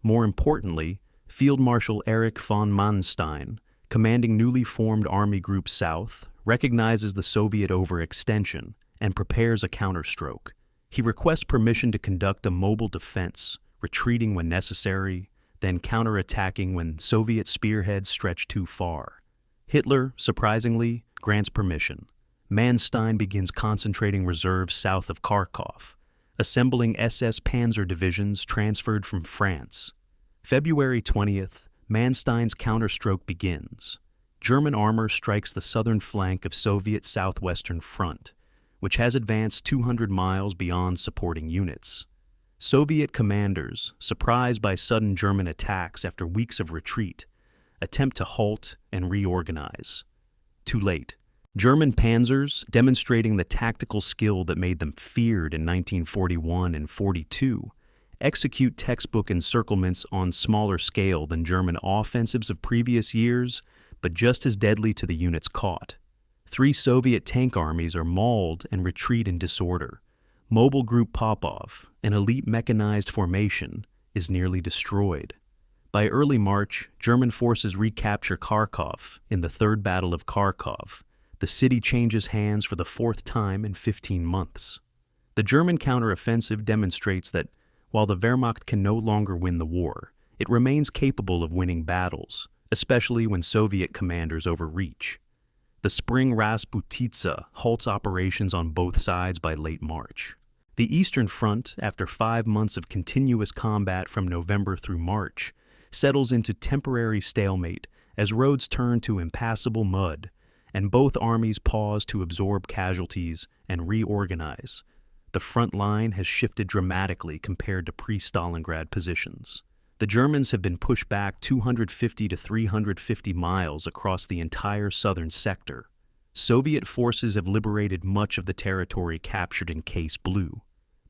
More importantly, Field Marshal Erich von Manstein, commanding newly formed Army Group South, recognizes the Soviet overextension and prepares a counterstroke. He requests permission to conduct a mobile defense, retreating when necessary, then counterattacking when Soviet spearheads stretch too far. Hitler, surprisingly, grants permission. Manstein begins concentrating reserves south of Kharkov, assembling SS Panzer divisions transferred from France. February 20th, Manstein's counterstroke begins. German armor strikes the southern flank of Soviet southwestern front, which has advanced 200 miles beyond supporting units. Soviet commanders, surprised by sudden German attacks after weeks of retreat, attempt to halt and reorganize. Too late. German panzers, demonstrating the tactical skill that made them feared in 1941 and 42, execute textbook encirclements on smaller scale than German offensives of previous years, but just as deadly to the units caught. 3 Soviet tank armies are mauled and retreat in disorder. Mobile Group Popov, an elite mechanized formation, is nearly destroyed. By early March, German forces recapture Kharkov in the Third Battle of Kharkov. The city changes hands for the 4th time in 15 months. The German counteroffensive demonstrates that, while the Wehrmacht can no longer win the war, it remains capable of winning battles, especially when Soviet commanders overreach. The spring Rasputitsa halts operations on both sides by late March. The Eastern Front, after 5 months of continuous combat from November through March, settles into temporary stalemate as roads turn to impassable mud, and both armies pause to absorb casualties and reorganize. The front line has shifted dramatically compared to pre-Stalingrad positions. The Germans have been pushed back 250 to 350 miles across the entire southern sector. Soviet forces have liberated much of the territory captured in Case Blue.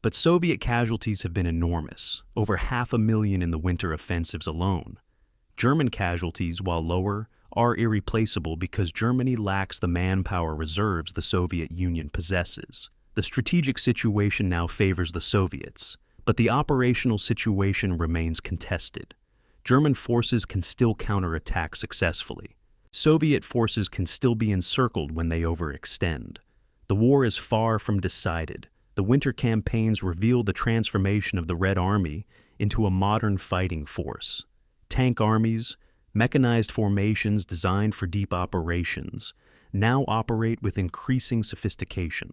But Soviet casualties have been enormous, over 500,000 in the winter offensives alone. German casualties, while lower, are irreplaceable because Germany lacks the manpower reserves the Soviet Union possesses. The strategic situation now favors the Soviets, but the operational situation remains contested. German forces can still counterattack successfully. Soviet forces can still be encircled when they overextend. The war is far from decided. The winter campaigns reveal the transformation of the Red Army into a modern fighting force. Tank armies, mechanized formations designed for deep operations, now operate with increasing sophistication.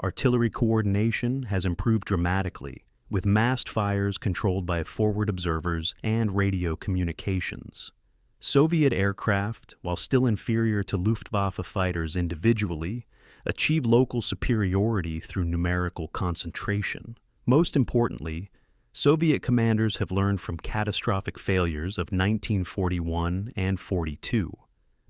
Artillery coordination has improved dramatically, with massed fires controlled by forward observers and radio communications. Soviet aircraft, while still inferior to Luftwaffe fighters individually, achieve local superiority through numerical concentration. Most importantly, Soviet commanders have learned from catastrophic failures of 1941 and 42.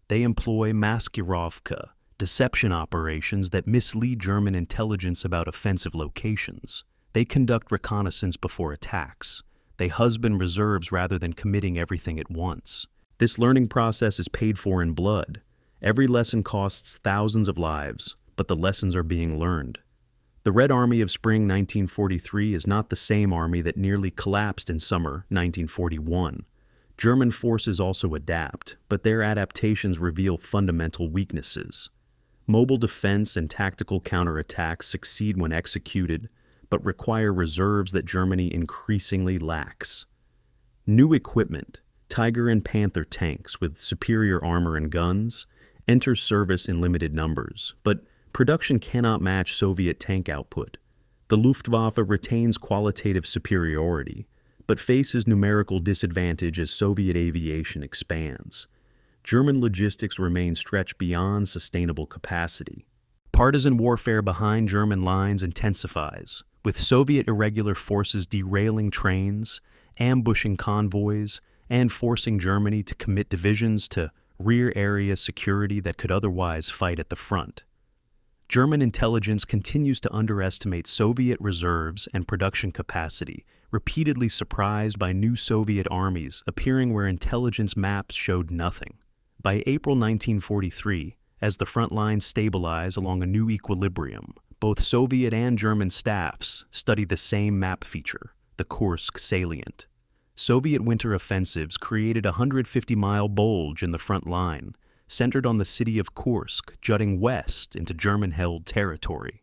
They employ maskirovka, deception operations that mislead German intelligence about offensive locations. They conduct reconnaissance before attacks. They husband reserves rather than committing everything at once. This learning process is paid for in blood. Every lesson costs thousands of lives, but the lessons are being learned. The Red Army of spring 1943 is not the same army that nearly collapsed in summer 1941. German forces also adapt, but their adaptations reveal fundamental weaknesses. Mobile defense and tactical counterattacks succeed when executed, but require reserves that Germany increasingly lacks. New equipment, Tiger and Panther tanks with superior armor and guns, enter service in limited numbers, but production cannot match Soviet tank output. The Luftwaffe retains qualitative superiority, but faces numerical disadvantage as Soviet aviation expands. German logistics remain stretched beyond sustainable capacity. Partisan warfare behind German lines intensifies, with Soviet irregular forces derailing trains, ambushing convoys, and forcing Germany to commit divisions to rear area security that could otherwise fight at the front. German intelligence continues to underestimate Soviet reserves and production capacity, repeatedly surprised by new Soviet armies appearing where intelligence maps showed nothing. By April 1943, as the front lines stabilize along a new equilibrium, both Soviet and German staffs study the same map feature, the Kursk salient. Soviet winter offensives created a 150-mile bulge in the front line, centered on the city of Kursk, jutting west into German-held territory.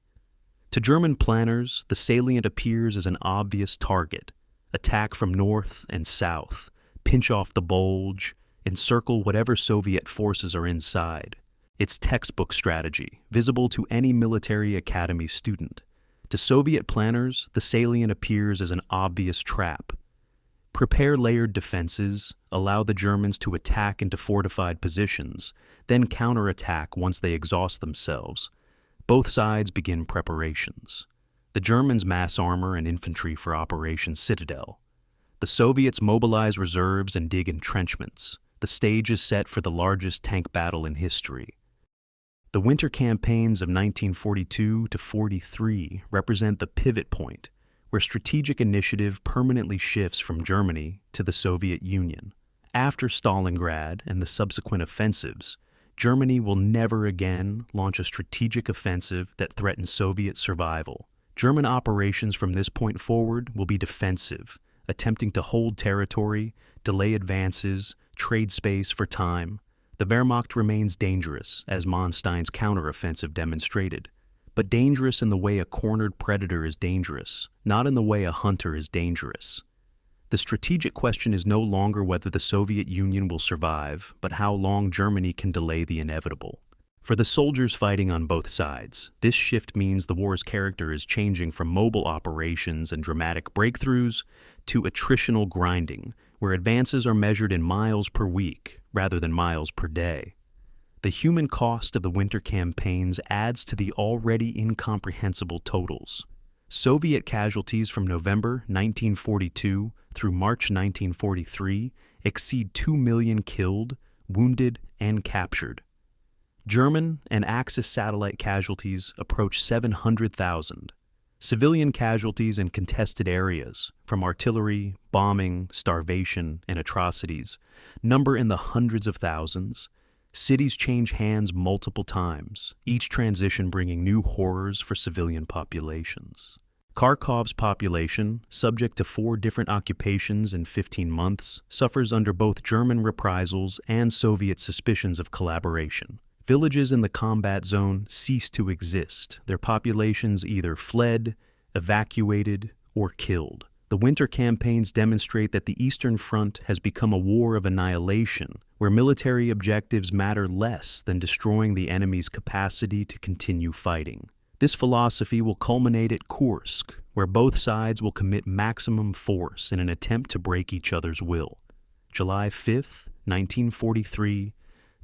To German planners, the salient appears as an obvious target: attack from north and south, pinch off the bulge, encircle whatever Soviet forces are inside. It's textbook strategy, visible to any military academy student. To Soviet planners, the salient appears as an obvious trap. Prepare layered defenses, allow the Germans to attack into fortified positions, then counterattack once they exhaust themselves. Both sides begin preparations. The Germans mass armor and infantry for Operation Citadel. The Soviets mobilize reserves and dig entrenchments. The stage is set for the largest tank battle in history. The winter campaigns of 1942 to 43 represent the pivot point, where strategic initiative permanently shifts from Germany to the Soviet Union. After Stalingrad and the subsequent offensives, Germany will never again launch a strategic offensive that threatens Soviet survival. German operations from this point forward will be defensive, attempting to hold territory, delay advances, trade space for time. The Wehrmacht remains dangerous, as Manstein's counteroffensive demonstrated, but dangerous in the way a cornered predator is dangerous, not in the way a hunter is dangerous. The strategic question is no longer whether the Soviet Union will survive, but how long Germany can delay the inevitable. For the soldiers fighting on both sides, this shift means the war's character is changing from mobile operations and dramatic breakthroughs to attritional grinding, where advances are measured in miles per week rather than miles per day. The human cost of the winter campaigns adds to the already incomprehensible totals. Soviet casualties from November 1942 through March 1943 exceed 2 million killed, wounded, and captured. German and Axis satellite casualties approach 700,000. Civilian casualties in contested areas, from artillery, bombing, starvation, and atrocities, number in the hundreds of thousands. Cities change hands multiple times, each transition bringing new horrors for civilian populations. Kharkov's population, subject to 4 different occupations in 15 months, suffers under both German reprisals and Soviet suspicions of collaboration. Villages in the combat zone cease to exist, their populations either fled, evacuated, or killed. The winter campaigns demonstrate that the Eastern Front has become a war of annihilation, where military objectives matter less than destroying the enemy's capacity to continue fighting. This philosophy will culminate at Kursk, where both sides will commit maximum force in an attempt to break each other's will. July 5th, 1943,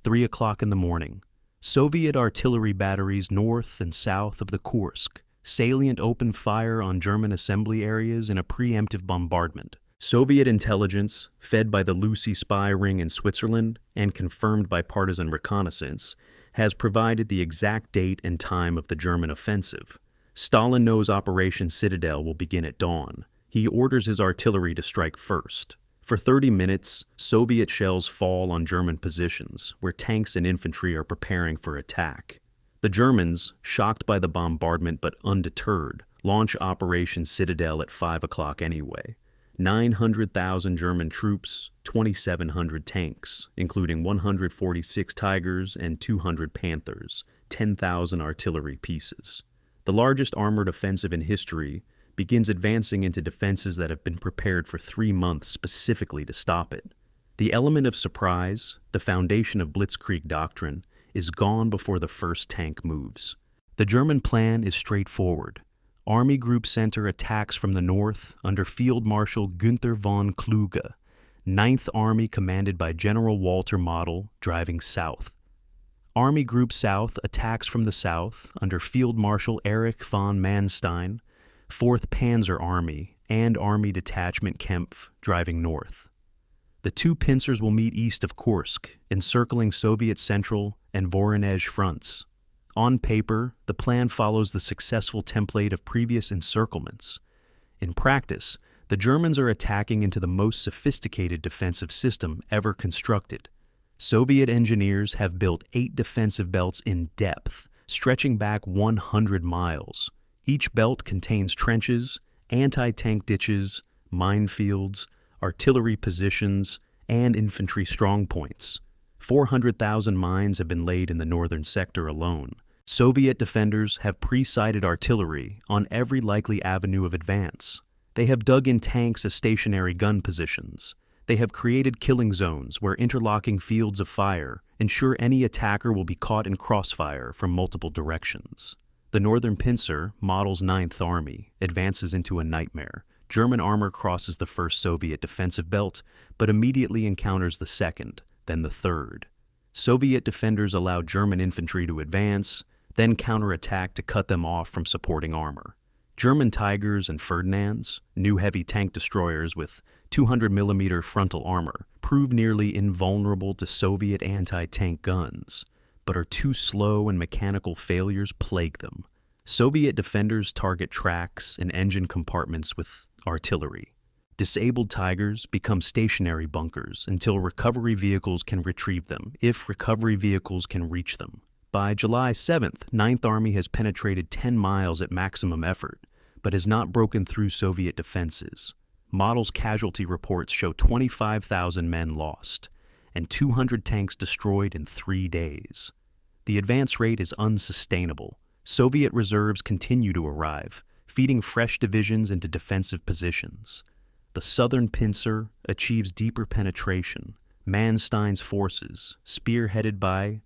3 o'clock in the morning. Soviet artillery batteries north and south of the Kursk. Salient opened fire on German assembly areas in a preemptive bombardment. Soviet intelligence, fed by the Lucy spy ring in Switzerland and confirmed by partisan reconnaissance, has provided the exact date and time of the German offensive. Stalin knows Operation Citadel will begin at dawn. He orders his artillery to strike first. For 30 minutes, Soviet shells fall on German positions, where tanks and infantry are preparing for attack. The Germans, shocked by the bombardment but undeterred, launch Operation Citadel at 5 o'clock anyway. 900,000 German troops, 2,700 tanks, including 146 Tigers and 200 Panthers, 10,000 artillery pieces. The largest armored offensive in history begins advancing into defenses that have been prepared for 3 months specifically to stop it. The element of surprise, the foundation of Blitzkrieg doctrine, is gone before the first tank moves. The German plan is straightforward. Army Group Center attacks from the north under Field Marshal Günther von Kluge, 9th Army commanded by General Walter Model, driving south. Army Group South attacks from the south under Field Marshal Erich von Manstein, 4th Panzer Army, and Army Detachment Kempf, driving north. The two pincers will meet east of Kursk, encircling Soviet Central and Voronezh fronts. On paper, the plan follows the successful template of previous encirclements. In practice, the Germans are attacking into the most sophisticated defensive system ever constructed. Soviet engineers have built 8 defensive belts in depth, stretching back 100 miles. Each belt contains trenches, anti-tank ditches, minefields, artillery positions, and infantry strongpoints. 400,000 mines have been laid in the northern sector alone. Soviet defenders have pre-sighted artillery on every likely avenue of advance. They have dug in tanks as stationary gun positions. They have created killing zones where interlocking fields of fire ensure any attacker will be caught in crossfire from multiple directions. The northern pincer, Model's 9th Army, advances into a nightmare. German armor crosses the first Soviet defensive belt, but immediately encounters the second, then the third. Soviet defenders allow German infantry to advance, then counterattack to cut them off from supporting armor. German Tigers and Ferdinands, new heavy tank destroyers with 200mm frontal armor, prove nearly invulnerable to Soviet anti-tank guns, but are too slow and mechanical failures plague them. Soviet defenders target tracks and engine compartments with artillery. Disabled Tigers become stationary bunkers until recovery vehicles can retrieve them, if recovery vehicles can reach them. By July 7th, 9th Army has penetrated 10 miles at maximum effort, but has not broken through Soviet defenses. Model's casualty reports show 25,000 men lost, and 200 tanks destroyed in 3 days. The advance rate is unsustainable. Soviet reserves continue to arrive, feeding fresh divisions into defensive positions. The southern pincer achieves deeper penetration. Manstein's forces, spearheaded by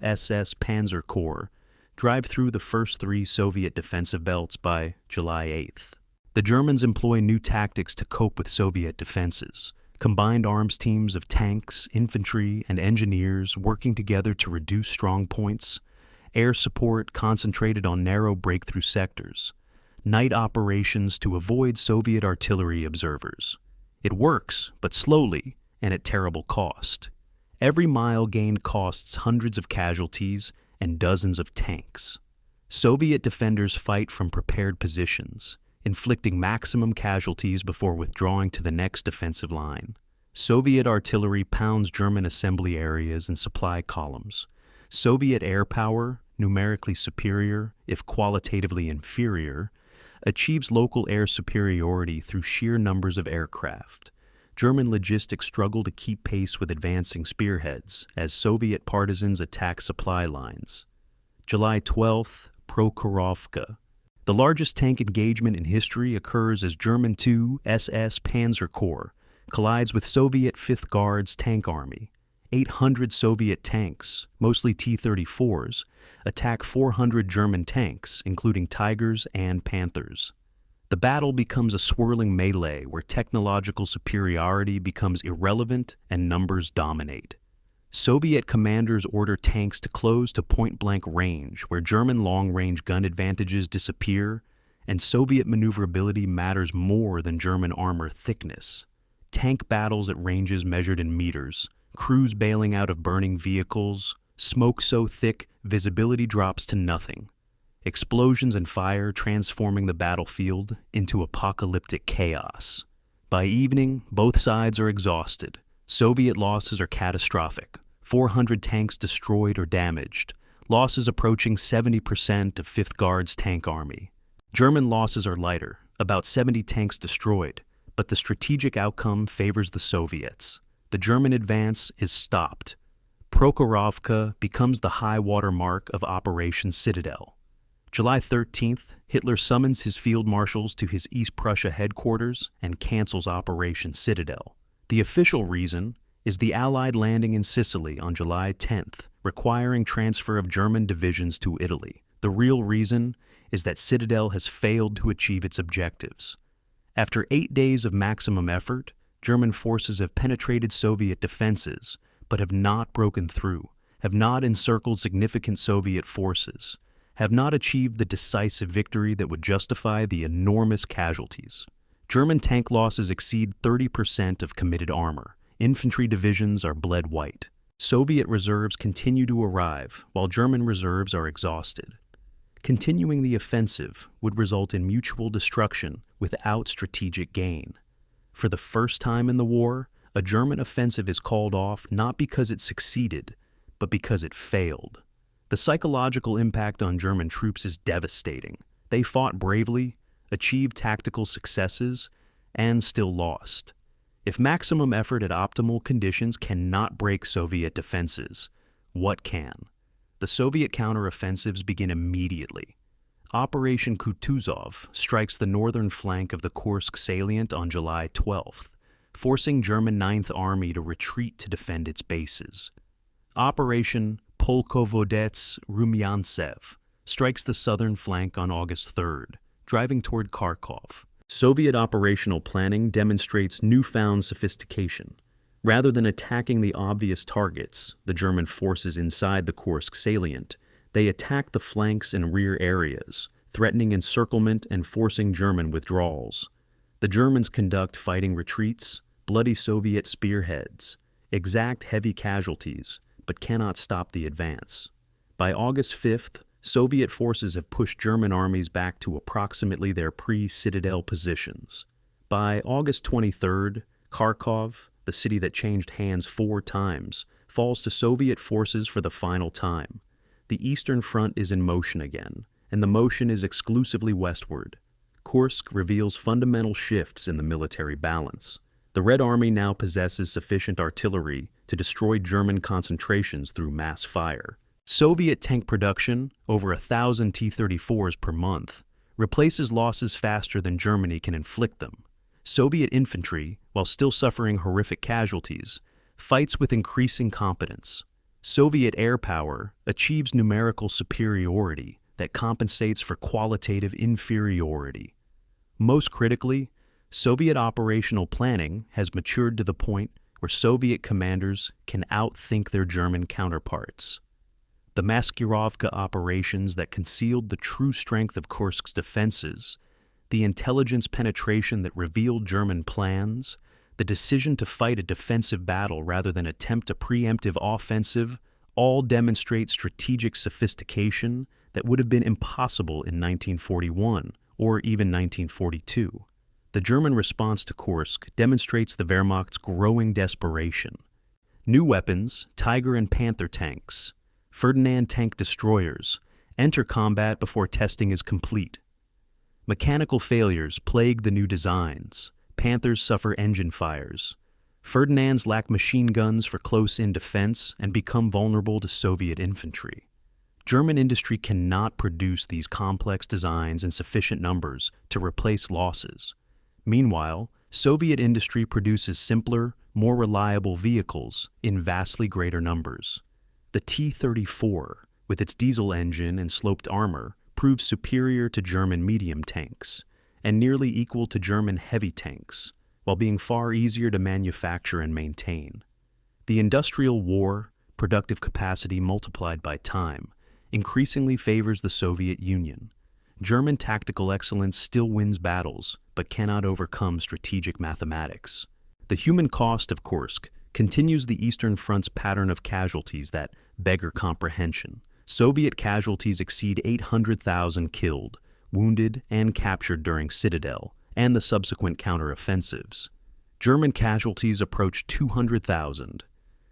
SS Panzer Corps, drive through the first 3 Soviet defensive belts by July 8th. The Germans employ new tactics to cope with Soviet defenses. Combined arms teams of tanks, infantry, and engineers working together to reduce strong points. Air support concentrated on narrow breakthrough sectors. Night operations to avoid Soviet artillery observers. It works, but slowly and at terrible cost. Every mile gained costs hundreds of casualties and dozens of tanks. Soviet defenders fight from prepared positions, inflicting maximum casualties before withdrawing to the next defensive line. Soviet artillery pounds German assembly areas and supply columns. Soviet air power, numerically superior, if qualitatively inferior, achieves local air superiority through sheer numbers of aircraft. German logistics struggle to keep pace with advancing spearheads as Soviet partisans attack supply lines. July 12th, Prokhorovka. The largest tank engagement in history occurs as German 2 SS Panzer Corps collides with Soviet 5th Guards Tank Army. 800 Soviet tanks, mostly T-34s, attack 400 German tanks, including Tigers and Panthers. The The battle becomes a swirling melee where technological superiority becomes irrelevant and numbers dominate. Soviet commanders order tanks to close to point-blank range, where German long-range gun advantages disappear, and Soviet maneuverability matters more than German armor thickness. Tank battles at ranges measured in meters, crews bailing out of burning vehicles, smoke so thick visibility drops to nothing. Explosions and fire transforming the battlefield into apocalyptic chaos. By evening, both sides are exhausted. Soviet losses are catastrophic. 400 tanks destroyed or damaged, losses approaching 70% of Fifth Guard's tank army. German losses are lighter, about 70 tanks destroyed, but the strategic outcome favors the Soviets. The German advance is stopped. Prokhorovka becomes the high-water mark of Operation Citadel. July 13th, Hitler summons his field marshals to his East Prussia headquarters and cancels Operation Citadel. The official reason is the Allied landing in Sicily on July 10th, requiring transfer of German divisions to Italy. The real reason is that Citadel has failed to achieve its objectives. After 8 days of maximum effort, German forces have penetrated Soviet defenses, but have not broken through, have not encircled significant Soviet forces, have not achieved the decisive victory that would justify the enormous casualties. German tank losses exceed 30% of committed armor. Infantry divisions are bled white. Soviet reserves continue to arrive, while German reserves are exhausted. Continuing the offensive would result in mutual destruction without strategic gain. For the first time in the war, a German offensive is called off not because it succeeded, but because it failed. The psychological impact on German troops is devastating. They fought bravely, achieved tactical successes, and still lost. If maximum effort at optimal conditions cannot break Soviet defenses, what can? The Soviet counteroffensives begin immediately. Operation Kutuzov strikes the northern flank of the Kursk salient on July 12th, forcing German Ninth Army to retreat to defend its bases. Operation Polkovodets-Rumyantsev strikes the southern flank on August 3rd, driving toward Kharkov. Soviet operational planning demonstrates newfound sophistication. Rather than attacking the obvious targets, the German forces inside the Kursk salient, they attack the flanks and rear areas, threatening encirclement and forcing German withdrawals. The Germans conduct fighting retreats, bloody Soviet spearheads, exact heavy casualties, but cannot stop the advance. By August 5th, Soviet forces have pushed German armies back to approximately their pre-Citadel positions. By August 23rd, Kharkov, the city that changed hands 4 times, falls to Soviet forces for the final time. The Eastern Front is in motion again, and the motion is exclusively westward. Kursk reveals fundamental shifts in the military balance. The Red Army now possesses sufficient artillery to destroy German concentrations through mass fire. Soviet tank production, over 1,000 T-34s per month, replaces losses faster than Germany can inflict them. Soviet infantry, while still suffering horrific casualties, fights with increasing competence. Soviet air power achieves numerical superiority that compensates for qualitative inferiority. Most critically, Soviet operational planning has matured to the point where Soviet commanders can outthink their German counterparts. The Maskirovka operations that concealed the true strength of Kursk's defenses, the intelligence penetration that revealed German plans, the decision to fight a defensive battle rather than attempt a preemptive offensive, all demonstrate strategic sophistication that would have been impossible in 1941 or even 1942. The German response to Kursk demonstrates the Wehrmacht's growing desperation. New weapons, Tiger and Panther tanks, Ferdinand tank destroyers, enter combat before testing is complete. Mechanical failures plague the new designs. Panthers suffer engine fires. Ferdinands lack machine guns for close-in defense and become vulnerable to Soviet infantry. German industry cannot produce these complex designs in sufficient numbers to replace losses. Meanwhile, Soviet industry produces simpler, more reliable vehicles in vastly greater numbers. The T-34, with its diesel engine and sloped armor, proves superior to German medium tanks, and nearly equal to German heavy tanks, while being far easier to manufacture and maintain. The industrial war, productive capacity multiplied by time, increasingly favors the Soviet Union. German tactical excellence still wins battles, but cannot overcome strategic mathematics. The human cost of Kursk continues the Eastern Front's pattern of casualties that beggar comprehension. Soviet casualties exceed 800,000 killed, wounded, and captured during Citadel and the subsequent counteroffensives. German casualties approach 200,000.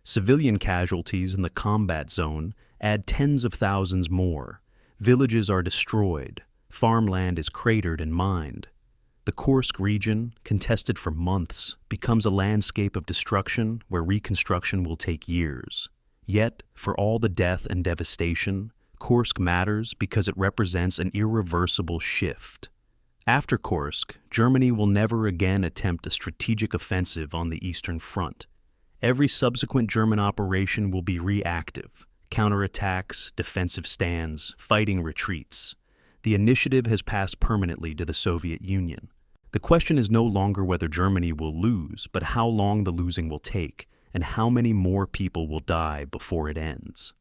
Civilian casualties in the combat zone add tens of thousands more. Villages are destroyed. Farmland is cratered and mined. The Kursk region, contested for months, becomes a landscape of destruction where reconstruction will take years. Yet, for all the death and devastation, Kursk matters because it represents an irreversible shift. After Kursk, Germany will never again attempt a strategic offensive on the Eastern Front. Every subsequent German operation will be reactive: counterattacks, defensive stands, fighting retreats. The initiative has passed permanently to the Soviet Union. The question is no longer whether Germany will lose, but how long the losing will take, and how many more people will die before it ends.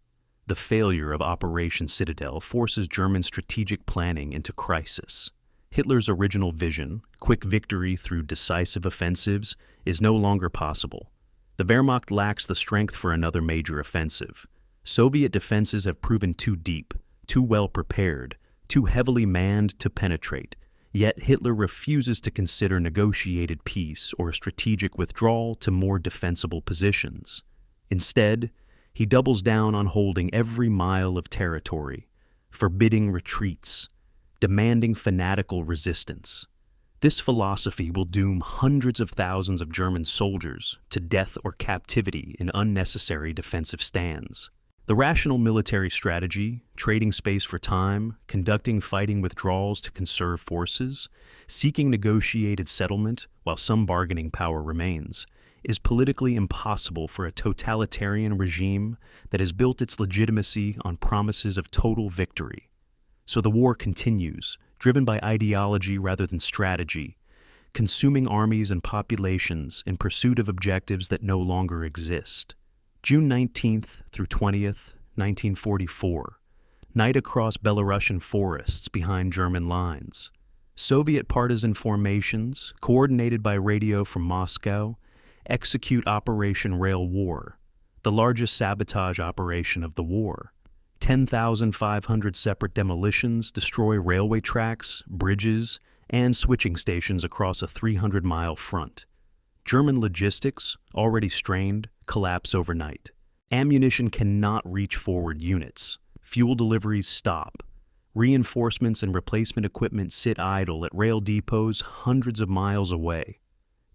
The failure of Operation Citadel forces German strategic planning into crisis. Hitler's original vision, quick victory through decisive offensives, is no longer possible. The Wehrmacht lacks the strength for another major offensive. Soviet defenses have proven too deep, too well prepared, too heavily manned to penetrate, yet Hitler refuses to consider negotiated peace or strategic withdrawal to more defensible positions. Instead, he doubles down on holding every mile of territory, forbidding retreats, demanding fanatical resistance. This philosophy will doom hundreds of thousands of German soldiers to death or captivity in unnecessary defensive stands. The rational military strategy, trading space for time, conducting fighting withdrawals to conserve forces, seeking negotiated settlement while some bargaining power remains, is politically impossible for a totalitarian regime that has built its legitimacy on promises of total victory. So the war continues, driven by ideology rather than strategy, consuming armies and populations in pursuit of objectives that no longer exist. June 19th through 20th, 1944. Night across Belarusian forests behind German lines. Soviet partisan formations, coordinated by radio from Moscow, execute Operation Rail War, the largest sabotage operation of the war. 10,500 separate demolitions destroy railway tracks, bridges, and switching stations across a 300-mile front. German logistics, already strained, collapse overnight. Ammunition cannot reach forward units. Fuel deliveries stop. Reinforcements and replacement equipment sit idle at rail depots hundreds of miles away.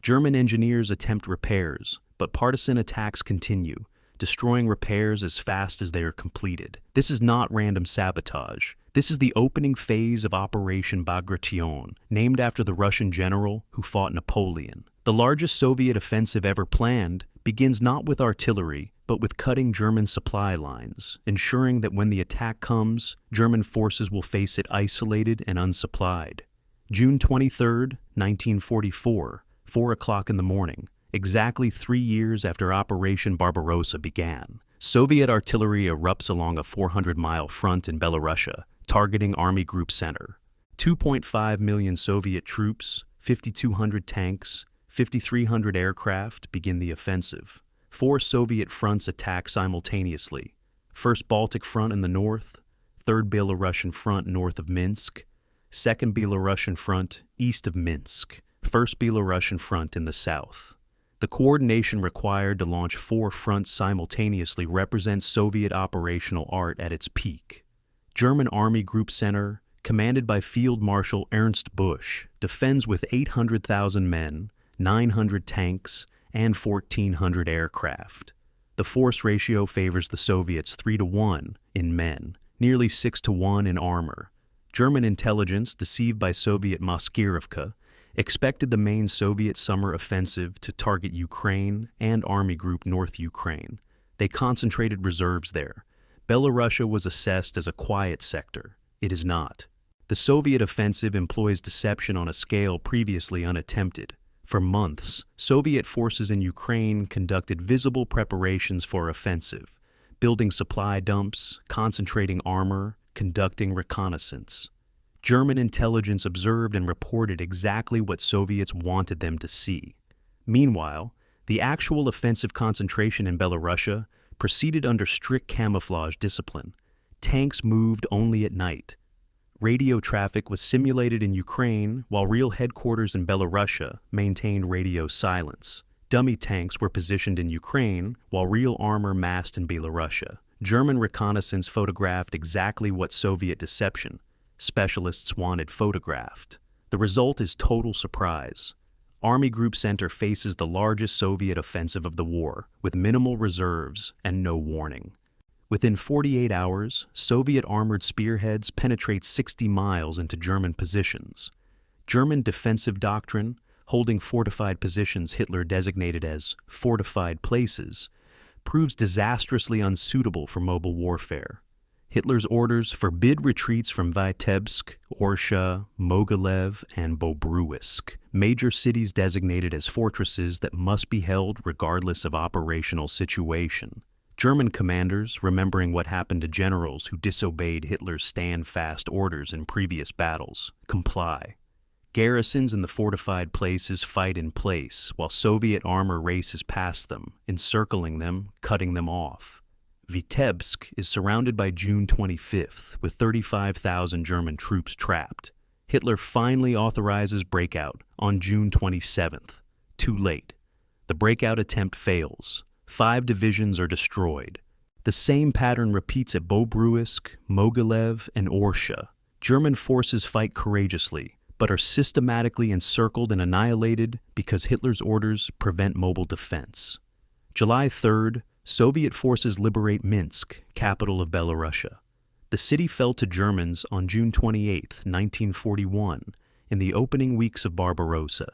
German engineers attempt repairs, but partisan attacks continue, destroying repairs as fast as they are completed. This is not random sabotage. This is the opening phase of Operation Bagration, named after the Russian general who fought Napoleon. The largest Soviet offensive ever planned begins not with artillery, but with cutting German supply lines, ensuring that when the attack comes, German forces will face it isolated and unsupplied. June 23, 1944, 4 o'clock in the morning, exactly 3 years after Operation Barbarossa began. Soviet artillery erupts along a 400-mile front in Belarusia, targeting Army Group Center. 2.5 million Soviet troops, 5,200 tanks, 5,300 aircraft begin the offensive. 4 Soviet fronts attack simultaneously. 1st Baltic Front in the north, 3rd Belarusian Front north of Minsk, 2nd Belarusian Front east of Minsk, 1st Belarusian Front in the south. The coordination required to launch 4 fronts simultaneously represents Soviet operational art at its peak. German Army Group Center, commanded by Field Marshal Ernst Busch, defends with 800,000 men, 900 tanks, and 1,400 aircraft. The force ratio favors the Soviets 3-1 in men, nearly 6-1 in armor. German intelligence, deceived by Soviet Maskirovka, expected the main Soviet summer offensive to target Ukraine and Army Group North Ukraine. They concentrated reserves there. Belarusia was assessed as a quiet sector. It is not. The Soviet offensive employs deception on a scale previously unattempted. For months, Soviet forces in Ukraine conducted visible preparations for offensive, building supply dumps, concentrating armor, conducting reconnaissance. German intelligence observed and reported exactly what Soviets wanted them to see. Meanwhile, the actual offensive concentration in Belarusia proceeded under strict camouflage discipline. Tanks moved only at night. Radio traffic was simulated in Ukraine, while real headquarters in Belarusia maintained radio silence. Dummy tanks were positioned in Ukraine, while real armor massed in Belarusia. German reconnaissance photographed exactly what Soviet deception specialists wanted photographed. The result is total surprise. Army Group Center faces the largest Soviet offensive of the war, with minimal reserves and no warning. Within 48 hours, Soviet armored spearheads penetrate 60 miles into German positions. German defensive doctrine, holding fortified positions Hitler designated as fortified places, proves disastrously unsuitable for mobile warfare. Hitler's orders forbid retreats from Vitebsk, Orsha, Mogilev, and Bobruisk, major cities designated as fortresses that must be held regardless of operational situation. German commanders, remembering what happened to generals who disobeyed Hitler's stand-fast orders in previous battles, comply. Garrisons in the fortified places fight in place, while Soviet armor races past them, encircling them, cutting them off. Vitebsk is surrounded by June 25th, with 35,000 German troops trapped. Hitler finally authorizes breakout on June 27th. Too late. The breakout attempt fails. 5 divisions are destroyed. The same pattern repeats at Bobruisk, Mogilev, and Orsha. German forces fight courageously, but are systematically encircled and annihilated because Hitler's orders prevent mobile defense. July 3rd, Soviet forces liberate Minsk, capital of Belarusia. The city fell to Germans on June 28, 1941, in the opening weeks of Barbarossa.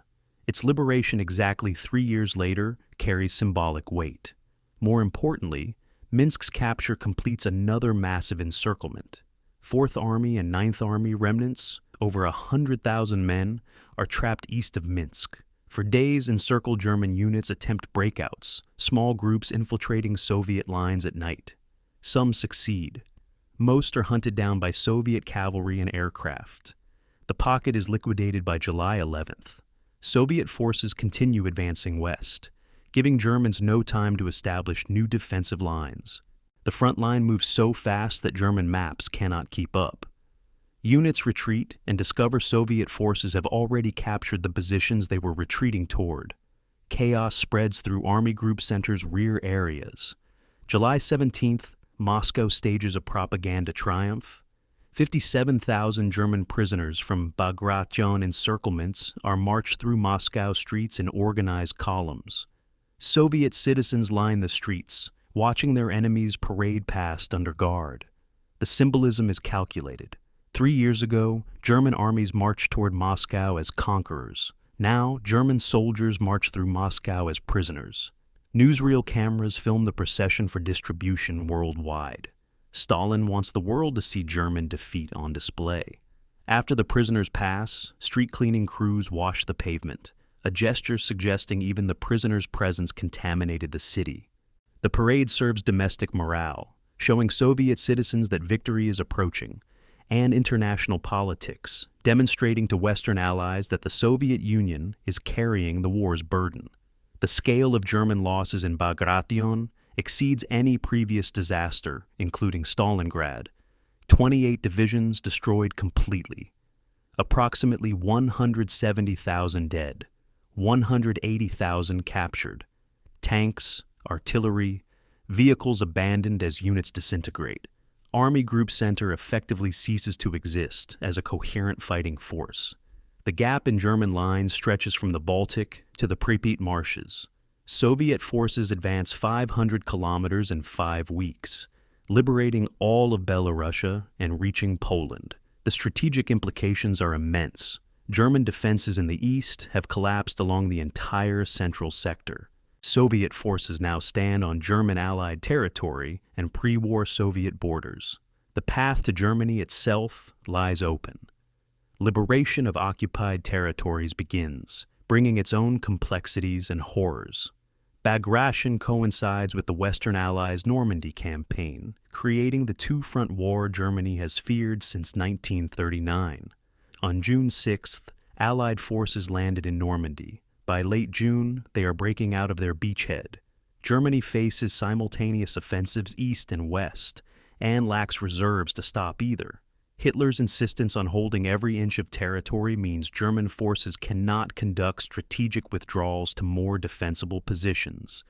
Its liberation exactly 3 years later carries symbolic weight. More importantly, Minsk's capture completes another massive encirclement. 4th Army and 9th Army remnants, over 100,000 men, are trapped east of Minsk. For days, encircled German units attempt breakouts, small groups infiltrating Soviet lines at night. Some succeed. Most are hunted down by Soviet cavalry and aircraft. The pocket is liquidated by July 11th. Soviet forces continue advancing west, giving Germans no time to establish new defensive lines. The front line moves so fast that German maps cannot keep up. Units retreat and discover Soviet forces have already captured the positions they were retreating toward. Chaos spreads through Army Group Center's rear areas. July 17th, Moscow stages a propaganda triumph. 57,000 German prisoners from Bagration encirclements are marched through Moscow streets in organized columns. Soviet citizens line the streets, watching their enemies parade past under guard. The symbolism is calculated. 3 years ago, German armies marched toward Moscow as conquerors. Now, German soldiers march through Moscow as prisoners. Newsreel cameras film the procession for distribution worldwide. Stalin wants the world to see German defeat on display. After the prisoners pass, street cleaning crews wash the pavement, a gesture suggesting even the prisoners' presence contaminated the city. The parade serves domestic morale, showing Soviet citizens that victory is approaching, and international politics, demonstrating to Western allies that the Soviet Union is carrying the war's burden. The scale of German losses in Bagration exceeds any previous disaster, including Stalingrad. 28 divisions destroyed completely. Approximately 170,000 dead. 180,000 captured. Tanks, artillery, vehicles abandoned as units disintegrate. Army Group Center effectively ceases to exist as a coherent fighting force. The gap in German lines stretches from the Baltic to the Pripyat marshes. Soviet forces advance 500 kilometers in 5 weeks, liberating all of Belarusia and reaching Poland. The strategic implications are immense. German defenses in the east have collapsed along the entire central sector. Soviet forces now stand on German Allied territory and pre-war Soviet borders. The path to Germany itself lies open. liberation of occupied territories begins, bringing its own complexities and horrors. Bagration coincides with the Western Allies' Normandy campaign, creating the two-front war Germany has feared since 1939. On June 6th, Allied forces landed in Normandy. By late June, they are breaking out of their beachhead. Germany faces simultaneous offensives east and west, and lacks reserves to stop either. Hitler's insistence on holding every inch of territory means German forces cannot conduct strategic withdrawals to more defensible positions.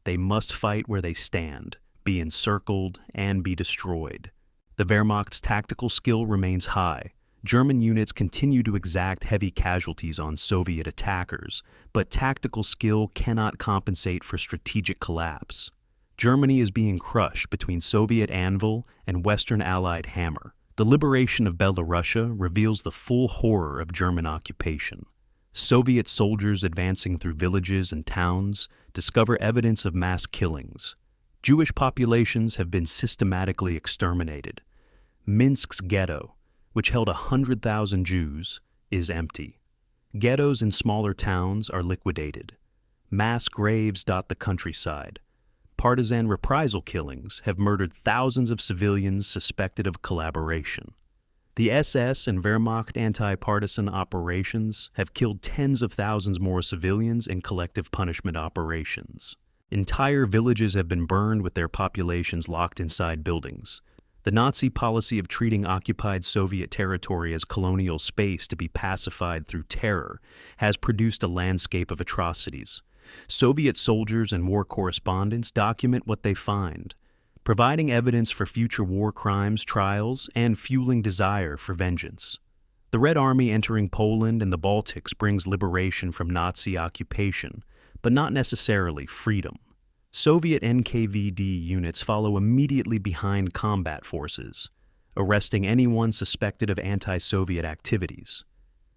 They must fight where they stand, be encircled, and be destroyed. The Wehrmacht's tactical skill remains high. German units continue to exact heavy casualties on Soviet attackers, but tactical skill cannot compensate for strategic collapse. Germany is being crushed between Soviet anvil and Western Allied hammer. The liberation of Barbarossa reveals the full horror of German occupation. Soviet soldiers advancing through villages and towns discover evidence of mass killings. Jewish populations have been systematically exterminated. Minsk's ghetto, which held 100,000 Jews, is empty. Ghettos in smaller towns are liquidated. Mass graves dot the countryside. Partisan reprisal killings have murdered thousands of civilians suspected of collaboration. The SS and Wehrmacht anti-partisan operations have killed tens of thousands more civilians in collective punishment operations. Entire villages have been burned with their populations locked inside buildings. The Nazi policy of treating occupied Soviet territory as colonial space to be pacified through terror has produced a landscape of atrocities. Soviet soldiers and war correspondents document what they find, providing evidence for future war crimes trials and fueling desire for vengeance. The Red Army entering Poland and the Baltics brings liberation from Nazi occupation, but not necessarily freedom. Soviet NKVD units follow immediately behind combat forces, arresting anyone suspected of anti-Soviet activities.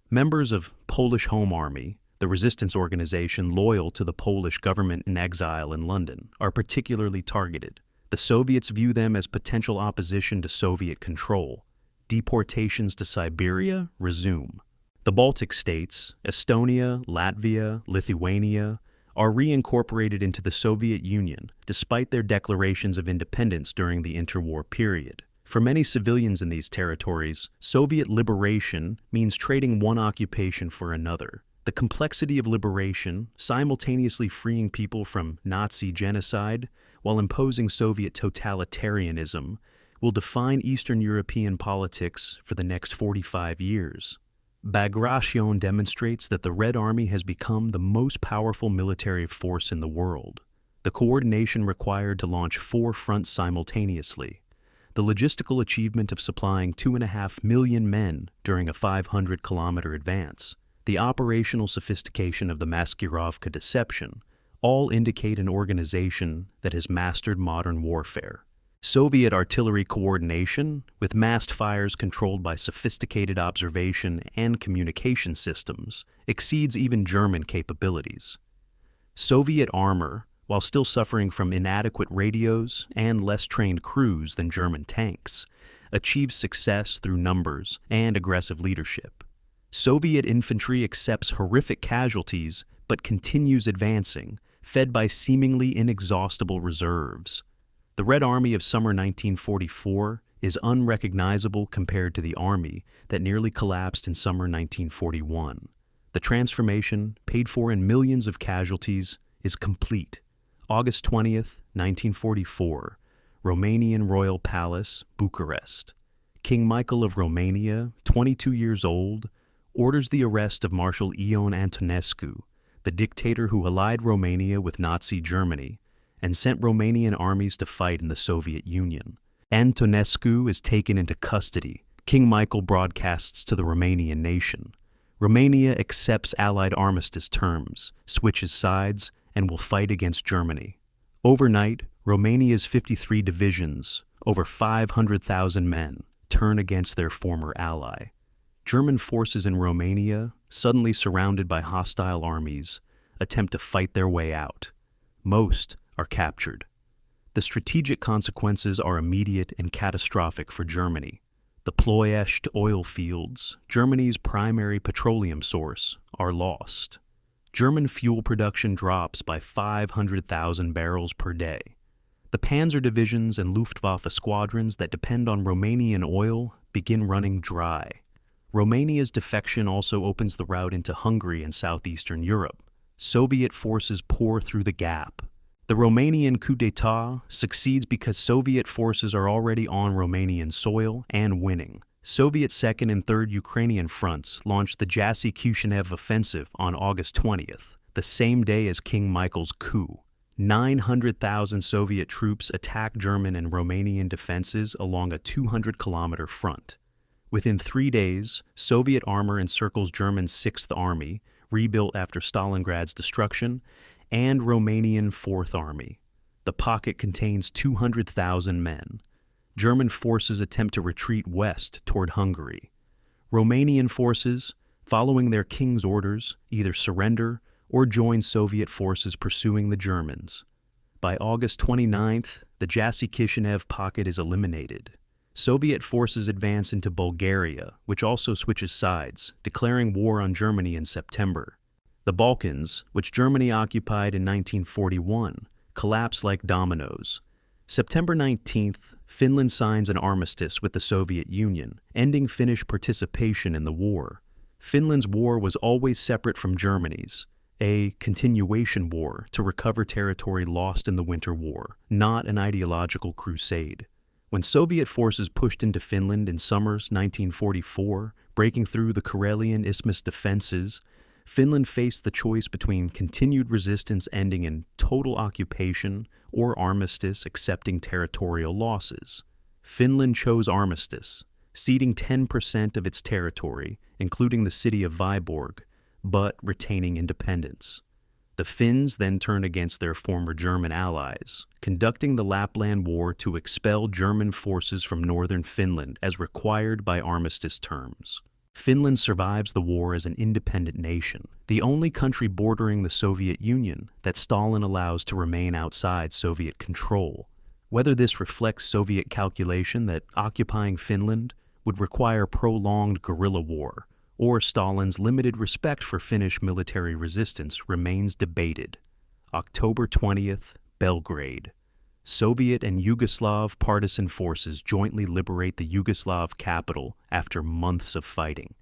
Members of Polish Home Army, the resistance organization loyal to the Polish government in exile in London, are particularly targeted. The Soviets view them as potential opposition to Soviet control. Deportations to Siberia resume. The Baltic states, Estonia, Latvia, Lithuania, are reincorporated into the Soviet Union despite their declarations of independence during the interwar period. For many civilians in these territories, Soviet liberation means trading one occupation for another. The complexity of liberation, simultaneously freeing people from Nazi genocide while imposing Soviet totalitarianism, will define Eastern European politics for the next 45 years. Bagration demonstrates that the Red Army has become the most powerful military force in the world. The coordination required to launch 4 fronts simultaneously. The logistical achievement of supplying 2.5 million men during a 500-kilometer advance. The operational sophistication of the Maskirovka deception all indicate an organization that has mastered modern warfare. Soviet artillery coordination, with massed fires controlled by sophisticated observation and communication systems, exceeds even German capabilities. Soviet armor, while still suffering from inadequate radios and less trained crews than German tanks, achieves success through numbers and aggressive leadership. Soviet infantry accepts horrific casualties but continues advancing, fed by seemingly inexhaustible reserves. The Red Army of summer 1944 is unrecognizable compared to the army that nearly collapsed in summer 1941. The transformation, paid for in millions of casualties, is complete. August 20th, 1944, Romanian Royal Palace, Bucharest. King Michael of Romania, 22 years old, orders the arrest of Marshal Ion Antonescu, the dictator who allied Romania with Nazi Germany and sent Romanian armies to fight in the Soviet Union. Antonescu is taken into custody. King Michael broadcasts to the Romanian nation. Romania accepts Allied armistice terms, switches sides, and will fight against Germany. Overnight, Romania's 53 divisions, over 500,000 men, turn against their former ally. German forces in Romania, suddenly surrounded by hostile armies, attempt to fight their way out. Most are captured. The strategic consequences are immediate and catastrophic for Germany. The Ploiești oil fields, Germany's primary petroleum source, are lost. German fuel production drops by 500,000 barrels per day. The Panzer divisions and Luftwaffe squadrons that depend on Romanian oil begin running dry. Romania's defection also opens the route into Hungary and southeastern Europe. Soviet forces pour through the gap. The Romanian coup d'état succeeds because Soviet forces are already on Romanian soil and winning. Soviet 2nd and 3rd Ukrainian fronts launched the Jassy-Kishinev offensive on August 20th, the same day as King Michael's coup. 900,000 Soviet troops attack German and Romanian defenses along a 200-kilometer front. Within 3 days, Soviet armor encircles German's 6th Army, rebuilt after Stalingrad's destruction, and Romanian 4th Army. The pocket contains 200,000 men. German forces attempt to retreat west toward Hungary. Romanian forces, following their king's orders, either surrender or join Soviet forces pursuing the Germans. By August 29th, the Jassy-Kishinev pocket is eliminated. Soviet forces advance into Bulgaria, which also switches sides, declaring war on Germany in September. The Balkans, which Germany occupied in 1941, collapse like dominoes. September 19th, Finland signs an armistice with the Soviet Union, ending Finnish participation in the war. Finland's war was always separate from Germany's, a continuation war to recover territory lost in the Winter War, not an ideological crusade. When Soviet forces pushed into Finland in summer 1944, breaking through the Karelian Isthmus defenses, Finland faced the choice between continued resistance ending in total occupation or armistice accepting territorial losses. Finland chose armistice, ceding 10% of its territory, including the city of Viborg, but retaining independence. The Finns then turned against their former German allies, conducting the Lapland War to expel German forces from northern Finland as required by armistice terms. Finland survives the war as an independent nation, the only country bordering the Soviet Union that Stalin allows to remain outside Soviet control. Whether this reflects Soviet calculation that occupying Finland would require prolonged guerrilla war, or Stalin's limited respect for Finnish military resistance remains debated. October 20th, Belgrade. Soviet and Yugoslav partisan forces jointly liberate the Yugoslav capital after months of fighting.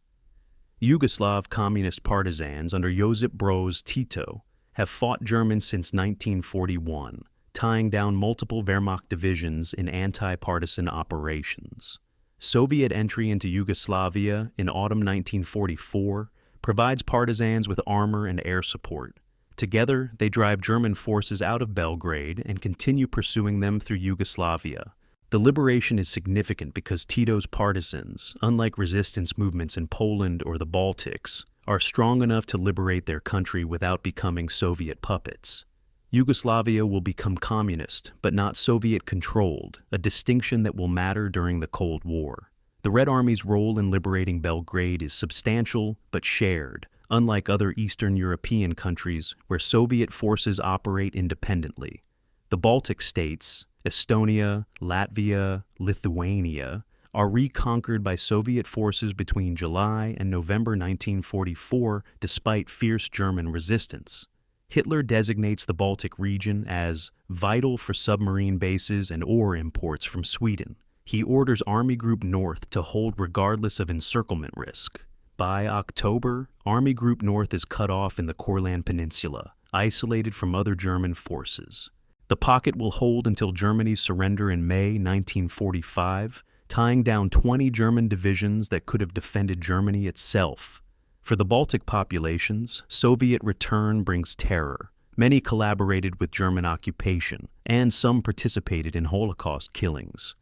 Yugoslav communist partisans under Josip Broz Tito have fought Germans since 1941, tying down multiple Wehrmacht divisions in anti-partisan operations. Soviet entry into Yugoslavia in autumn 1944 provides partisans with armor and air support. Together, they drive German forces out of Belgrade and continue pursuing them through Yugoslavia. The liberation is significant because Tito's partisans, unlike resistance movements in Poland or the Baltics, are strong enough to liberate their country without becoming Soviet puppets. Yugoslavia will become communist, but not Soviet-controlled, a distinction that will matter during the Cold War. The Red Army's role in liberating Belgrade is substantial but shared, unlike other Eastern European countries where Soviet forces operate independently. The Baltic states, Estonia, Latvia, Lithuania, are reconquered by Soviet forces between July and November 1944 despite fierce German resistance. Hitler designates the Baltic region as vital for submarine bases and ore imports from Sweden. He orders Army Group North to hold regardless of encirclement risk. By October, Army Group North is cut off in the Courland Peninsula, isolated from other German forces. The pocket will hold until Germany's surrender in May 1945, tying down 20 German divisions that could have defended Germany itself. For the Baltic populations, Soviet return brings terror. Many collaborated with German occupation, and some participated in Holocaust killings.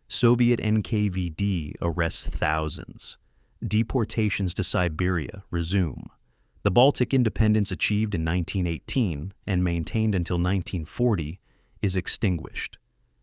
Soviet NKVD arrests thousands. Deportations to Siberia resume. The Baltic independence achieved in 1918 and maintained until 1940 is extinguished.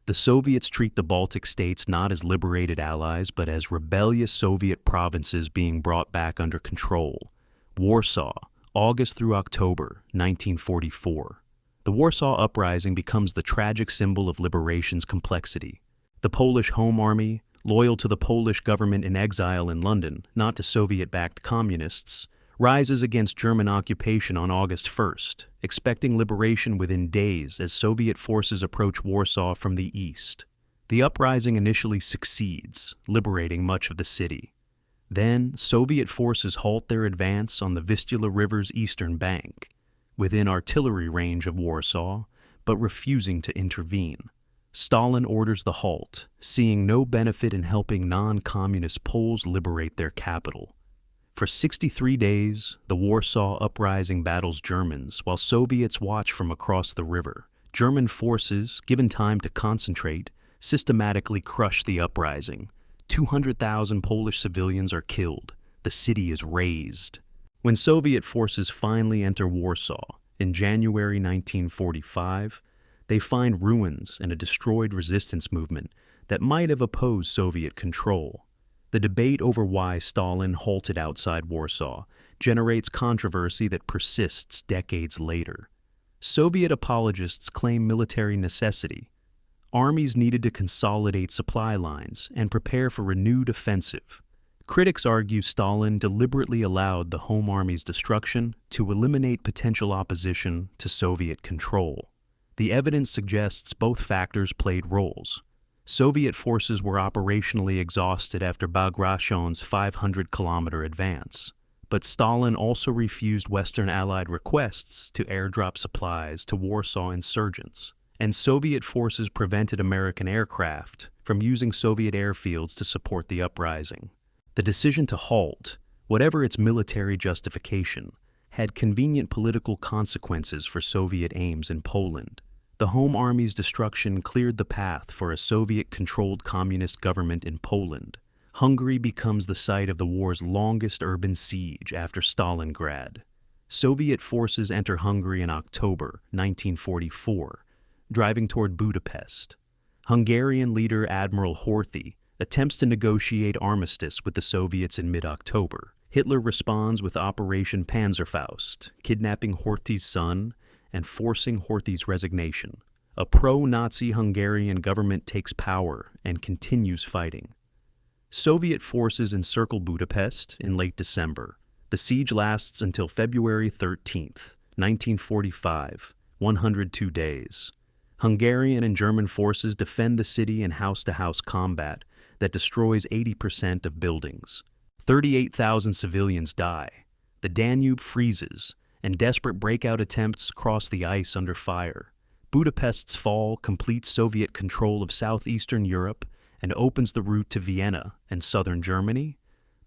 The Soviets treat the Baltic states not as liberated allies but as rebellious Soviet provinces being brought back under control. Warsaw, August through October 1944. The Warsaw Uprising becomes the tragic symbol of liberation's complexity. The Polish Home Army, loyal to the Polish government in exile in London, not to Soviet-backed communists, rises against German occupation on August 1st, expecting liberation within days as Soviet forces approach Warsaw from the east. The uprising initially succeeds, liberating much of the city. Then, Soviet forces halt their advance on the Vistula River's eastern bank, within artillery range of Warsaw, but refusing to intervene. Stalin orders the halt, seeing no benefit in helping non-communist Poles liberate their capital. For 63 days, the Warsaw Uprising battles Germans, while Soviets watch from across the river. German forces, given time to concentrate, systematically crush the uprising. 200,000 Polish civilians are killed. The city is razed. When Soviet forces finally enter Warsaw in January 1945, they find ruins and a destroyed resistance movement that might have opposed Soviet control. The debate over why Stalin halted outside Warsaw generates controversy that persists decades later. Soviet apologists claim military necessity. Armies needed to consolidate supply lines and prepare for renewed offensive. Critics argue Stalin deliberately allowed the Home Army's destruction to eliminate potential opposition to Soviet control. The evidence suggests both factors played roles. Soviet forces were operationally exhausted after Bagration's 500-kilometer advance, but Stalin also refused Western Allied requests to airdrop supplies to Warsaw insurgents, and Soviet forces prevented American aircraft from using Soviet airfields to support the uprising. The decision to halt, whatever its military justification, had convenient political consequences for Soviet aims in Poland. The Home Army's destruction cleared the path for a Soviet-controlled communist government in Poland. Hungary becomes the site of the war's longest urban siege after Stalingrad. Soviet forces enter Hungary in October 1944, driving toward Budapest. Hungarian leader Admiral Horthy attempts to negotiate armistice with the Soviets in mid-October. Hitler responds with Operation Panzerfaust, kidnapping Horthy's son and forcing Horthy's resignation. A pro-Nazi Hungarian government takes power and continues fighting. Soviet forces encircle Budapest in late December. The siege lasts until February 13th, 1945, 102 days. Hungarian and German forces defend the city in house-to-house combat that destroys 80% of buildings. 38,000 civilians die. The Danube freezes, and desperate breakout attempts cross the ice under fire. Budapest's fall completes Soviet control of southeastern Europe and opens the route to Vienna and southern Germany.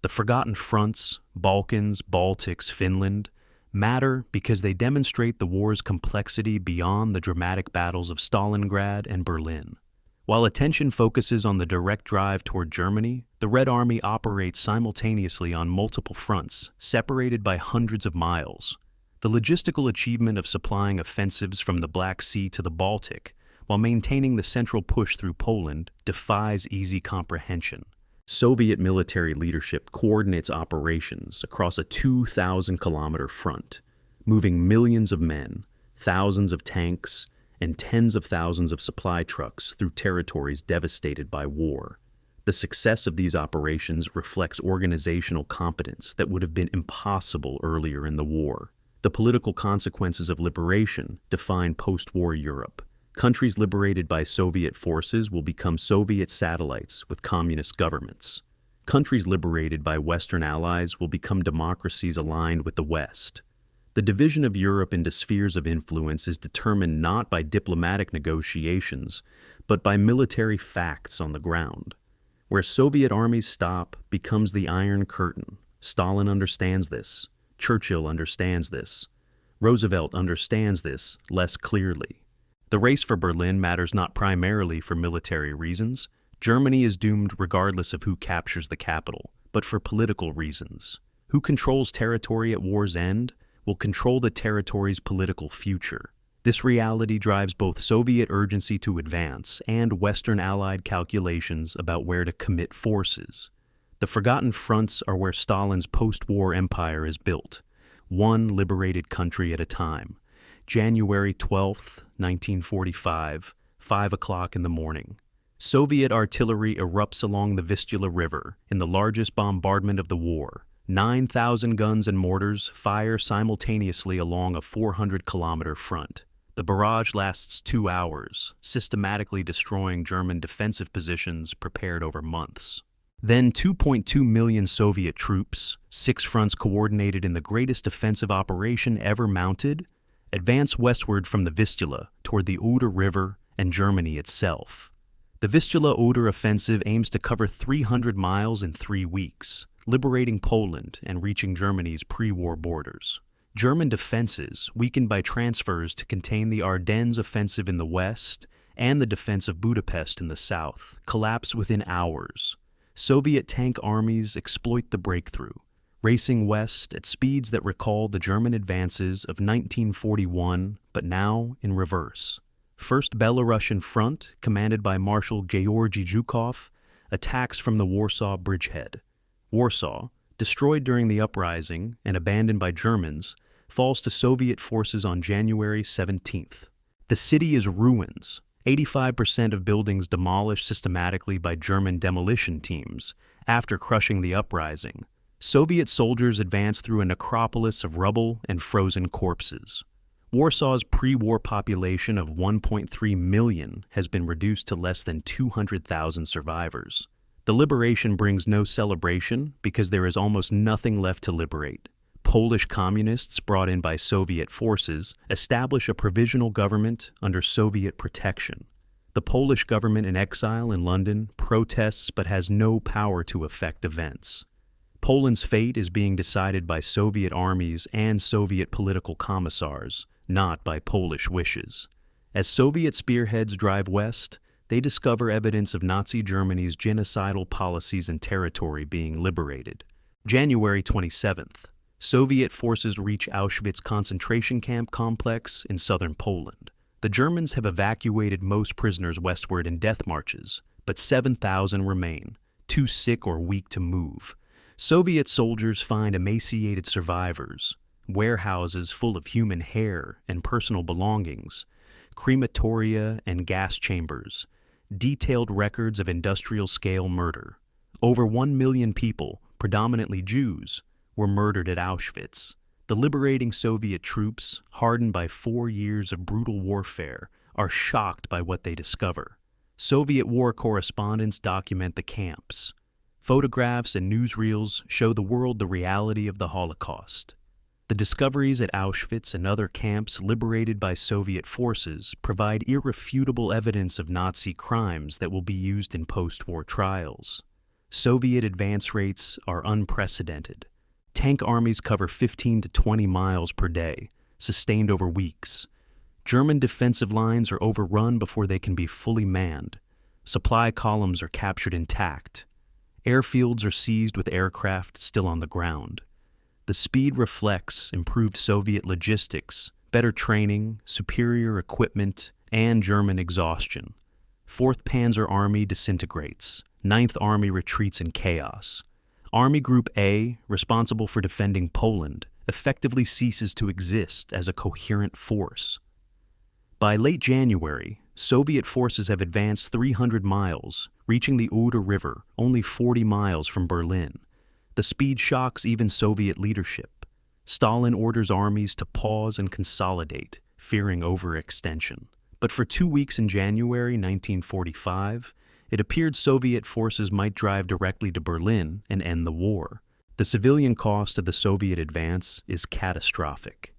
The forgotten fronts, Balkans, Baltics, Finland, matter because they demonstrate the war's complexity beyond the dramatic battles of Stalingrad and Berlin. While attention focuses on the direct drive toward Germany, the Red Army operates simultaneously on multiple fronts, separated by hundreds of miles. The logistical achievement of supplying offensives from the Black Sea to the Baltic, while maintaining the central push through Poland, defies easy comprehension. Soviet military leadership coordinates operations across a 2,000-kilometer front, moving millions of men, thousands of tanks, and tens of thousands of supply trucks through territories devastated by war. The success of these operations reflects organizational competence that would have been impossible earlier in the war. The political consequences of liberation define post-war Europe. Countries liberated by Soviet forces will become Soviet satellites with communist governments. Countries liberated by Western allies will become democracies aligned with the West. The division of Europe into spheres of influence is determined not by diplomatic negotiations, but by military facts on the ground. Where Soviet armies stop becomes the Iron Curtain. Stalin understands this. Churchill understands this. Roosevelt understands this less clearly. The race for Berlin matters not primarily for military reasons. Germany is doomed regardless of who captures the capital, but for political reasons. Who controls territory at war's end will control the territory's political future. This reality drives both Soviet urgency to advance and Western Allied calculations about where to commit forces. The forgotten fronts are where Stalin's post-war empire is built, one liberated country at a time. January 12th, 1945, 5 o'clock in the morning. Soviet artillery erupts along the Vistula River in the largest bombardment of the war. 9,000 guns and mortars fire simultaneously along a 400-kilometer front. The barrage lasts 2 hours, systematically destroying German defensive positions prepared over months. Then 2.2 million Soviet troops, 6 fronts coordinated in the greatest defensive operation ever mounted, advance westward from the Vistula toward the Oder River and Germany itself. The Vistula-Oder offensive aims to cover 300 miles in 3 weeks, liberating Poland and reaching Germany's pre-war borders. German defenses, weakened by transfers to contain the Ardennes offensive in the west and the defense of Budapest in the south, collapse within hours. Soviet tank armies exploit the breakthrough, racing west at speeds that recall the German advances of 1941, but now in reverse. First Belarusian Front, commanded by Marshal Georgy Zhukov, attacks from the Warsaw bridgehead. Warsaw, destroyed during the uprising and abandoned by Germans, falls to Soviet forces on January 17th. The city is ruins, 85% of buildings demolished systematically by German demolition teams after crushing the uprising. Soviet soldiers advance through a necropolis of rubble and frozen corpses. Warsaw's pre-war population of 1.3 million has been reduced to less than 200,000 survivors. The liberation brings no celebration because there is almost nothing left to liberate. Polish communists, brought in by Soviet forces, establish a provisional government under Soviet protection. The Polish government in exile in London protests but has no power to affect events. Poland's fate is being decided by Soviet armies and Soviet political commissars, not by Polish wishes. As Soviet spearheads drive west, they discover evidence of Nazi Germany's genocidal policies and territory being liberated. January 27th, Soviet forces reach Auschwitz concentration camp complex in southern Poland. The Germans have evacuated most prisoners westward in death marches, but 7,000 remain, too sick or weak to move. Soviet soldiers find emaciated survivors, warehouses full of human hair and personal belongings, crematoria and gas chambers, detailed records of industrial-scale murder. Over 1 million people, predominantly Jews, were murdered at Auschwitz. The liberating Soviet troops, hardened by 4 years of brutal warfare, are shocked by what they discover. Soviet war correspondents document the camps. Photographs and newsreels show the world the reality of the Holocaust. The discoveries at Auschwitz and other camps liberated by Soviet forces provide irrefutable evidence of Nazi crimes that will be used in post-war trials. Soviet advance rates are unprecedented. Tank armies cover 15 to 20 miles per day, sustained over weeks. German defensive lines are overrun before they can be fully manned. Supply columns are captured intact. Airfields are seized with aircraft still on the ground. The speed reflects improved Soviet logistics, better training, superior equipment, and German exhaustion. 4th Panzer Army disintegrates. 9th Army retreats in chaos. Army Group A, responsible for defending Poland, effectively ceases to exist as a coherent force. By late January, Soviet forces have advanced 300 miles, reaching the Oder River, only 40 miles from Berlin. The speed shocks even Soviet leadership. Stalin orders armies to pause and consolidate, fearing overextension. But for 2 weeks in January 1945, it appeared Soviet forces might drive directly to Berlin and end the war. The civilian cost of the Soviet advance is catastrophic.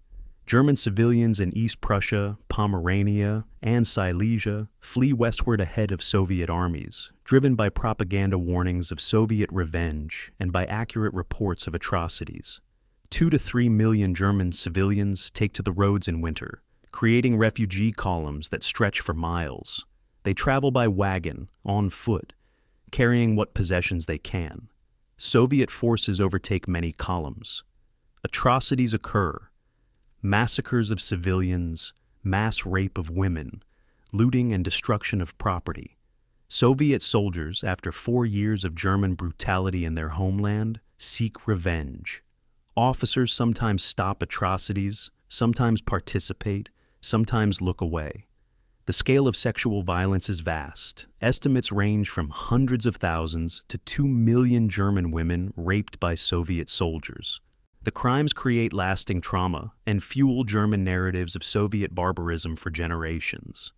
German civilians in East Prussia, Pomerania, and Silesia flee westward ahead of Soviet armies, driven by propaganda warnings of Soviet revenge and by accurate reports of atrocities. 2 to 3 million German civilians take to the roads in winter, creating refugee columns that stretch for miles. They travel by wagon, on foot, carrying what possessions they can. Soviet forces overtake many columns. Atrocities occur. Massacres of civilians, mass rape of women, looting and destruction of property. Soviet soldiers, after 4 years of German brutality in their homeland, seek revenge. Officers sometimes stop atrocities, sometimes participate, sometimes look away. The scale of sexual violence is vast. Estimates range from hundreds of thousands to 2 million German women raped by Soviet soldiers. The crimes create lasting trauma and fuel German narratives of Soviet barbarism for generations.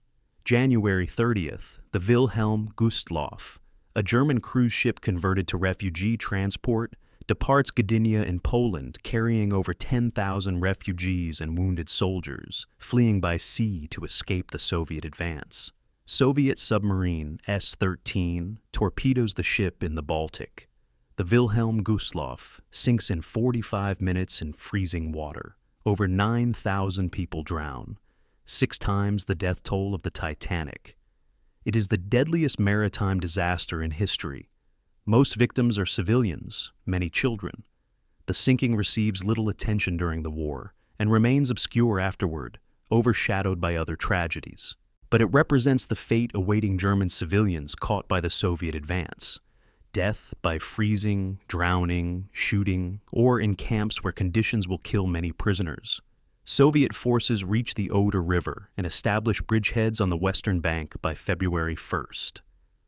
January 30th, the Wilhelm Gustloff, a German cruise ship converted to refugee transport, departs Gdynia in Poland, carrying over 10,000 refugees and wounded soldiers, fleeing by sea to escape the Soviet advance. Soviet submarine S-13 torpedoes the ship in the Baltic. The Wilhelm Gustloff sinks in 45 minutes in freezing water. Over 9,000 people drown, 6 times the death toll of the Titanic. It is the deadliest maritime disaster in history. Most victims are civilians, many children. The sinking receives little attention during the war and remains obscure afterward, overshadowed by other tragedies. But it represents the fate awaiting German civilians caught by the Soviet advance. Death by freezing, drowning, shooting, or in camps where conditions will kill many prisoners. Soviet forces reach the Oder River and establish bridgeheads on the western bank by February 1st.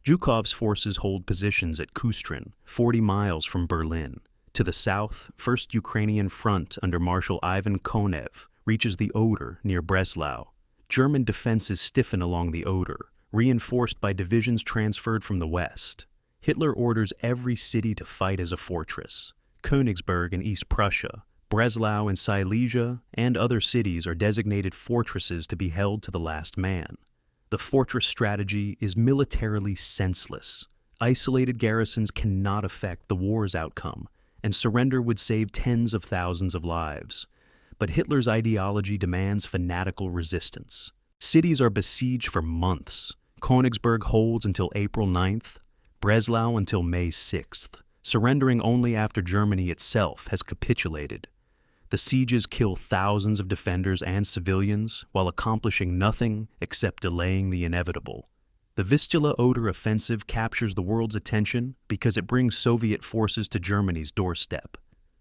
Zhukov's forces hold positions at Kustrin, 40 miles from Berlin. To the south, 1st Ukrainian Front under Marshal Ivan Konev reaches the Oder near Breslau. German defenses stiffen along the Oder, reinforced by divisions transferred from the west. Hitler orders every city to fight as a fortress. Königsberg in East Prussia, Breslau in Silesia, and other cities are designated fortresses to be held to the last man. The fortress strategy is militarily senseless. Isolated garrisons cannot affect the war's outcome, and surrender would save tens of thousands of lives. But Hitler's ideology demands fanatical resistance. Cities are besieged for months. Königsberg holds until April 9th, Breslau until May 6th, surrendering only after Germany itself has capitulated. The sieges kill thousands of defenders and civilians while accomplishing nothing except delaying the inevitable. The Vistula-Oder offensive captures the world's attention because it brings Soviet forces to Germany's doorstep.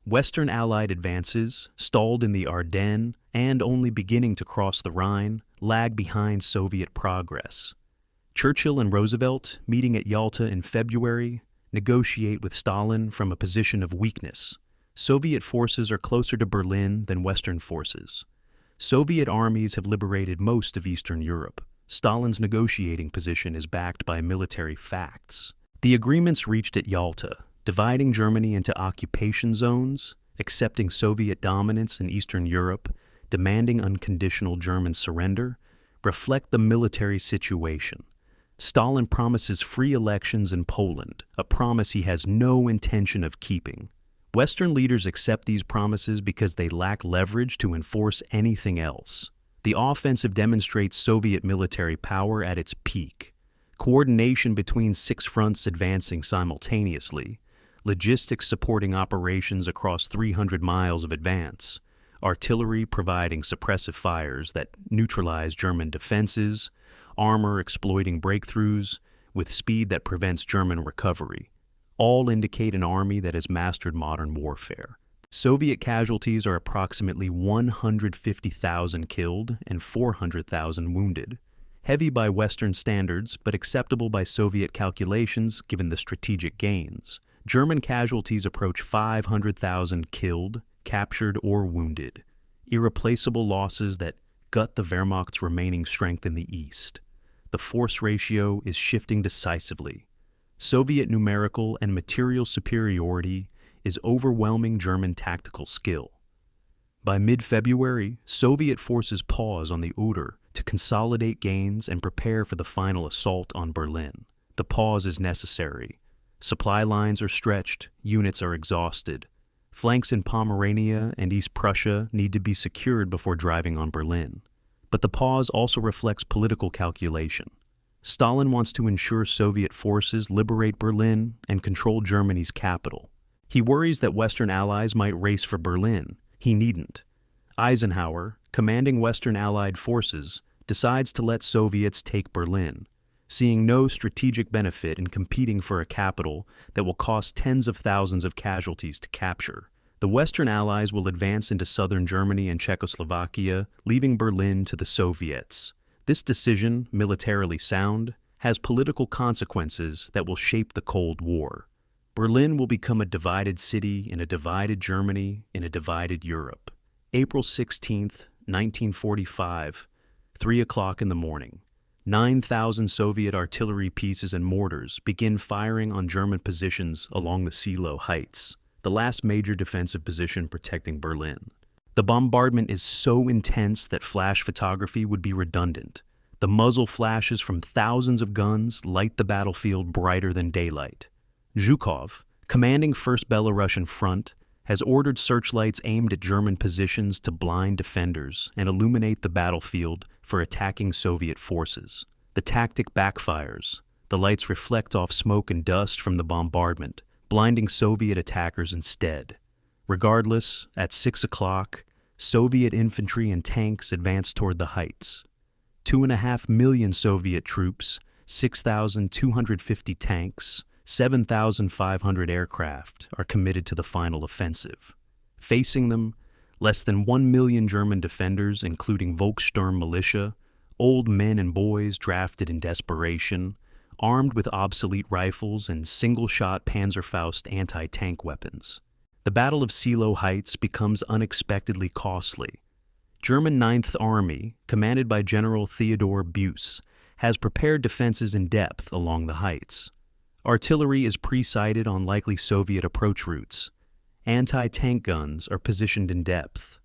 Western Allied advances, stalled in the Ardennes and only beginning to cross the Rhine, lag behind Soviet progress. Churchill and Roosevelt, meeting at Yalta in February, negotiate with Stalin from a position of weakness. Soviet forces are closer to Berlin than Western forces. Soviet armies have liberated most of Eastern Europe. Stalin's negotiating position is backed by military facts. The agreements reached at Yalta, dividing Germany into occupation zones, accepting Soviet dominance in Eastern Europe, demanding unconditional German surrender, reflect the military situation. Stalin promises free elections in Poland, a promise he has no intention of keeping. Western leaders accept these promises because they lack leverage to enforce anything else. The offensive demonstrates Soviet military power at its peak. Coordination between 6 fronts advancing simultaneously, logistics supporting operations across 300 miles of advance, artillery providing suppressive fires that neutralize German defenses, armor exploiting breakthroughs with speed that prevents German recovery. All indicate an army that has mastered modern warfare. Soviet casualties are approximately 150,000 killed and 400,000 wounded. Heavy by Western standards, but acceptable by Soviet calculations given the strategic gains. German casualties approach 500,000 killed, captured, or wounded. Irreplaceable losses that gut the Wehrmacht's remaining strength in the east. The force ratio is shifting decisively. Soviet numerical and material superiority is overwhelming German tactical skill. By mid-February, Soviet forces pause on the Oder to consolidate gains and prepare for the final assault on Berlin. The pause is necessary. Supply lines are stretched, units are exhausted. Flanks in Pomerania and East Prussia need to be secured before driving on Berlin. But the pause also reflects political calculation. Stalin wants to ensure Soviet forces liberate Berlin and control Germany's capital. He worries that Western allies might race for Berlin. He needn't. Eisenhower, commanding Western Allied forces, decides to let Soviets take Berlin, seeing no strategic benefit in competing for a capital that will cost tens of thousands of casualties to capture. The Western Allies will advance into southern Germany and Czechoslovakia, leaving Berlin to the Soviets. This decision, militarily sound, has political consequences that will shape the Cold War. Berlin will become a divided city in a divided Germany in a divided Europe. April 16th, 1945, 3 o'clock in the morning. 9,000 Soviet artillery pieces and mortars begin firing on German positions along the Seelow Heights, the last major defensive position protecting Berlin. The bombardment is so intense that flash photography would be redundant. The muzzle flashes from thousands of guns light the battlefield brighter than daylight. Zhukov, commanding 1st Belarusian Front, has ordered searchlights aimed at German positions to blind defenders and illuminate the battlefield for attacking Soviet forces. The tactic backfires. The lights reflect off smoke and dust from the bombardment, blinding Soviet attackers instead. Regardless, at 6 o'clock, Soviet infantry and tanks advance toward the heights. 2.5 million Soviet troops, 6,250 tanks, 7,500 aircraft are committed to the final offensive. Facing them, less than 1 million German defenders, including Volkssturm militia, old men and boys drafted in desperation, armed with obsolete rifles and single-shot Panzerfaust anti-tank weapons. The Battle of Seelow Heights becomes unexpectedly costly. German 9th Army, commanded by General Theodor Busse, has prepared defenses in depth along the heights. Artillery is pre-sighted on likely Soviet approach routes. Anti-tank guns are positioned in depth.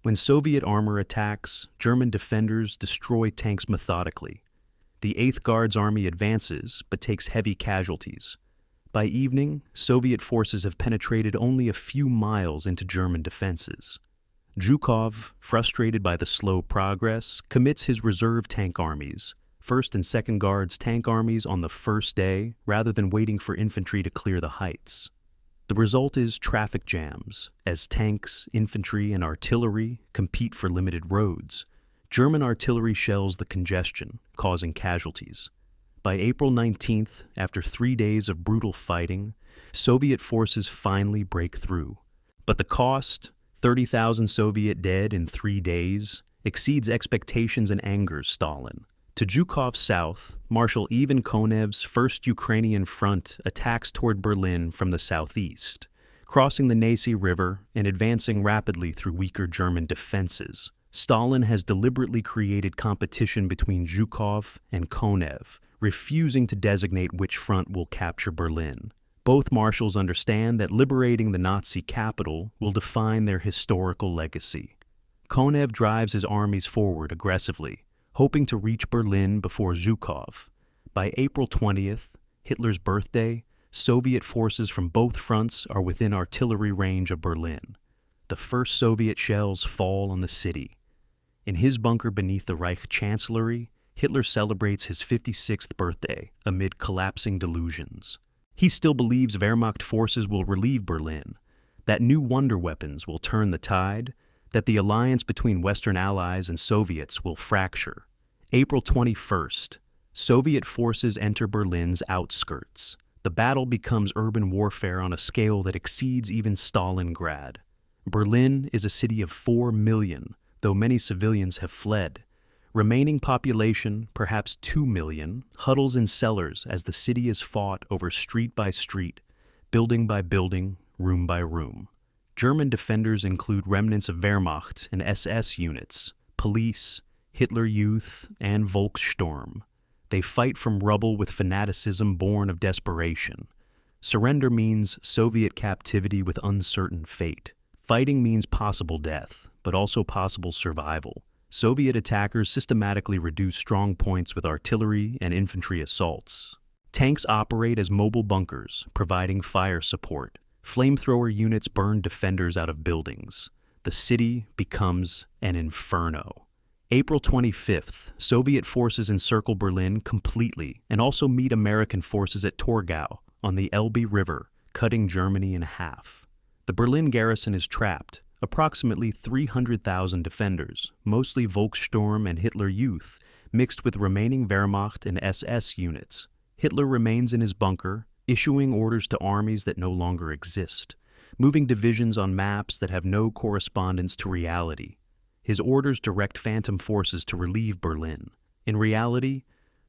When Soviet armor attacks, German defenders destroy tanks methodically. The 8th Guards Army advances, but takes heavy casualties. By evening, Soviet forces have penetrated only a few miles into German defenses. Zhukov, frustrated by the slow progress, commits his reserve tank armies, 1st and 2nd Guards tank armies on the first day rather than waiting for infantry to clear the heights. The result is traffic jams, as tanks, infantry, and artillery compete for limited roads. German artillery shells the congestion, causing casualties. By April 19th, after 3 days of brutal fighting, Soviet forces finally break through. But the cost, 30,000 Soviet dead in 3 days, exceeds expectations and angers Stalin. To Zhukov's south, Marshal Ivan Konev's 1st Ukrainian Front attacks toward Berlin from the southeast, crossing the Neisse River and advancing rapidly through weaker German defenses. Stalin has deliberately created competition between Zhukov and Konev, refusing to designate which front will capture Berlin. Both marshals understand that liberating the Nazi capital will define their historical legacy. Konev drives his armies forward aggressively, hoping to reach Berlin before Zhukov. By April 20th, Hitler's birthday, Soviet forces from both fronts are within artillery range of Berlin. The first Soviet shells fall on the city. In his bunker beneath the Reich Chancellery, Hitler celebrates his 56th birthday amid collapsing delusions. He still believes Wehrmacht forces will relieve Berlin, that new wonder weapons will turn the tide, that the alliance between Western allies and Soviets will fracture. April 21st, Soviet forces enter Berlin's outskirts. The battle becomes urban warfare on a scale that exceeds even Stalingrad. Berlin is a city of 4 million, though many civilians have fled. Remaining population, perhaps 2 million, huddles in cellars as the city is fought over street by street, building by building, room by room. German defenders include remnants of Wehrmacht and SS units, police, Hitler Youth, and Volkssturm. They fight from rubble with fanaticism born of desperation. Surrender means Soviet captivity with uncertain fate. Fighting means possible death, but also possible survival. Soviet attackers systematically reduce strong points with artillery and infantry assaults. Tanks operate as mobile bunkers, providing fire support. Flamethrower units burn defenders out of buildings. The city becomes an inferno. April 25th, Soviet forces encircle Berlin completely and also meet American forces at Torgau on the Elbe River, cutting Germany in half. The Berlin garrison is trapped, approximately 300,000 defenders, mostly Volkssturm and Hitler Youth, mixed with remaining Wehrmacht and SS units. Hitler remains in his bunker, issuing orders to armies that no longer exist, moving divisions on maps that have no correspondence to reality. His orders direct phantom forces to relieve Berlin. In reality,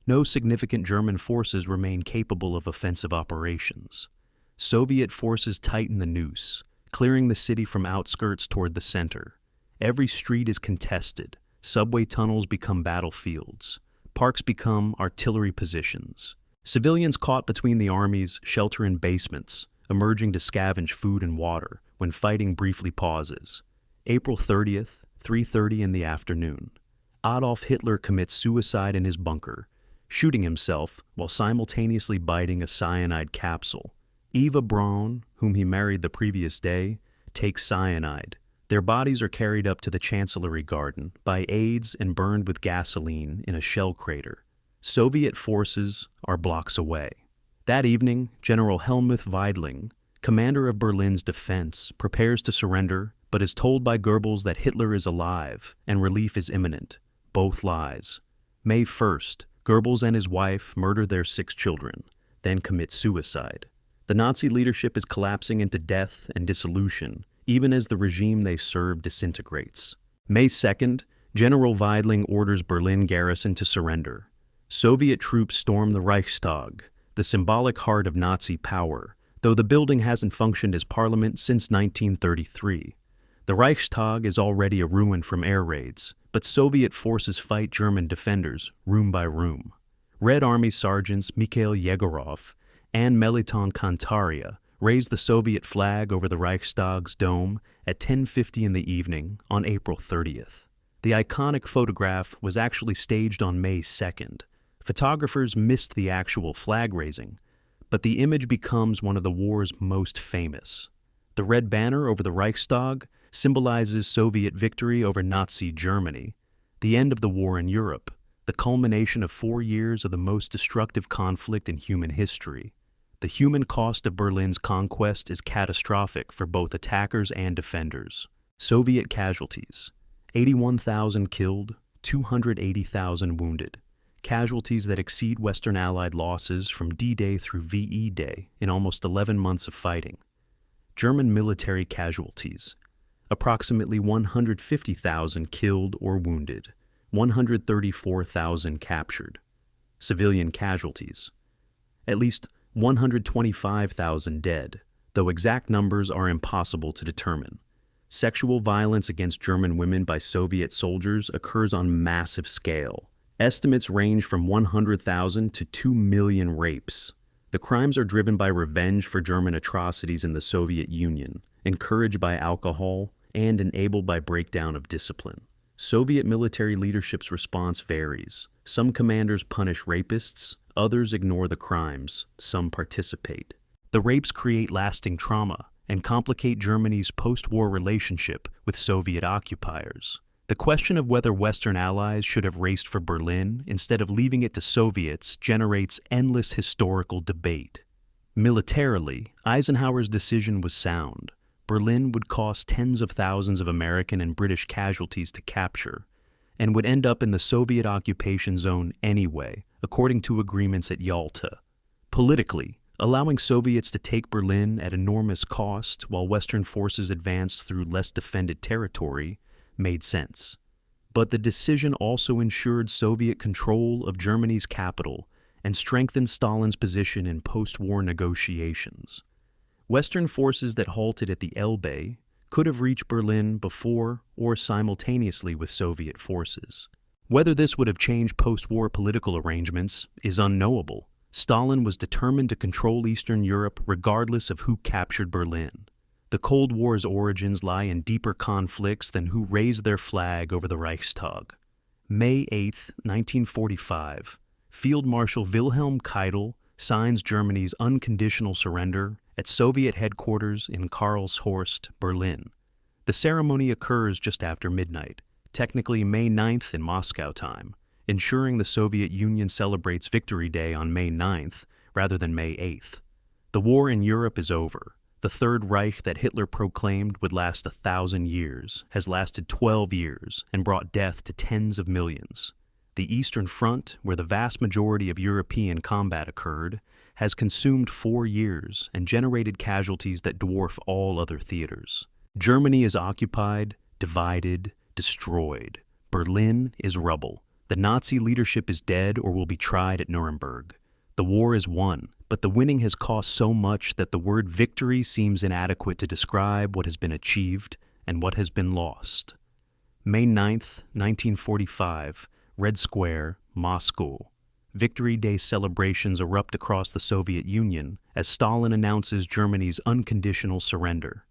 no significant German forces remain capable of offensive operations. Soviet forces tighten the noose, clearing the city from outskirts toward the center. Every street is contested, subway tunnels become battlefields, parks become artillery positions. Civilians caught between the armies shelter in basements, emerging to scavenge food and water when fighting briefly pauses. April 30th, 3:30 in the afternoon. Adolf Hitler commits suicide in his bunker, shooting himself while simultaneously biting a cyanide capsule. Eva Braun, whom he married the previous day, takes cyanide. Their bodies are carried up to the Chancellery Garden by aides and burned with gasoline in a shell crater. Soviet forces are blocks away. That evening, General Helmuth Weidling, commander of Berlin's defense, prepares to surrender, but is told by Goebbels that Hitler is alive and relief is imminent. Both lies. May 1st, Goebbels and his wife murder their 6 children, then commit suicide. The Nazi leadership is collapsing into death and dissolution, even as the regime they serve disintegrates. May 2nd, General Weidling orders Berlin garrison to surrender. Soviet troops storm the Reichstag, the symbolic heart of Nazi power, though the building hasn't functioned as parliament since 1933. The Reichstag is already a ruin from air raids, but Soviet forces fight German defenders room by room. Red Army sergeants Mikhail Yegorov and Meliton Kantaria raised the Soviet flag over the Reichstag's dome at 10:50 in the evening on April 30th. The iconic photograph was actually staged on May 2nd. Photographers missed the actual flag raising, but the image becomes one of the war's most famous. The red banner over the Reichstag symbolizes Soviet victory over Nazi Germany, the end of the war in Europe, the culmination of 4 years of the most destructive conflict in human history. The human cost of Berlin's conquest is catastrophic for both attackers and defenders. Soviet casualties: 81,000 killed, 280,000 wounded. Casualties that exceed Western Allied losses from D-Day through VE Day in almost 11 months of fighting. German military casualties: approximately 150,000 killed or wounded, 134,000 captured. Civilian casualties: at least 125,000 dead, though exact numbers are impossible to determine. Sexual violence against German women by Soviet soldiers occurs on massive scale. Estimates range from 100,000 to 2 million rapes. The crimes are driven by revenge for German atrocities in the Soviet Union, encouraged by alcohol, and enabled by breakdown of discipline. Soviet military leadership's response varies. Some commanders punish rapists, others ignore the crimes, some participate. The rapes create lasting trauma and complicate Germany's post-war relationship with Soviet occupiers. The question of whether Western allies should have raced for Berlin instead of leaving it to Soviets generates endless historical debate. Militarily, Eisenhower's decision was sound. Berlin would cost tens of thousands of American and British casualties to capture, and would end up in the Soviet occupation zone anyway, according to agreements at Yalta. Politically, allowing Soviets to take Berlin at enormous cost while Western forces advanced through less defended territory made sense. But the decision also ensured Soviet control of Germany's capital and strengthened Stalin's position in post-war negotiations. Western forces that halted at the Elbe could have reached Berlin before or simultaneously with Soviet forces. Whether this would have changed post-war political arrangements is unknowable. Stalin was determined to control Eastern Europe regardless of who captured Berlin. The Cold War's origins lie in deeper conflicts than who raised their flag over the Reichstag. May 8, 1945, Field Marshal Wilhelm Keitel signs Germany's unconditional surrender at Soviet headquarters in Karlshorst, Berlin. The ceremony occurs just after midnight, technically May 9th in Moscow time, ensuring the Soviet Union celebrates Victory Day on May 9th rather than May 8th. The war in Europe is over. The Third Reich that Hitler proclaimed would last 1,000 years has lasted 12 years and brought death to tens of millions. The Eastern Front, where the vast majority of European combat occurred, has consumed 4 years and generated casualties that dwarf all other theaters. Germany is occupied, divided, destroyed. Berlin is rubble. The Nazi leadership is dead or will be tried at Nuremberg. The war is won, but the winning has cost so much that the word victory seems inadequate to describe what has been achieved and what has been lost. May 9th, 1945, Red Square, Moscow. Victory Day celebrations erupt across the Soviet Union as Stalin announces Germany's unconditional surrender.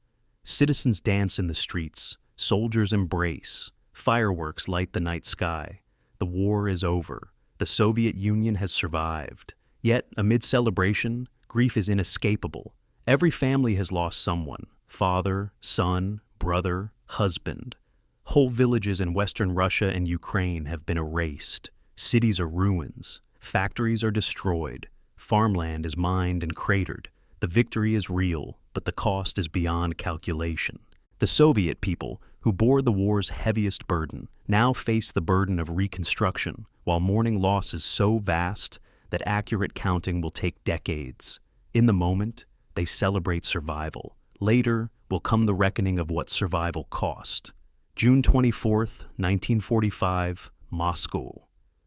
Citizens dance in the streets, soldiers embrace, fireworks light the night sky. The war is over. The Soviet Union has survived. Yet, amid celebration, grief is inescapable. Every family has lost someone: father, son, brother, husband. Whole villages in Western Russia and Ukraine have been erased. Cities are ruins. Factories are destroyed. Farmland is mined and cratered. The victory is real, but the cost is beyond calculation. The Soviet people, who bore the war's heaviest burden, now face the burden of reconstruction, while mourning losses so vast that accurate counting will take decades. In the moment, they celebrate survival. Later will come the reckoning of what survival cost. June 24th, 1945, Moscow.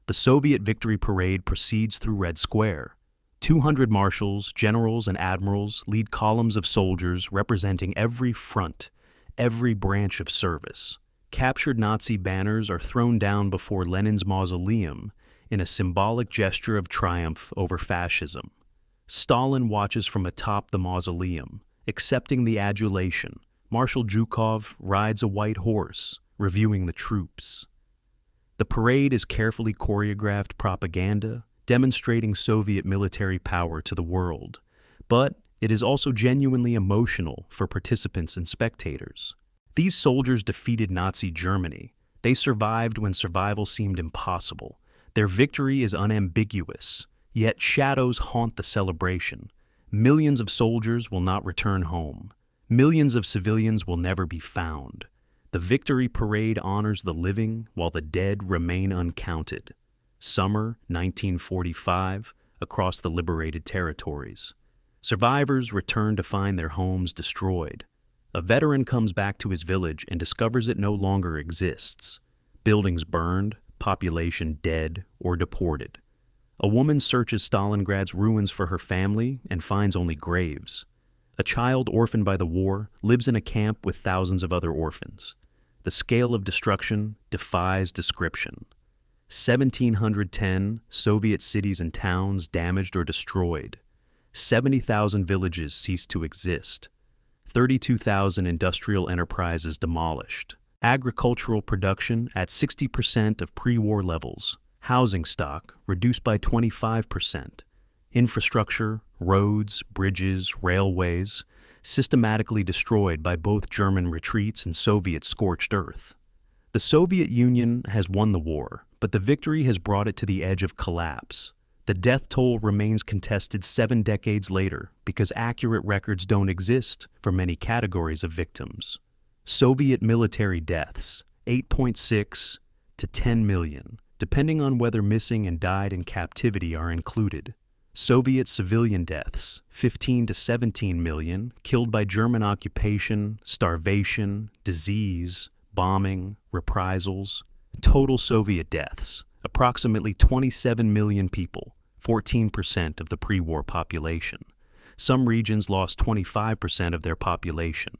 The Soviet victory parade proceeds through Red Square. 200 marshals, generals, and admirals lead columns of soldiers representing every front, every branch of service. Captured Nazi banners are thrown down before Lenin's mausoleum in a symbolic gesture of triumph over fascism. Stalin watches from atop the mausoleum, accepting the adulation. Marshal Zhukov rides a white horse, reviewing the troops. The parade is carefully choreographed propaganda, demonstrating Soviet military power to the world, but it is also genuinely emotional for participants and spectators. These soldiers defeated Nazi Germany. They survived when survival seemed impossible. Their victory is unambiguous, yet shadows haunt the celebration. Millions of soldiers will not return home. Millions of civilians will never be found. The victory parade honors the living while the dead remain uncounted. Summer 1945, across the liberated territories. Survivors return to find their homes destroyed. A veteran comes back to his village and discovers it no longer exists. Buildings burned, population dead or deported. A woman searches Stalingrad's ruins for her family and finds only graves. A child orphaned by the war lives in a camp with thousands of other orphans. The scale of destruction defies description. 1,710 Soviet cities and towns damaged or destroyed. 70,000 villages ceased to exist. 32,000 industrial enterprises demolished. Agricultural production at 60% of pre-war levels. Housing stock reduced by 25%. Infrastructure, roads, bridges, railways, systematically destroyed by both German retreats and Soviet scorched earth. The Soviet Union has won the war, but the victory has brought it to the edge of collapse. The death toll remains contested 7 decades later because accurate records don't exist for many categories of victims. Soviet military deaths, 8.6 to 10 million, depending on whether missing and died in captivity are included. Soviet civilian deaths, 15 to 17 million, killed by German occupation, starvation, disease, bombing, reprisals. Total Soviet deaths, approximately 27 million people, 14% of the pre-war population. Some regions lost 25% of their population.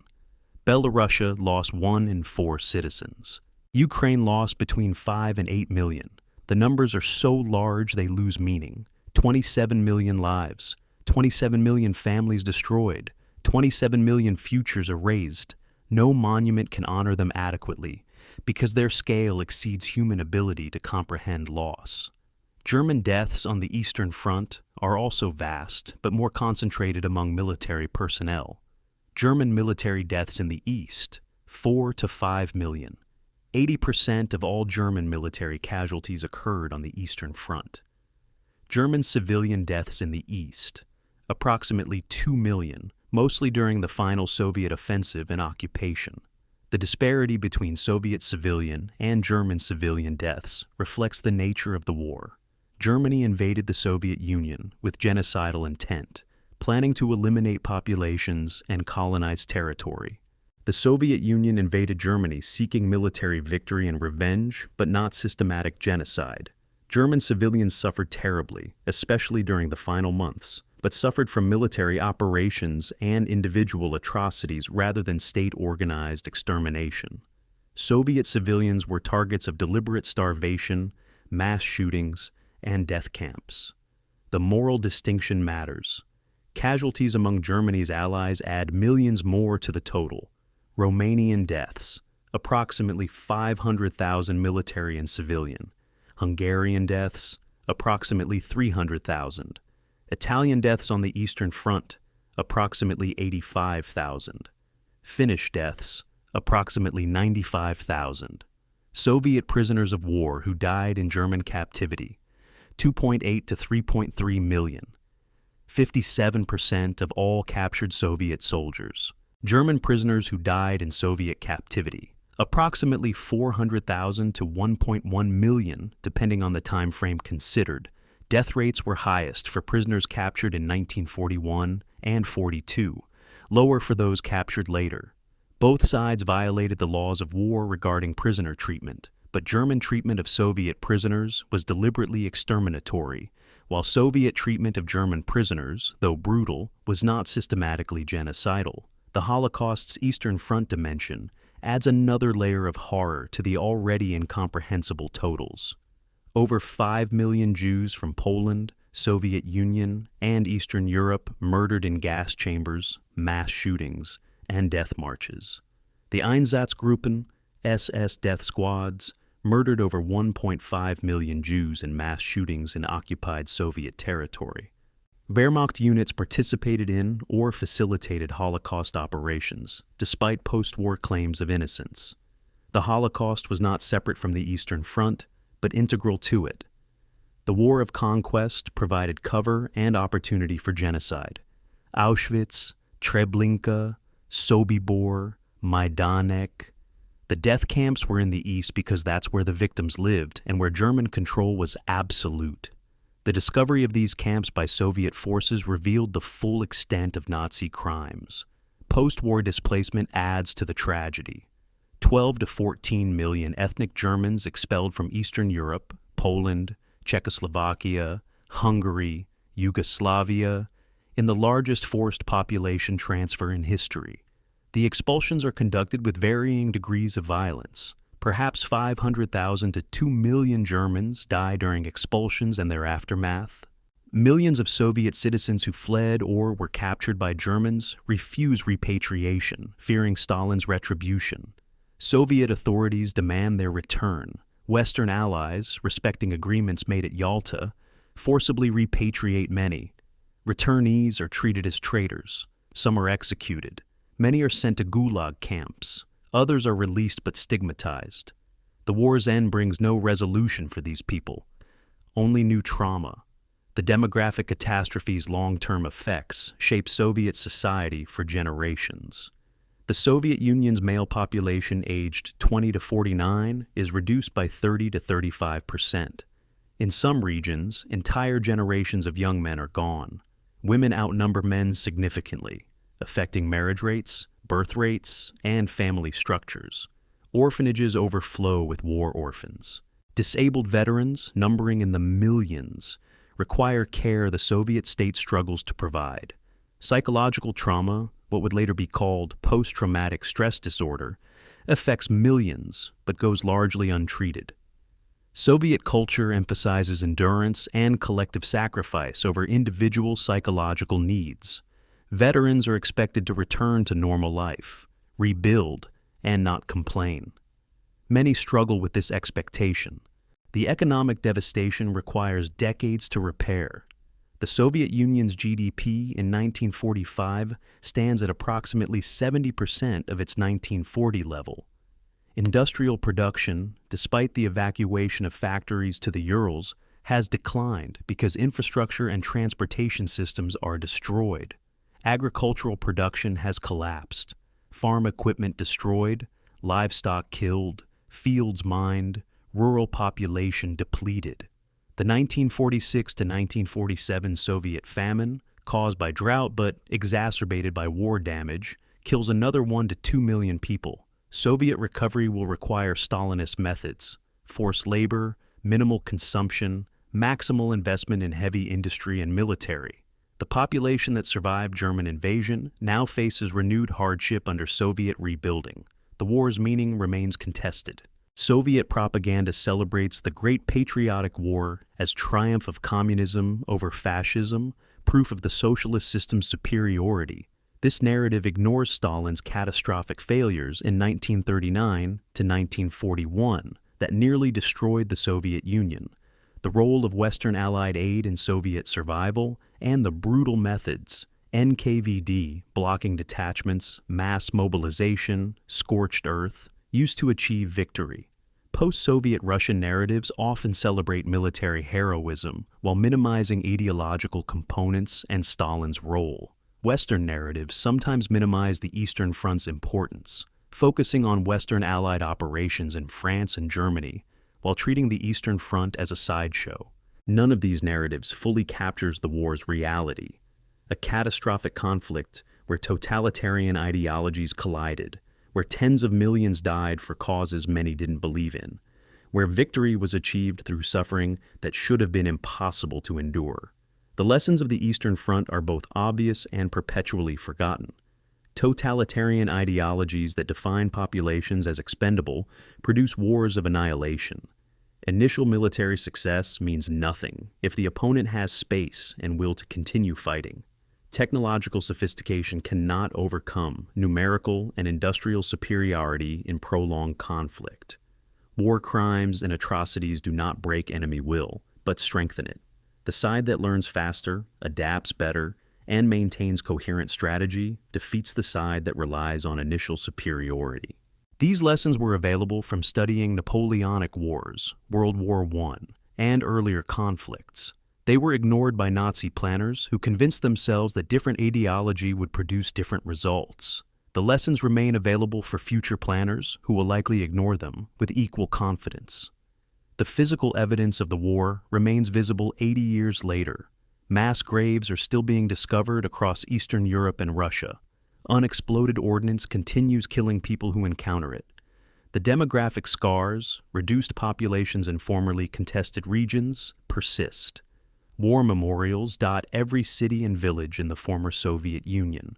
Belarusia lost 1 in 4 citizens. Ukraine lost between 5 and 8 million. The numbers are so large they lose meaning. 27 million lives, 27 million families destroyed, 27 million futures erased. No monument can honor them adequately because their scale exceeds human ability to comprehend loss. German deaths on the Eastern Front are also vast, but more concentrated among military personnel. German military deaths in the East, 4 to 5 million. 80% of all German military casualties occurred on the Eastern Front. German civilian deaths in the East, approximately 2 million, mostly during the final Soviet offensive and occupation. The disparity between Soviet civilian and German civilian deaths reflects the nature of the war. Germany invaded the Soviet Union with genocidal intent, planning to eliminate populations and colonize territory. The Soviet Union invaded Germany seeking military victory and revenge, but not systematic genocide. German civilians suffered terribly, especially during the final months, but suffered from military operations and individual atrocities rather than state-organized extermination. Soviet civilians were targets of deliberate starvation, mass shootings, and death camps. The moral distinction matters. Casualties among Germany's allies add millions more to the total. Romanian deaths, approximately 500,000 military and civilian. Hungarian deaths, approximately 300,000. Italian deaths on the Eastern Front, approximately 85,000. Finnish deaths, approximately 95,000. Soviet prisoners of war who died in German captivity, 2.8 to 3.3 million. 57% of all captured Soviet soldiers. German prisoners who died in Soviet captivity, approximately 400,000 to 1.1 million, depending on the time frame considered. Death rates were highest for prisoners captured in 1941 and 42, lower for those captured later. Both sides violated the laws of war regarding prisoner treatment, but German treatment of Soviet prisoners was deliberately exterminatory, while Soviet treatment of German prisoners, though brutal, was not systematically genocidal. The Holocaust's Eastern Front dimension adds another layer of horror to the already incomprehensible totals. Over 5 million Jews from Poland, Soviet Union, and Eastern Europe murdered in gas chambers, mass shootings, and death marches. The Einsatzgruppen, SS death squads, murdered over 1.5 million Jews in mass shootings in occupied Soviet territory. Wehrmacht units participated in or facilitated Holocaust operations, despite post-war claims of innocence. The Holocaust was not separate from the Eastern Front, but integral to it. The War of Conquest provided cover and opportunity for genocide. Auschwitz, Treblinka, Sobibor, Majdanek. The death camps were in the east because that's where the victims lived and where German control was absolute. The discovery of these camps by Soviet forces revealed the full extent of Nazi crimes. Post-war displacement adds to the tragedy. 12 to 14 million ethnic Germans expelled from Eastern Europe, Poland, Czechoslovakia, Hungary, Yugoslavia, in the largest forced population transfer in history. The expulsions are conducted with varying degrees of violence. Perhaps 500,000 to 2 million Germans die during expulsions and their aftermath. Millions of Soviet citizens who fled or were captured by Germans refuse repatriation, fearing Stalin's retribution. Soviet authorities demand their return. Western allies, respecting agreements made at Yalta, forcibly repatriate many. Returnees are treated as traitors. Some are executed. Many are sent to gulag camps. Others are released but stigmatized. The war's end brings no resolution for these people, only new trauma. The demographic catastrophe's long-term effects shape Soviet society for generations. The Soviet Union's male population aged 20 to 49 is reduced by 30 to 35%. In some regions, entire generations of young men are gone. Women outnumber men significantly, affecting marriage rates, birth rates, and family structures. Orphanages overflow with war orphans. Disabled veterans, numbering in the millions, require care the Soviet state struggles to provide. Psychological trauma, what would later be called post-traumatic stress disorder, affects millions but goes largely untreated. Soviet culture emphasizes endurance and collective sacrifice over individual psychological needs. Veterans are expected to return to normal life, rebuild, and not complain. Many struggle with this expectation. The economic devastation requires decades to repair. The Soviet Union's GDP in 1945 stands at approximately 70% of its 1940 level. Industrial production, despite the evacuation of factories to the Urals, has declined because infrastructure and transportation systems are destroyed. Agricultural production has collapsed, farm equipment destroyed, livestock killed, fields mined, rural population depleted. The 1946 to 1947 Soviet famine, caused by drought but exacerbated by war damage, kills another 1 to 2 million people. Soviet recovery will require Stalinist methods: forced labor, minimal consumption, maximal investment in heavy industry and military. The population that survived German invasion now faces renewed hardship under Soviet rebuilding. The war's meaning remains contested. Soviet propaganda celebrates the Great Patriotic War as triumph of communism over fascism, proof of the socialist system's superiority. This narrative ignores Stalin's catastrophic failures in 1939 to 1941 that nearly destroyed the Soviet Union, the role of Western Allied aid in Soviet survival, and the brutal methods: NKVD, blocking detachments, mass mobilization, scorched earth, used to achieve victory. Post-Soviet Russian narratives often celebrate military heroism while minimizing ideological components and Stalin's role. Western narratives sometimes minimize the Eastern Front's importance, focusing on Western Allied operations in France and Germany, while treating the Eastern Front as a sideshow. None of these narratives fully captures the war's reality: a catastrophic conflict where totalitarian ideologies collided, where tens of millions died for causes many didn't believe in, where victory was achieved through suffering that should have been impossible to endure. The lessons of the Eastern Front are both obvious and perpetually forgotten. Totalitarian ideologies that define populations as expendable produce wars of annihilation. Initial military success means nothing if the opponent has space and will to continue fighting. Technological sophistication cannot overcome numerical and industrial superiority in prolonged conflict. War crimes and atrocities do not break enemy will, but strengthen it. The side that learns faster, adapts better, and maintains coherent strategy defeats the side that relies on initial superiority. These lessons were available from studying Napoleonic Wars, World War I, and earlier conflicts. They were ignored by Nazi planners who convinced themselves that different ideology would produce different results. The lessons remain available for future planners who will likely ignore them with equal confidence. The physical evidence of the war remains visible 80 years later. Mass graves are still being discovered across Eastern Europe and Russia. Unexploded ordnance continues killing people who encounter it. The demographic scars, reduced populations in formerly contested regions, persist. War memorials dot every city and village in the former Soviet Union.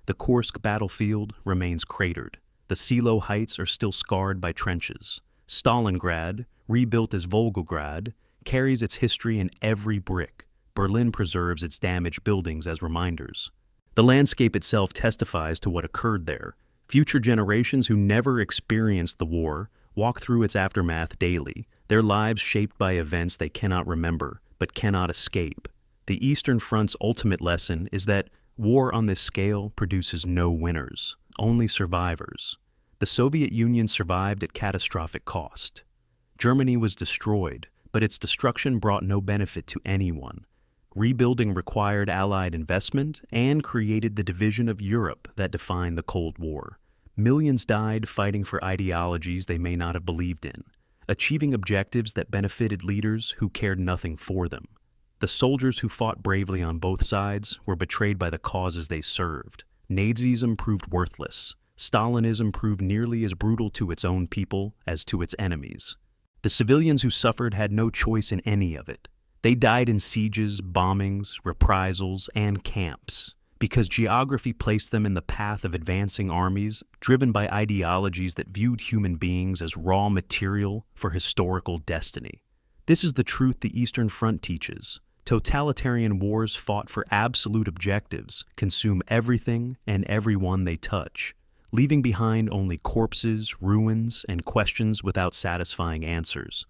The Kursk battlefield remains cratered. The Silo Heights are still scarred by trenches. Stalingrad, rebuilt as Volgograd, carries its history in every brick. Berlin preserves its damaged buildings as reminders. The landscape itself testifies to what occurred there. Future generations who never experienced the war walk through its aftermath daily, their lives shaped by events they cannot remember, but cannot escape. The Eastern Front's ultimate lesson is that war on this scale produces no winners, only survivors. The Soviet Union survived at catastrophic cost. Germany was destroyed, but its destruction brought no benefit to anyone. Rebuilding required Allied investment and created the division of Europe that defined the Cold War. Millions died fighting for ideologies they may not have believed in, achieving objectives that benefited leaders who cared nothing for them. The soldiers who fought bravely on both sides were betrayed by the causes they served. Nazism proved worthless. Stalinism proved nearly as brutal to its own people as to its enemies. The civilians who suffered had no choice in any of it. They died in sieges, bombings, reprisals, and camps, because geography placed them in the path of advancing armies driven by ideologies that viewed human beings as raw material for historical destiny. This is the truth the Eastern Front teaches. Totalitarian wars fought for absolute objectives consume everything and everyone they touch, leaving behind only corpses, ruins, and questions without satisfying answers.